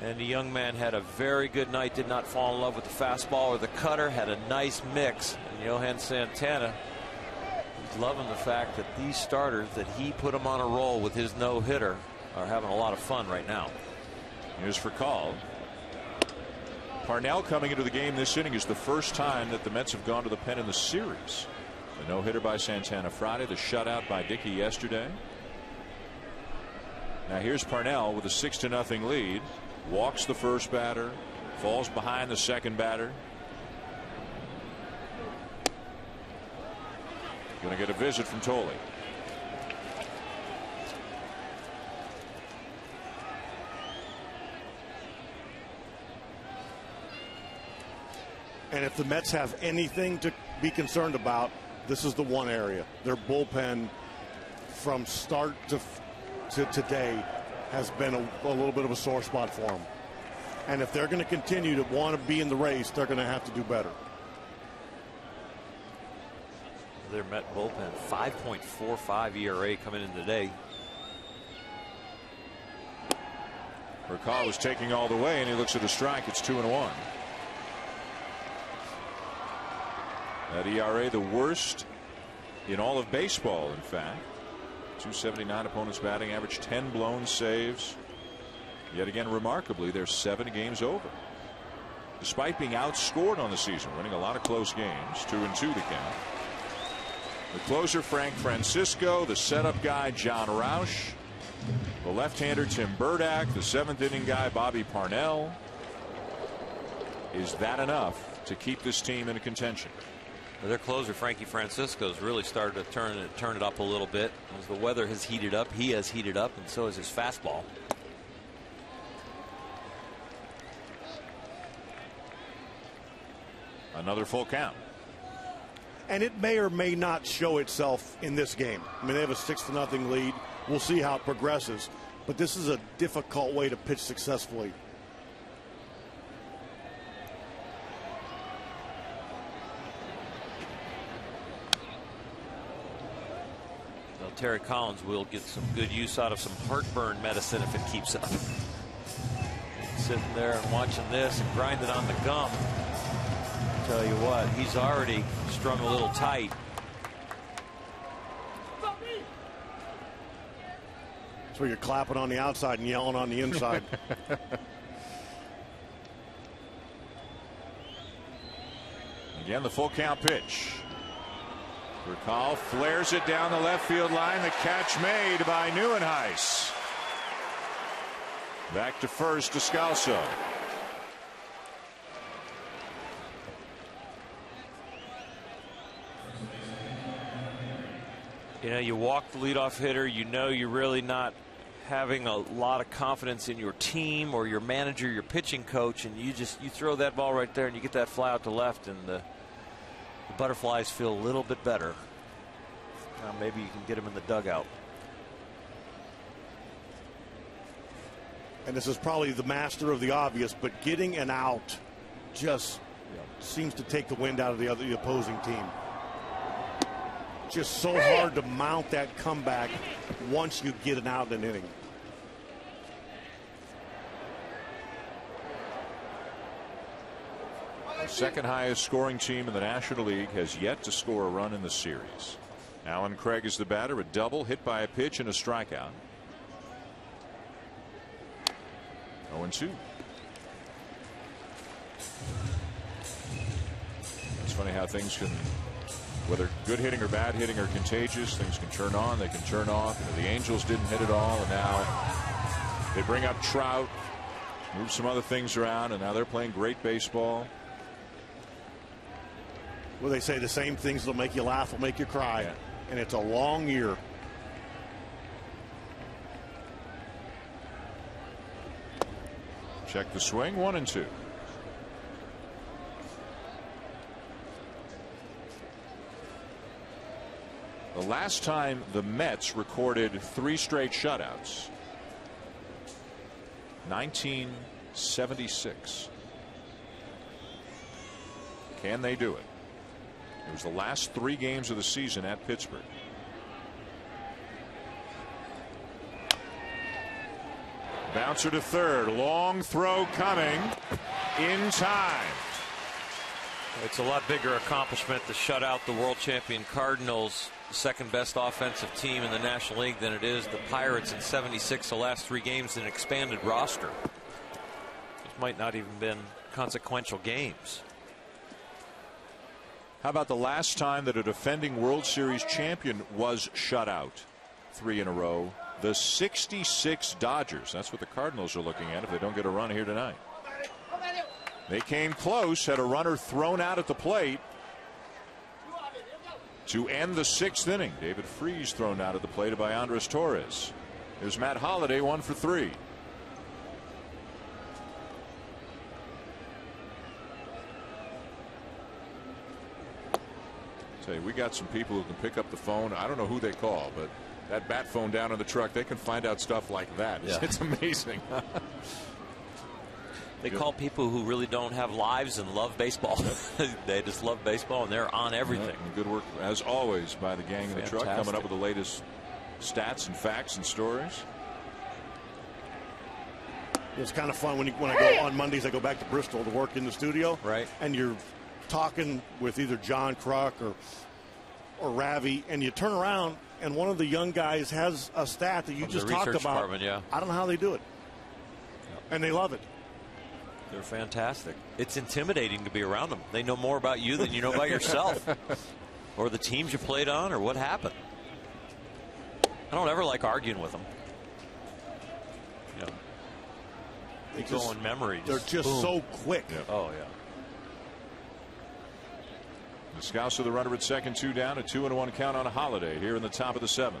And the young man had a very good night. Did not fall in love with the fastball or the cutter. Had a nice mix. And Johan Santana, loving the fact that these starters, that he put them on a roll with his no-hitter, are having a lot of fun right now. Here's for call. Parnell coming into the game this inning is the first time that the Mets have gone to the pen in the series. The no-hitter by Santana Friday, the shutout by Dickey yesterday. Now here's Parnell with a 6-0 lead. Walks the first batter, falls behind the second batter. Going to get a visit from Tolley. And if the Mets have anything to be concerned about, this is the one area. Their bullpen from start to today has been a little bit of a sore spot for them. And if they're going to continue to want to be in the race, they're going to have to do better. Their Met bullpen, 5.45 ERA coming in today. Burkall was taking all the way, and he looks at a strike. It's 2-1. That ERA, the worst in all of baseball, in fact. 279 opponents batting average, 10 blown saves. Yet again, remarkably, they're 7 games over. Despite being outscored on the season, winning a lot of close games, 2-2 the count. The closer, Frank Francisco, the setup guy, John Roush, the left-hander, Tim Burdack, the 7th inning guy, Bobby Parnell. Is that enough to keep this team in contention? Their closer, Frankie Francisco, has really started to turn it up a little bit. As the weather has heated up, he has heated up, and so has his fastball. Another full count. And it may or may not show itself in this game. I mean, they have a 6-0 lead We'll see how it progresses. But this is a difficult way to pitch successfully. Well, Terry Collins will get some good use out of some heartburn medicine if it keeps up. Sitting there and watching this and grinding on the gum. Tell you what, he's already strung a little tight. That's where you're clapping on the outside and yelling on the inside. Again, the full count pitch. Recall flares it down the left field line. The catch made by Neuenhuis. Back to first, Descalso. You know, you walk the leadoff hitter, you know you're really not having a lot of confidence in your team or your manager, your pitching coach, and you throw that ball right there and you get that fly out to left, and the butterflies feel a little bit better. Now maybe you can get them in the dugout. And this is probably the master of the obvious, but getting an out just seems to take the wind out of the opposing team. Just so hard to mount that comeback once you get an out in an inning. The second highest scoring team in the National League has yet to score a run in the series. Alan Craig is the batter, a double, hit by a pitch and a strikeout. 0-2. It's funny how things can, whether good hitting or bad hitting are contagious, things can turn on, they can turn off. You know, the Angels didn't hit it all, and now they bring up Trout, move some other things around, and now they're playing great baseball. Well, they say the same things that'll make you laugh will make you cry, and it's a long year. Check the swing, 1-2. The last time the Mets recorded 3 straight shutouts, 1976. Can they do it? It was the last 3 games of the season at Pittsburgh. Bouncer to third. Long throw coming in time. It's a lot bigger accomplishment to shut out the world champion Cardinals, the second best offensive team in the National League, than it is the Pirates in 76, the last 3 games in an expanded roster. It might not even been consequential games. How about the last time that a defending World Series champion was shut out? 3 in a row. The 66 Dodgers. That's what the Cardinals are looking at if they don't get a run here tonight. They came close, had a runner thrown out at the plate to end the 6th inning. David Freese thrown out at the plate by Andres Torres. Here's Matt Holliday, 1 for 3. Tell you, we got some people who can pick up the phone. I don't know who they call, but that bat phone down in the truck, they can find out stuff like that. Yeah. It's amazing. They call people who really don't have lives and love baseball. They just love baseball and they're on everything. Good work, as always, by the gang in the truck, coming up with the latest stats and facts and stories. It's kind of fun when I go on Mondays. I go back to Bristol to work in the studio. Right. And you're talking with either John Kruk or Ravi, and you turn around and one of the young guys has a stat that you just talked about. Yeah. I don't know how they do it. And they love it. They're fantastic. It's intimidating to be around them. They know more about you than you know about yourself or the teams you played on or what happened. I don't ever like arguing with them. You know, they go on memory. They're just boom. so quick. Yeah. Oh, yeah. Descalso, the runner at second, 2 down, a 2-1 count on a Holiday here in the top of the 7th.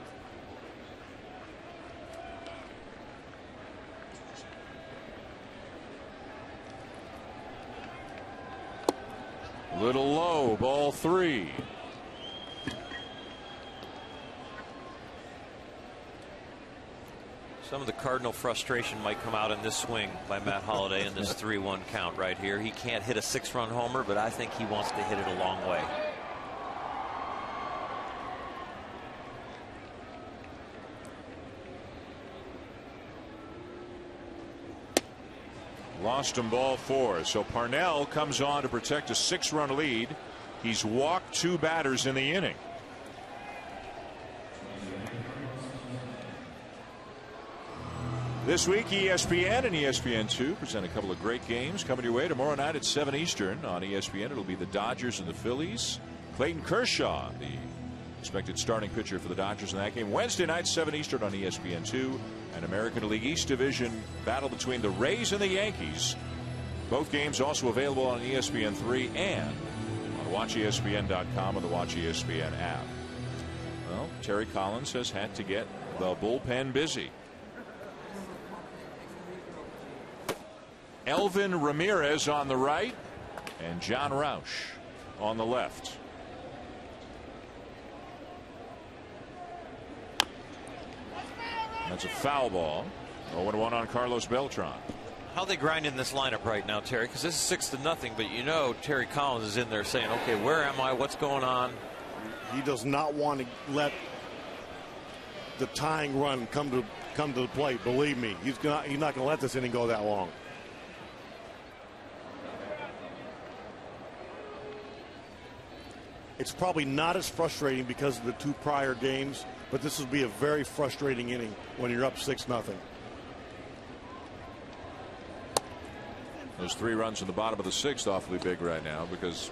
Little low, ball 3. Some of the Cardinal frustration might come out in this swing by Matt Holliday in this 3-1 count right here. He can't hit a 6-run homer, but I think he wants to hit it a long way. Lost him, ball 4. So Parnell comes on to protect a 6-run lead. He's walked 2 batters in the inning. This week, ESPN and ESPN2 present a couple of great games coming your way tomorrow night at 7 Eastern on ESPN. It'll be the Dodgers and the Phillies. Clayton Kershaw, the expected starting pitcher for the Dodgers in that game. Wednesday night, 7 Eastern on ESPN2. An American League East Division battle between the Rays and the Yankees. Both games also available on ESPN3 and on WatchESPN.com or the Watch ESPN app. Well, Terry Collins has had to get the bullpen busy. Elvin Ramirez on the right and John Roush on the left. That's a foul ball. 0-1 on Carlos Beltran. How they grind in this lineup right now, Terry? Because this is 6-0, but you know Terry Collins is in there saying, "Okay, where am I? What's going on?" He does not want to let the tying run come to the plate. Believe me, he's not going to let this inning go that long. It's probably not as frustrating because of the 2 prior games, but this will be a very frustrating inning when you're up 6-0. Those 3 runs in the bottom of the 6th awfully big right now, because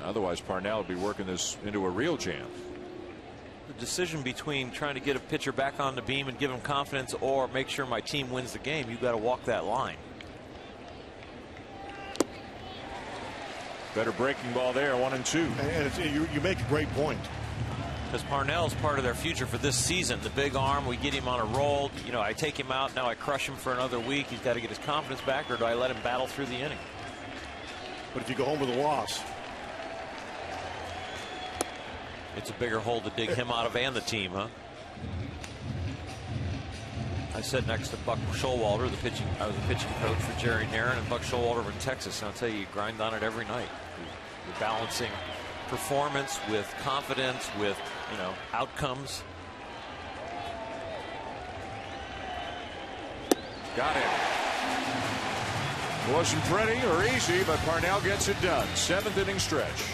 otherwise Parnell would be working this into a real jam. The decision between trying to get a pitcher back on the beam and give him confidence or make sure my team wins the game, you've got to walk that line. Better breaking ball there, 1-2. And you make a great point. Because Parnell's part of their future for this season. The big arm, we get him on a roll. You know, I take him out, now I crush him for another week. He's got to get his confidence back, or do I let him battle through the inning? But if you go home with a loss, it's a bigger hole to dig him out of and the team, huh? I sat next to Buck Showalter, I was the pitching coach for Jerry Narron, and Buck Showalter in Texas. And I'll tell you, you grind on it every night. You're balancing performance with confidence, with, you know, outcomes. Got it. Wasn't pretty or easy, but Parnell gets it done. 7th inning stretch.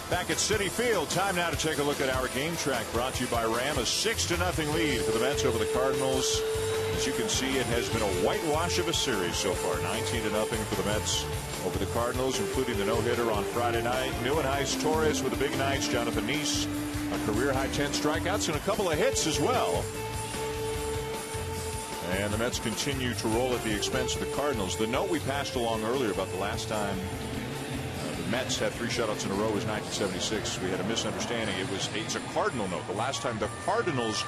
Back at Citi Field, time now to take a look at our game track, brought to you by Ram. A 6-0 lead for the Mets over the Cardinals. As you can see, it has been a whitewash of a series so far. 19-0 for the Mets over the Cardinals, including the no-hitter on Friday night. Neuenhuis Torres with the big nights. Jonathan Neese, a career-high 10 strikeouts and a couple of hits as well. And the Mets continue to roll at the expense of the Cardinals. The note we passed along earlier about the last time the Mets had 3 shutouts in a row was 1976. We had a misunderstanding. It's a Cardinal note. The last time the Cardinals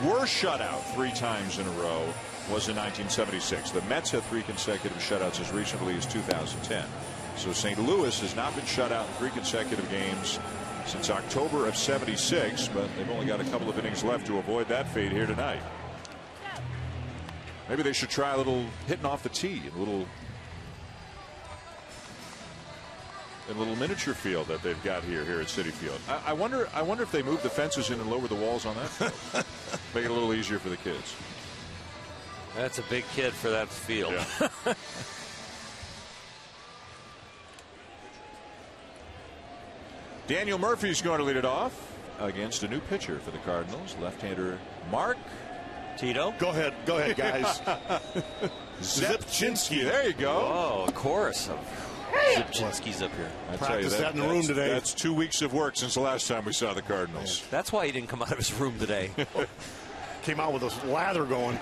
were shut out 3 times in a row was in 1976. The Mets had 3 consecutive shutouts as recently as 2010. So St. Louis has not been shut out in 3 consecutive games since October of '76, but they've only got a couple of innings left to avoid that fate here tonight. Maybe they should try a little hitting off the tee, a little miniature field that they've got here at Citi Field. I wonder if they move the fences in and lower the walls on that field. Make it a little easier for the kids. That's a big kid for that field. Yeah. Daniel Murphy's going to lead it off against a new pitcher for the Cardinals, left-hander Mark Tito. Go ahead, guys. Zipchinski. There you go. Oh, a chorus of Zipchinski's up here. I practiced that in the room today. That's 2 weeks of work since the last time we saw the Cardinals. Yeah. That's why he didn't come out of his room today. Came out with a lather going.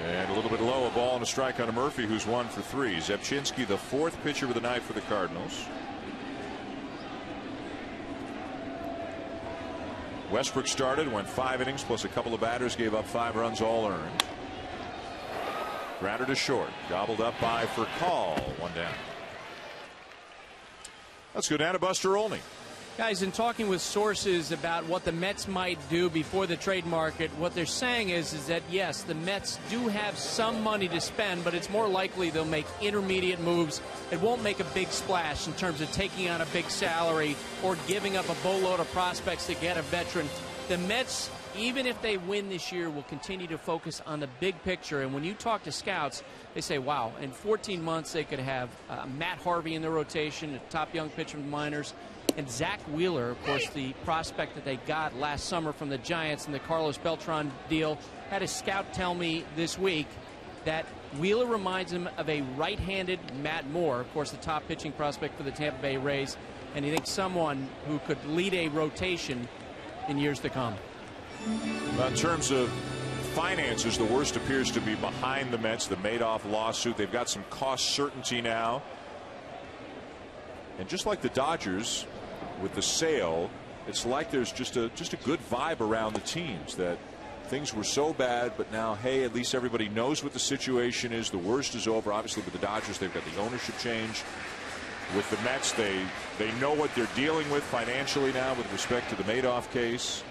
And a little bit low, a ball and a strike on Murphy, who's 1 for 3. Zipchinski, the 4th pitcher of the night for the Cardinals. Westbrook started, went 5 innings plus a couple of batters, gave up 5 runs, all earned. Grounded to short, gobbled up by Furcal, 1 down. Let's go down to Buster Olney. Guys, in talking with sources about what the Mets might do before the trade market, what they're saying is that, yes, the Mets do have some money to spend, but it's more likely they'll make intermediate moves. It won't make a big splash in terms of taking on a big salary or giving up a boatload of prospects to get a veteran. The Mets, even if they win this year, will continue to focus on the big picture. And when you talk to scouts, they say, wow, in 14 months they could have Matt Harvey in the rotation, a top young pitcher from the minors, and Zach Wheeler, of course, the prospect that they got last summer from the Giants in the Carlos Beltran deal. Had a scout tell me this week that Wheeler reminds him of a right-handed Matt Moore, of course, the top pitching prospect for the Tampa Bay Rays, and he thinks someone who could lead a rotation in years to come. Well, in terms of finances, the worst appears to be behind the Mets, the Madoff lawsuit. They've got some cost certainty now. And just like the Dodgers with the sale, it's like there's just a good vibe around the teams, that things were so bad, but now, hey, at least everybody knows what the situation is. The worst is over. Obviously, with the Dodgers, they've got the ownership change. With the Mets, they know what they're dealing with financially now with respect to the Madoff case.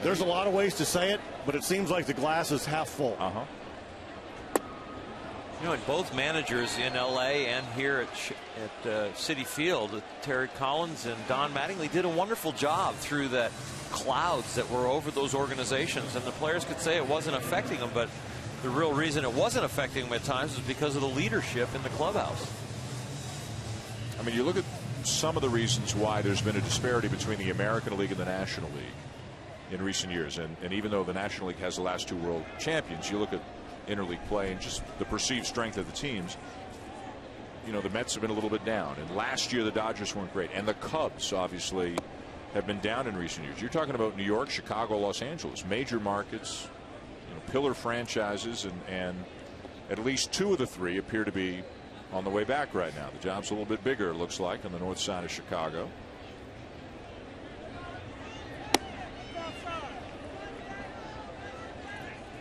There's a lot of ways to say it, but it seems like the glass is half full. You know, and both managers in L.A. and here at Citi Field, Terry Collins and Don Mattingly, did a wonderful job through the clouds that were over those organizations. And the players could say it wasn't affecting them, but the real reason it wasn't affecting them at times was because of the leadership in the clubhouse. I mean, you look at some of the reasons why there's been a disparity between the American League and the National League in recent years. And even though the National League has the last 2 world champions, you look at interleague play and just the perceived strength of the teams. You know, the Mets have been a little bit down, and last year the Dodgers weren't great, and the Cubs obviously have been down in recent years. You're talking about New York, Chicago, Los Angeles, major markets, you know, pillar franchises, and at least 2 of the 3 appear to be on the way back right now. The job's a little bit bigger, it looks like, on the north side of Chicago.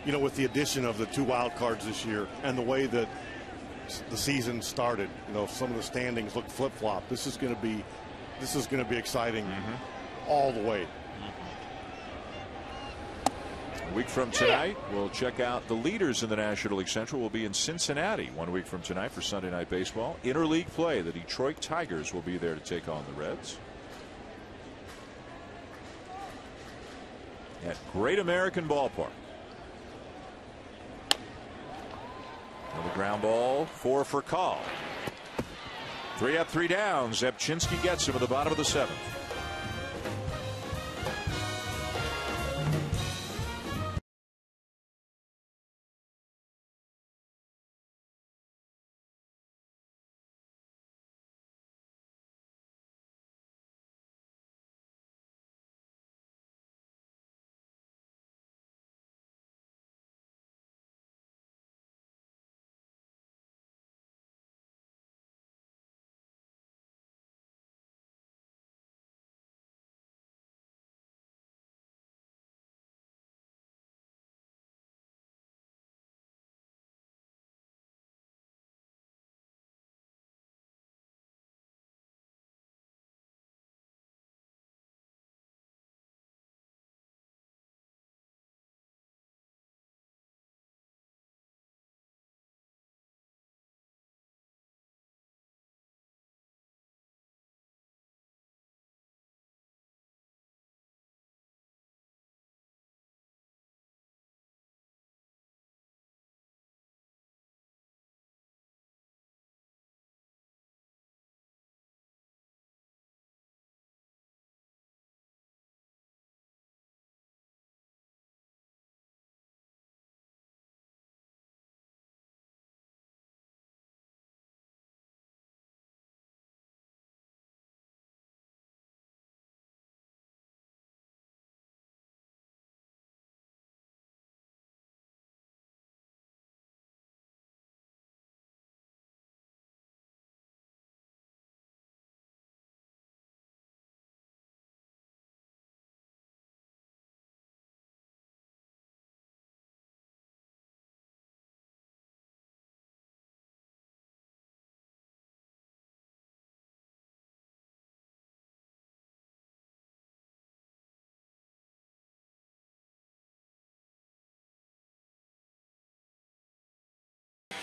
You know, with the addition of the 2 wild cards this year and the way that the season started, you know, some of the standings look flip-flop. This is going to be exciting all the way. A week from tonight, we'll check out the leaders in the National League Central. Will be in Cincinnati 1 week from tonight for Sunday Night Baseball. Interleague play, the Detroit Tigers will be there to take on the Reds. At Great American Ballpark. Another ground ball for Furcal. 3 up, 3 down. Zebchinski gets him at the bottom of the 7th.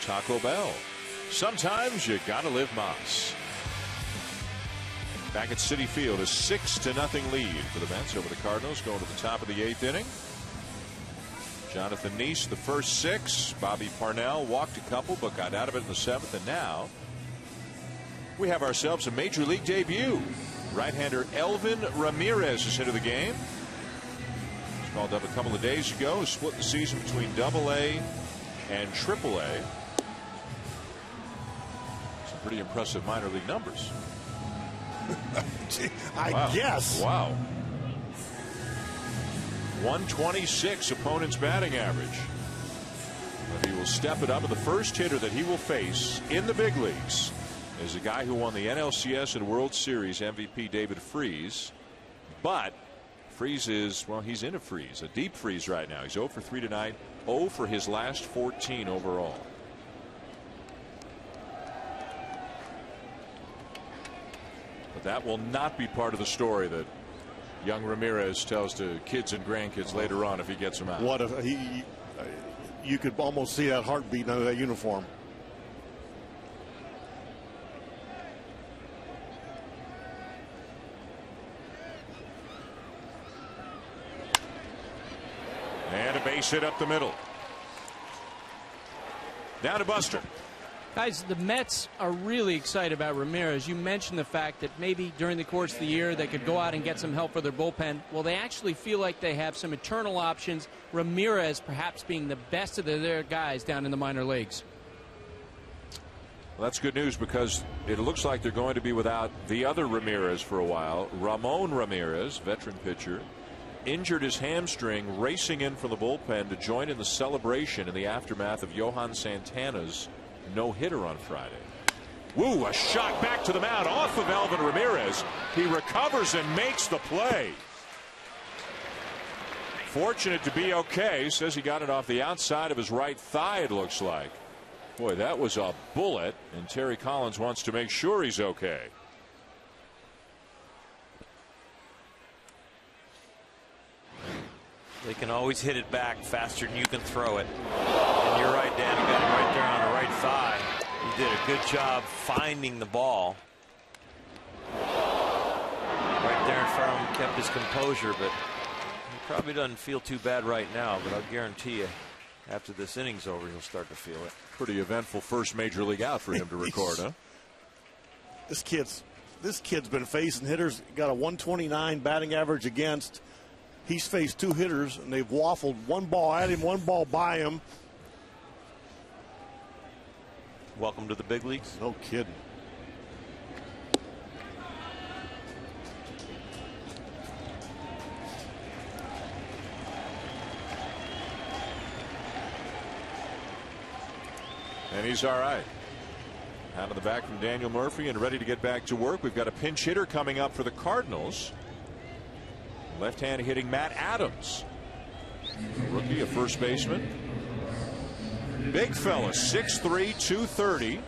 Taco Bell. Sometimes you gotta live Moss. Back at Citi Field, a 6-0 lead for the Mets over the Cardinals, going to the top of the 8th inning. Jonathan Neese, the first 6. Bobby Parnell walked a couple, but got out of it in the 7th. And now we have ourselves a major league debut. Right-hander Elvin Ramirez is into the game. He's called up a couple of days ago. Split the season between AA and AAA. Some pretty impressive minor league numbers. I guess. Wow. 126 opponent's batting average. But he will step it up, and the first hitter that he will face in the big leagues is a guy who won the NLCS and World Series MVP, David Freese. But Freese is, well, he's in a freeze, a deep freeze right now. He's 0 for 3 tonight, 0 for his last 14 overall. But that will not be part of the story that young Ramirez tells to kids and grandkids later on if he gets them out. What if he? You could almost see that heartbeat under that uniform. And a base hit up the middle. Down to Buster. Guys, the Mets are really excited about Ramirez. You mentioned the fact that maybe during the course of the year they could go out and get some help for their bullpen. Well, they actually feel like they have some eternal options. Ramirez perhaps being the best of their guys down in the minor leagues. Well, that's good news because it looks like they're going to be without the other Ramirez for a while. Ramon Ramirez, veteran pitcher, injured his hamstring racing in from the bullpen to join in the celebration in the aftermath of Johan Santana's no-hitter on Friday. Woo, a shot back to the mound off of Elvin Ramirez. He recovers and makes the play. Fortunate to be okay. Says he got it off the outside of his right thigh, it looks like. Boy, that was a bullet, and Terry Collins wants to make sure he's okay. They can always hit it back faster than you can throw it. And you're right, Dan. He got it right there on the right thigh. He did a good job finding the ball. Right there in front of him, kept his composure, but he probably doesn't feel too bad right now. But I'll guarantee you, after this inning's over, he'll start to feel it. Pretty eventful first major league out for him to record, huh? This kid's been facing hitters, got a 129 batting average against. He's faced 2 hitters, and they've waffled one ball at him, one ball by him. Welcome to the big leagues. No kidding. And he's all right. Out of the back from Daniel Murphy and ready to get back to work. We've got a pinch hitter coming up for the Cardinals. Left-hand hitting Matt Adams. A rookie, a first baseman. Big fella, 6'3", 230.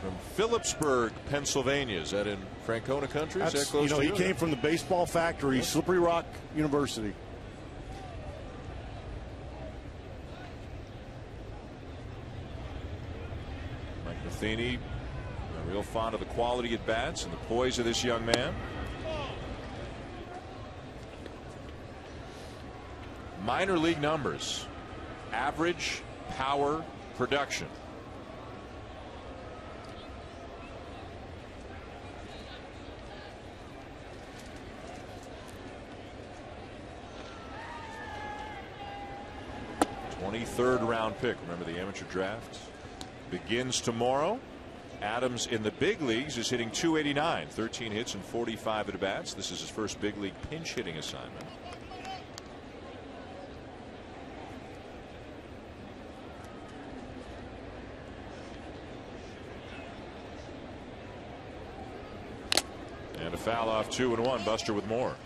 From Phillipsburg, Pennsylvania. Is that in Francona country? Is that close to he you? came from the baseball factory, Slippery Rock University. Matheny, real fond of the quality at bats and the poise of this young man. Minor league numbers: average, power, production. '23rd round pick. Remember, the amateur draft begins tomorrow. Adams in the big leagues is hitting .289, 13 hits and 45 at bats. This is his first big league pinch hitting assignment. And a foul off 2-1. Buster with more.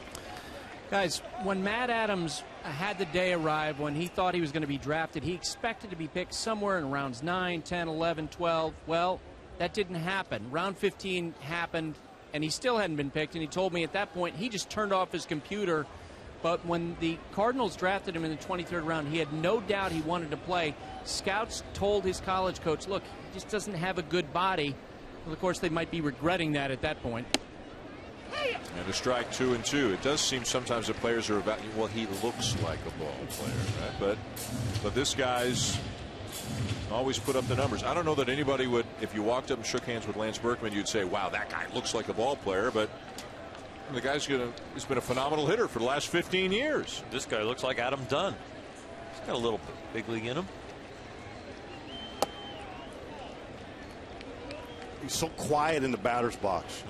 Guys, when Matt Adams had the day arrive when he thought he was going to be drafted, he expected to be picked somewhere in rounds 9, 10, 11, 12. Well, that didn't happen. Round 15 happened, and he still hadn't been picked, and he told me at that point he just turned off his computer. But when the Cardinals drafted him in the 23rd round, he had no doubt he wanted to play. Scouts told his college coach, look, he just doesn't have a good body. Well, of course, they might be regretting that at that point. And a strike, 2-2. It does seem sometimes that players are about, well, he looks like a ball player, right? But this guy's always put up the numbers. I don't know that anybody would, if you walked up and shook hands with Lance Berkman, you'd say, wow, that guy looks like a ball player. But the guy's he's been a phenomenal hitter for the last 15 years. This guy looks like Adam Dunn. He's got a little big league in him. He's so quiet in the batter's box.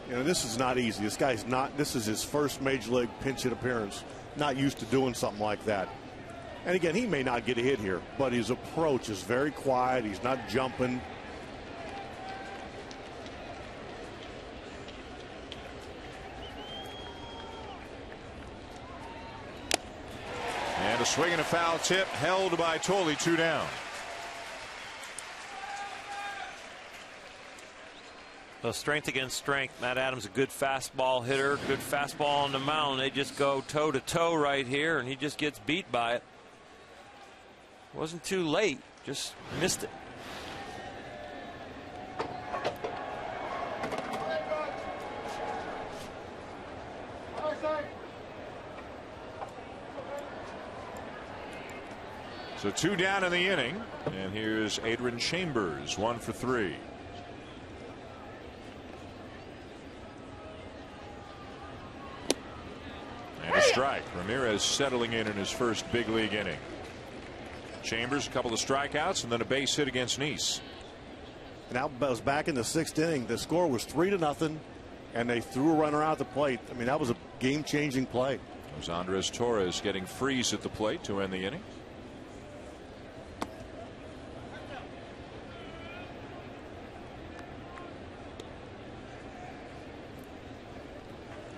You know, this is not easy. This is his first major league pinch hit appearance. Not used to doing something like that. And again, he may not get a hit here, but his approach is very quiet. He's not jumping. And a swing and a foul tip held by Tolley, 2 down. So strength against strength. Matt Adams, a good fastball hitter, good fastball on the mound. They just go toe to toe right here, and he just gets beat by it. Wasn't too late, just missed it. So 2 down in the inning, and here's Adrian Chambers, 1 for 3. And a strike. Ramirez settling in his first big league inning. Chambers, a couple of strikeouts, and then a base hit against Nice. And that was back in the 6th inning. The score was 3-0, and they threw a runner out at the plate. I mean, that was a game-changing play. It was Andres Torres getting freeze at the plate to end the inning.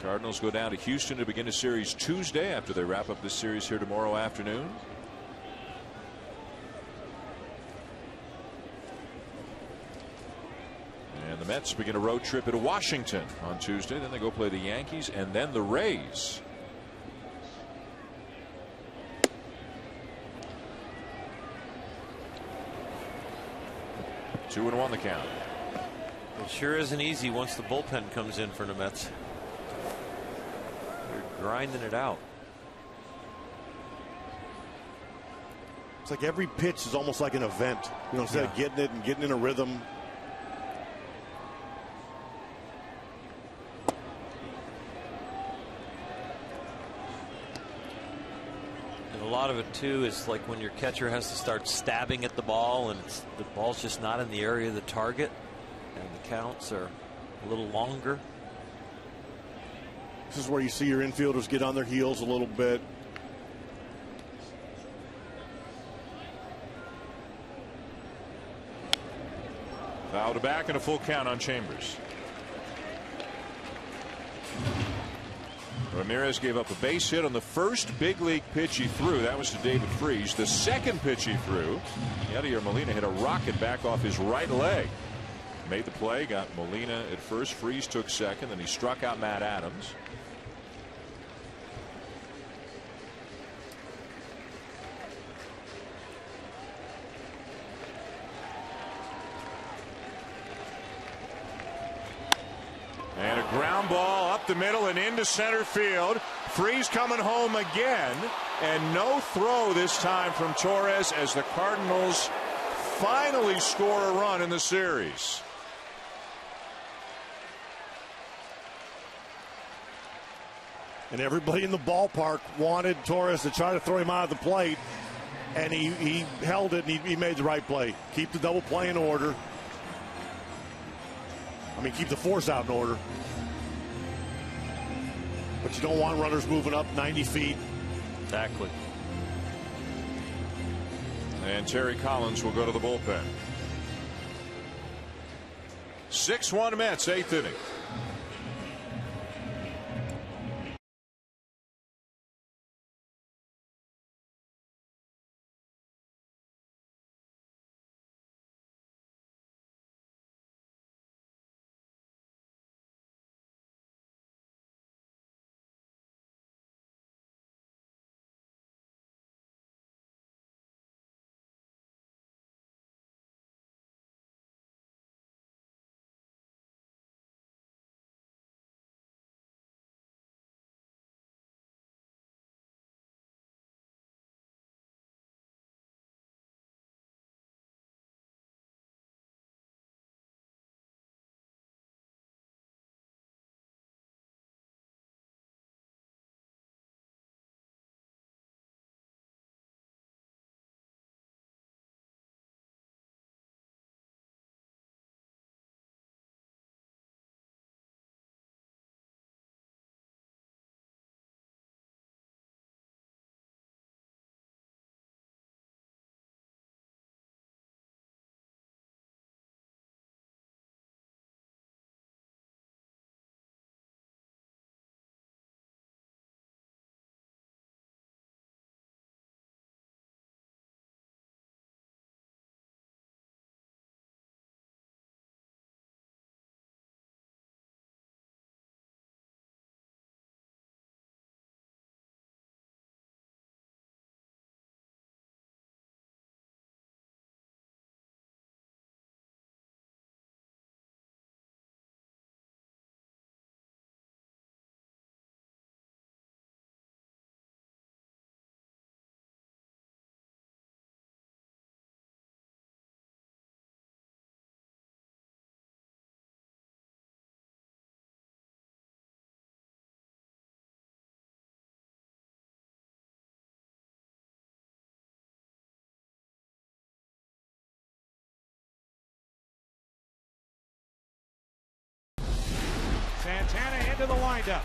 Cardinals go down to Houston to begin a series Tuesday after they wrap up this series here tomorrow afternoon. And the Mets begin a road trip to Washington on Tuesday. Then they go play the Yankees and then the Rays. Two and 1 the count. It sure isn't easy once the bullpen comes in for the Mets. They're grinding it out. It's like every pitch is almost like an event. You know, instead of getting it and getting in a rhythm. lot of it too is like when your catcher has to start stabbing at the ball and the ball's just not in the area of the target and the counts are a little longer. This is where you see your infielders get on their heels a little bit. Foul to back and a full count on Chambers. Ramirez gave up a base hit on the first big league pitch he threw. That was to David Freese. The second pitch he threw, Yadier Molina hit a rocket back off his right leg. Made the play, got Molina at first. Freese took second, then he struck out Matt Adams. And a ground ball up the middle and into center field. Freese coming home again, and no throw this time from Torres as the Cardinals finally score a run in the series. And everybody in the ballpark wanted Torres to try to throw him out of the plate, and he held it, and he made the right play. Keep the double play in order. I mean, keep the force out in order. But you don't want runners moving up 90 feet. Exactly. And Terry Collins will go to the bullpen. 6-1 Mets, 8th inning. Santana into the windup.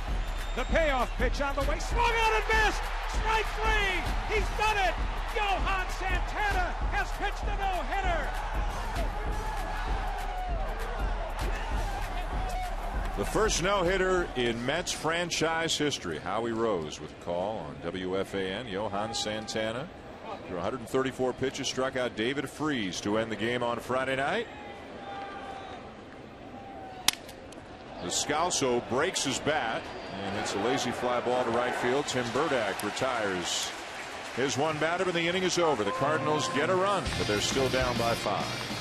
The payoff pitch on the way. Swung out and missed. Strike three. He's done it. Johan Santana has pitched a no-hitter. The first no-hitter in Mets franchise history. Howie Rose with a call on WFAN. Johan Santana through 134 pitches struck out David Freese to end the game on Friday night. Descalso breaks his bat and hits a lazy fly ball to right field. Tim Burdack retires his one batter, and the inning is over. The Cardinals get a run, but they're still down by 5.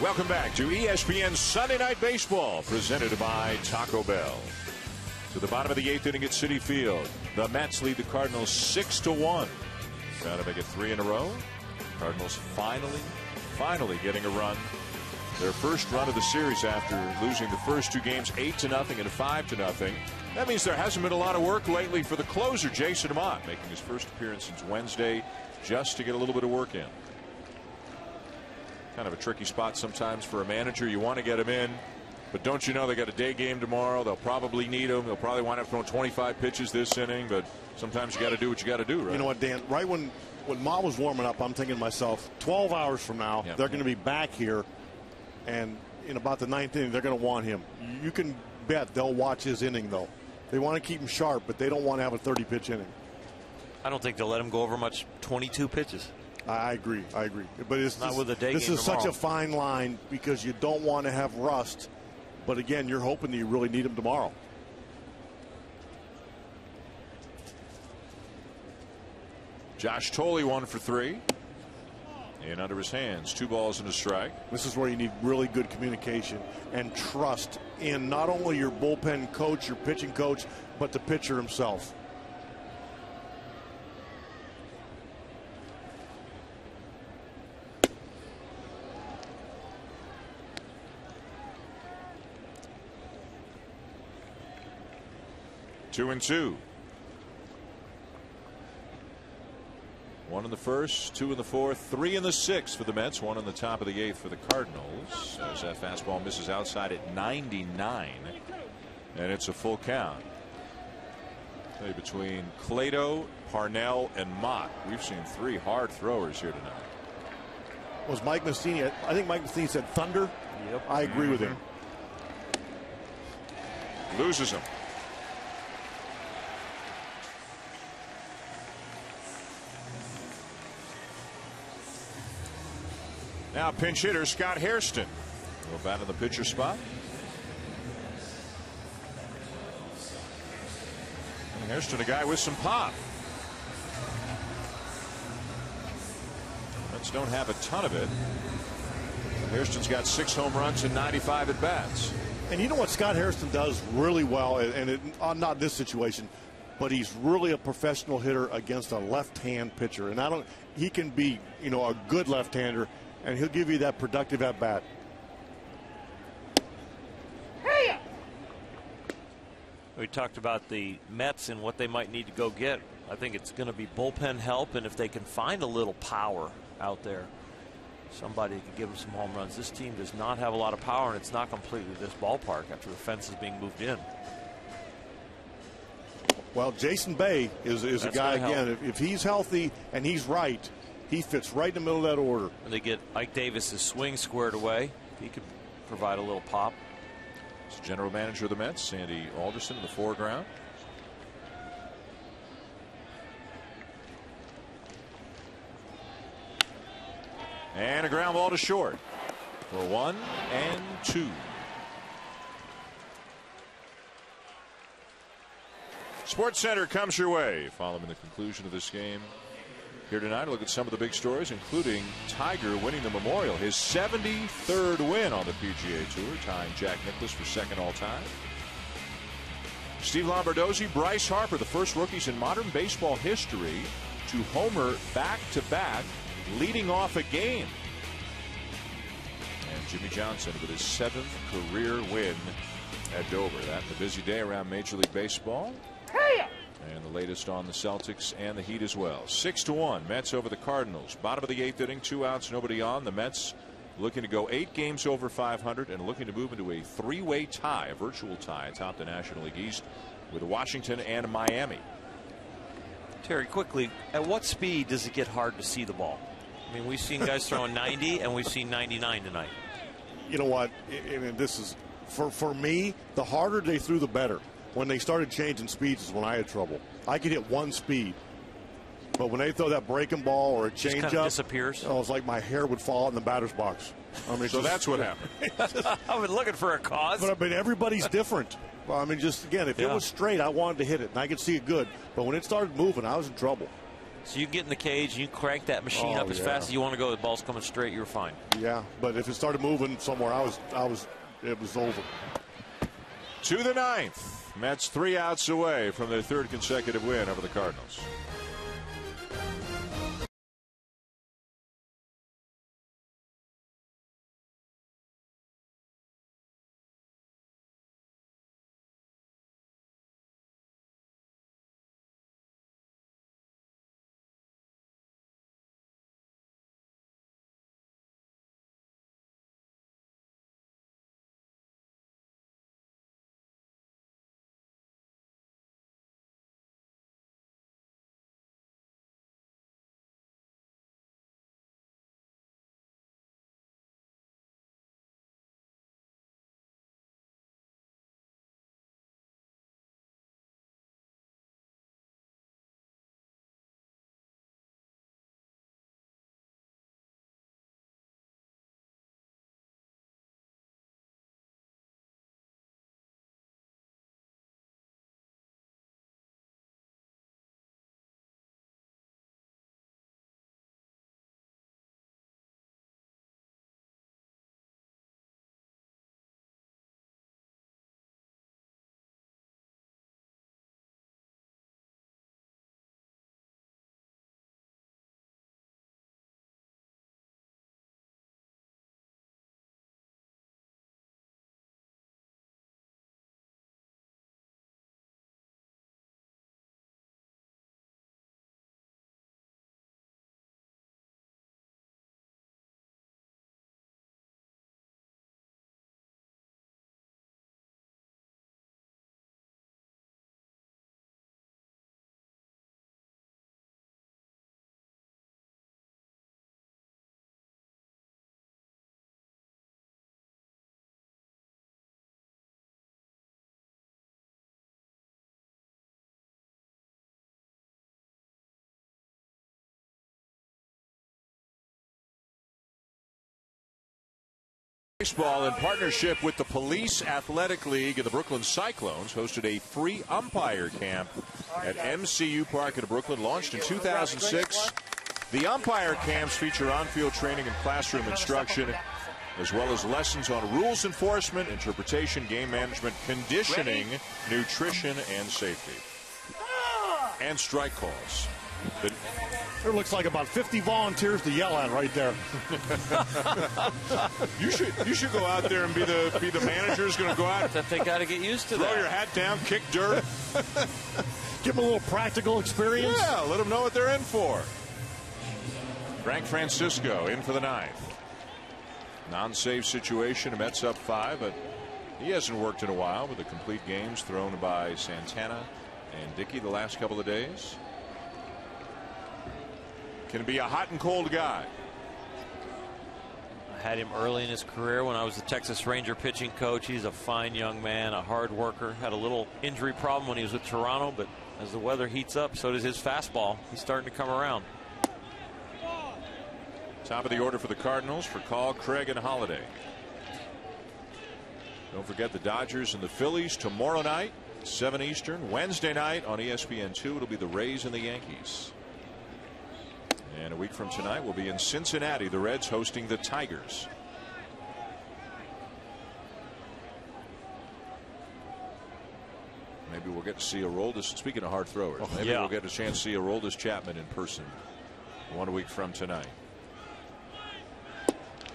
Welcome back to ESPN Sunday Night Baseball, presented by Taco Bell. To the bottom of the 8th inning at Citi Field, the Mets lead the Cardinals 6-1. Trying to make it 3 in a row. Cardinals finally getting a run. Their first run of the series after losing the first 2 games 8-0 and 5-0. That means there hasn't been a lot of work lately for the closer, Jason Amott, making his first appearance since Wednesday just to get a little bit of work in. Kind of a tricky spot sometimes for a manager. You want to get him in, but don't you know they got a day game tomorrow? They'll probably need him. They'll probably wind up throwing 25 pitches this inning, but sometimes you got to do what you got to do, right? You know what, Dan? Right when Ma was warming up, I'm thinking to myself, 12 hours from now, they're going to be back here, and in about the 9th inning, they're going to want him. You can bet they'll watch his inning, though. They want to keep him sharp, but they don't want to have a 30-pitch inning. I don't think they'll let him go over much 22 pitches. I agree. But it's not with a day game this is tomorrow. such a fine line because you don't want to have rust. But again, you're hoping that you really need him tomorrow. Josh Tolley 1 for 3. And under his hands, 2 balls and a strike. This is where you need really good communication and trust in not only your bullpen coach, your pitching coach, but the pitcher himself. 2-2. 1 in the first, 2 in the fourth, 3 in the sixth for the Mets, 1 in the top of the 8th for the Cardinals. As that fastball misses outside at 99, and it's a full count. Between Clado, Parnell, and Mott, we've seen 3 hard throwers here tonight. Was Mike Matheny? I think Mike Matheny said thunder. Yep. I agree with him. Loses him. Now pinch hitter Scott Hairston will bat in the pitcher spot. And Hairston, a guy with some pop. Mets don't have a ton of it. Hairston's got 6 home runs and 95 at bats. And you know what Scott Hairston does really well, and not this situation, but he's really a professional hitter against a left-hand pitcher. And he can be, a good left-hander, and he'll give you that productive at bat. We talked about the Mets and what they might need to go get. I think it's going to be bullpen help, and if they can find a little power out there, somebody can give them some home runs. This team does not have a lot of power, and it's not completely this ballpark after the fence is being moved in. Well, Jason Bay is a guy, again, if he's healthy and he's right, he fits right in the middle of that order. And they get Ike Davis's swing squared away. He could provide a little pop. It's the general manager of the Mets, Sandy Alderson, in the foreground. And a ground ball to short for 1 and 2. Sports Center comes your way following the conclusion of this game. Here tonight, look at some of the big stories, including Tiger winning the Memorial, his 73rd win on the PGA Tour, tying Jack Nicklaus for 2nd all-time. Steve Lombardozzi, Bryce Harper, the first rookies in modern baseball history to homer back-to-back, leading off a game. And Jimmy Johnson with his 7th career win at Dover. That's a busy day around Major League Baseball. And the latest on the Celtics and the Heat as well. 6-1 Mets over the Cardinals. Bottom of the 8th inning, 2 outs, nobody on. The Mets looking to go 8 games over 500 and looking to move into a 3-way tie, a virtual tie atop the National League East with Washington and Miami. Terry, quickly, at what speed does it get hard to see the ball? I mean, we've seen guys throwing 90 and we've seen 99 tonight. You know what? This is for me, the harder they threw, the better. When they started changing speeds is when I had trouble. I could hit 1 speed, but when they throw that breaking ball or a changeup, kind of disappears. It was like my hair would fall out in the batter's box. I mean, so that's what happened. I've been looking for a cause. But I mean, everybody's different. I mean, just again, if it was straight, I wanted to hit it, and I could see it good. But when it started moving, I was in trouble. So you get in the cage, you crank that machine up as fast as you want to go. The ball's coming straight, you're fine. Yeah, but if it started moving somewhere, it was over. To the ninth. Mets 3 outs away from their 3rd consecutive win over the Cardinals. Baseball, in partnership with the Police Athletic League and the Brooklyn Cyclones, hosted a free umpire camp at MCU Park in Brooklyn. Launched in 2006. The umpire camps feature on-field training and classroom instruction, as well as lessons on rules enforcement, interpretation, game management, conditioning, nutrition, and safety, and strike calls. There looks like about 50 volunteers to yell at right there. You should go out there and be the manager who's going to go out. That they got to get used to. Throw that. your hat down, kick dirt. Give them a little practical experience. Yeah, let them know what they're in for. Frank Francisco in for the ninth. Non-save situation. Mets up 5, but he hasn't worked in a while with the complete games thrown by Santana and Dickey the last couple of days. Can be a hot and cold guy. I had him early in his career when I was the Texas Ranger pitching coach. He's a fine young man, a hard worker. Had a little injury problem when he was with Toronto, but as the weather heats up, so does his fastball. He's starting to come around. Top of the order for the Cardinals for Call, Craig, and Holiday. Don't forget the Dodgers and the Phillies tomorrow night, 7 Eastern. Wednesday night on ESPN2, it'll be the Rays and the Yankees. And a week from tonight, we'll be in Cincinnati, the Reds hosting the Tigers. Maybe we'll get to see Aroldis. Speaking of hard throwers, maybe we'll get a chance to see Aroldis Chapman in person 1 week from tonight.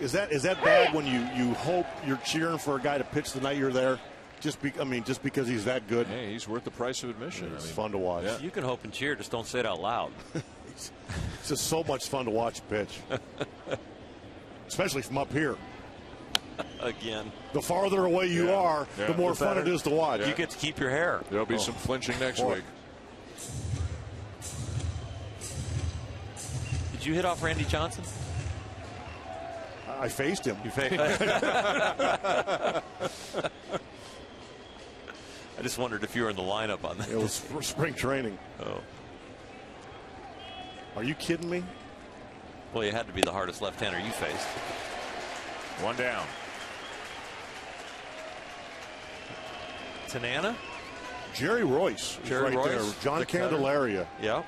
Is that bad when you hope you're cheering for a guy to pitch the night you're there? Just because he's that good. Hey, he's worth the price of admission. It's fun to watch. Yeah. You can hope and cheer, just don't say it out loud. It's just so much fun to watch a pitch, especially from up here. Again, the farther away you are, the more fun it is to watch. You get to keep your hair. There'll be some flinching next week. Did you hit off Randy Johnson? I faced him. You faced. I just wondered if you were in the lineup on that. It was spring training. Oh. Are you kidding me? Well, you had to be the hardest left-hander you faced. 1 down. Jerry Royce. Jerry right Royce. there. John Candelaria. Yeah.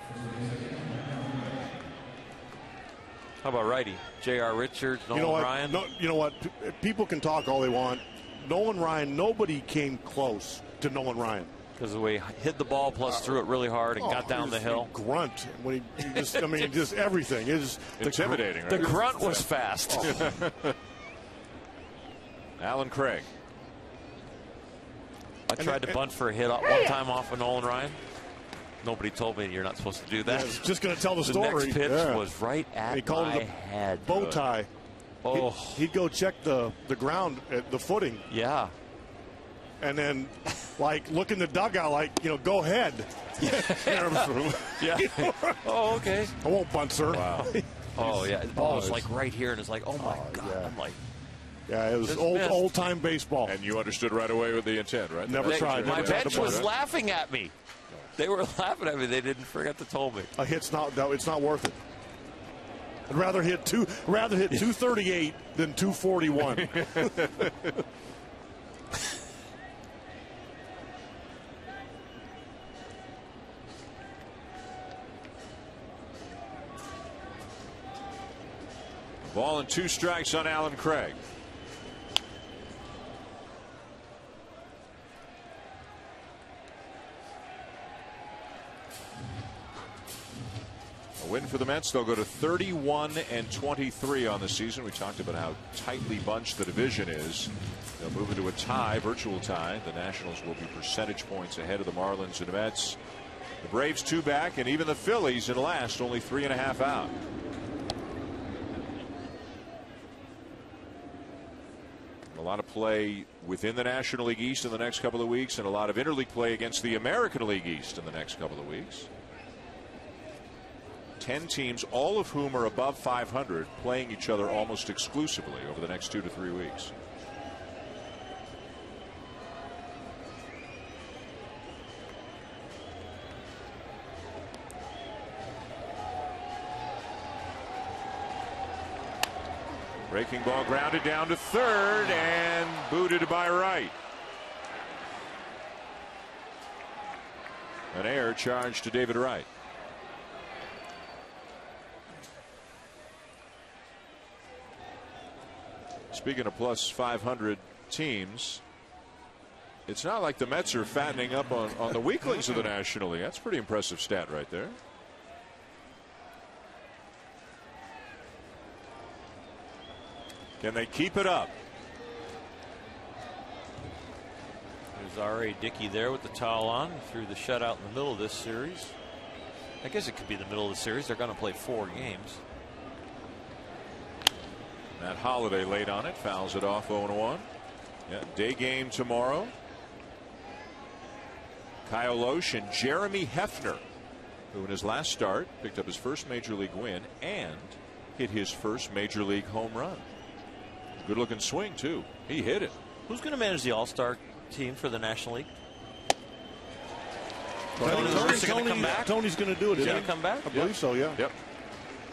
How about righty? J.R. Richards, Nolan Ryan? No, you know what? People can talk all they want. Nolan Ryan, nobody came close to Nolan Ryan. Because of the way he hit the ball, plus threw it really hard and got down the hill. Grunt. When he just, I mean, just everything. It's intimidating. The grunt was fast. Alan Craig. I tried to bunt for a hit one time off of Nolan Ryan. Nobody told me you're not supposed to do that. Yeah, I was just going to tell the story. The next pitch was right at my head. Bow tie. Oh. He'd go check the ground at the footing. Yeah. And then, like, look in the dugout, like, go ahead. Yeah. Oh, okay. I won't bunt, sir. Wow. Oh, yeah. The ball was like right here, and it's like, oh, my God. Yeah. I'm like. Yeah, it was old-time baseball. And you understood right away with the intent, right? Never tried. My bench was laughing at me. They were laughing at me. They didn't forget to tell me. A hit's it's not worth it. I'd rather hit 238 than 241. Ball and 2 strikes on Alan Craig. A win for the Mets. They'll go to 31-23 on the season. We talked about how tightly bunched the division is. They'll move into a tie, virtual tie. The Nationals will be percentage points ahead of the Marlins and the Mets. The Braves 2 back, and even the Phillies in last, only 3.5 out. A lot of play within the National League East in the next couple of weeks, and a lot of interleague play against the American League East in the next couple of weeks. 10 teams, all of whom are above 500, playing each other almost exclusively over the next 2 to 3 weeks. Breaking ball grounded down to third and booted by Wright. An error charged to David Wright. Speaking of plus 500 teams, it's not like the Mets are fattening up on the weaklings of the National League. That's a pretty impressive stat right there. Can they keep it up? There's R.A. Dickey there with the towel on. Threw the shutout in the middle of this series. I guess it could be the middle of the series. They're going to play 4 games. Matt Holliday late on it, fouls it off 0-1. Yeah, day game tomorrow. Kyle Loesch and Jeremy Hefner, who in his last start picked up his first major league win and hit his first major league home run. Good looking swing too. He hit it. Who's going to manage the All-Star team for the National League? Tony's going to come back. Tony's going to do it. He's going to come back? I believe so, yeah. Yep.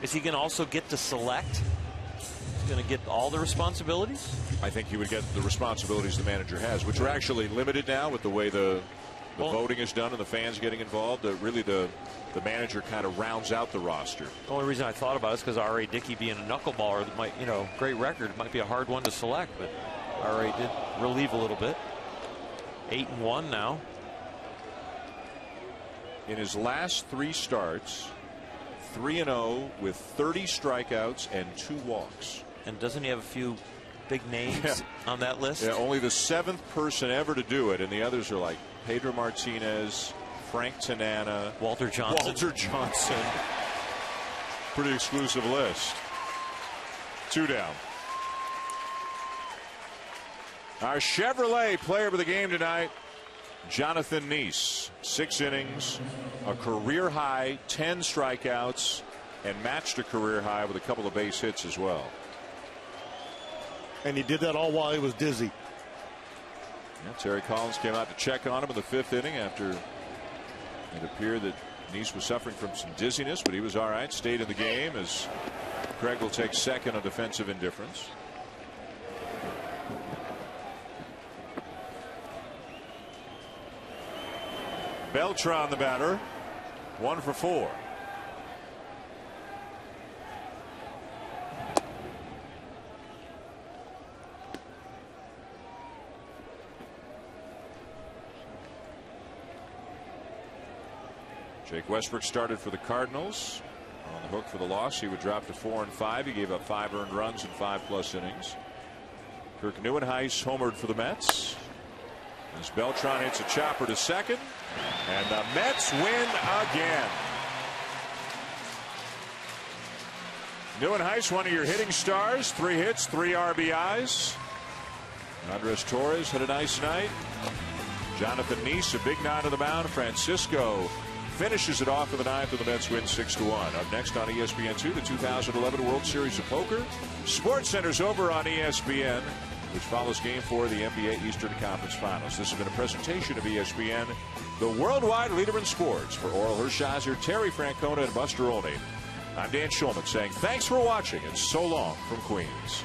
Is he going to also get to select? He's going to get all the responsibilities? I think he would get the responsibilities the manager has, which are actually limited now with the way the voting is done and the fans getting involved. Really the manager kind of rounds out the roster. The only reason I thought about it is because R.A. Dickey being a knuckleballer that might, great record, might be a hard one to select, but R.A. did relieve a little bit. 8-1 now. In his last 3 starts, 3-0 with 30 strikeouts and 2 walks. And doesn't he have a few big names on that list? Yeah, only the 7th person ever to do it, and the others are like Pedro Martinez, Frank Tanana, Walter Johnson. Pretty exclusive list. 2 down. Our Chevrolet player of the game tonight, Jonathan Neese. 6 innings, a career high 10 strikeouts, and matched a career high with a couple of base hits as well. And he did that all while he was dizzy. Yeah, Terry Collins came out to check on him in the 5th inning after it appeared that Neese was suffering from some dizziness, but he was all right, stayed in the game as Craig will take second on defensive indifference. Beltran the batter, 1 for 4. Jake Westbrook started for the Cardinals. On the hook for the loss, he would drop to 4-5. He gave up 5 earned runs in 5+ innings. Kirk Neuenhuis homered for the Mets. As Beltran hits a chopper to second, and the Mets win again. Neuenhuis, one of your hitting stars, 3 hits, 3 RBIs. Andres Torres had a nice night. Jonathan Neese, a big nod to the mound. Francisco finishes it off for the 9th, and the Mets win 6-1. Up next on ESPN2, the 2011 World Series of Poker. SportsCenter's over on ESPN, which follows Game 4 of the NBA Eastern Conference Finals. This has been a presentation of ESPN, the worldwide leader in sports. For Oral Hershiser, Terry Francona, and Buster Olney, I'm Dan Schulman saying thanks for watching and so long from Queens.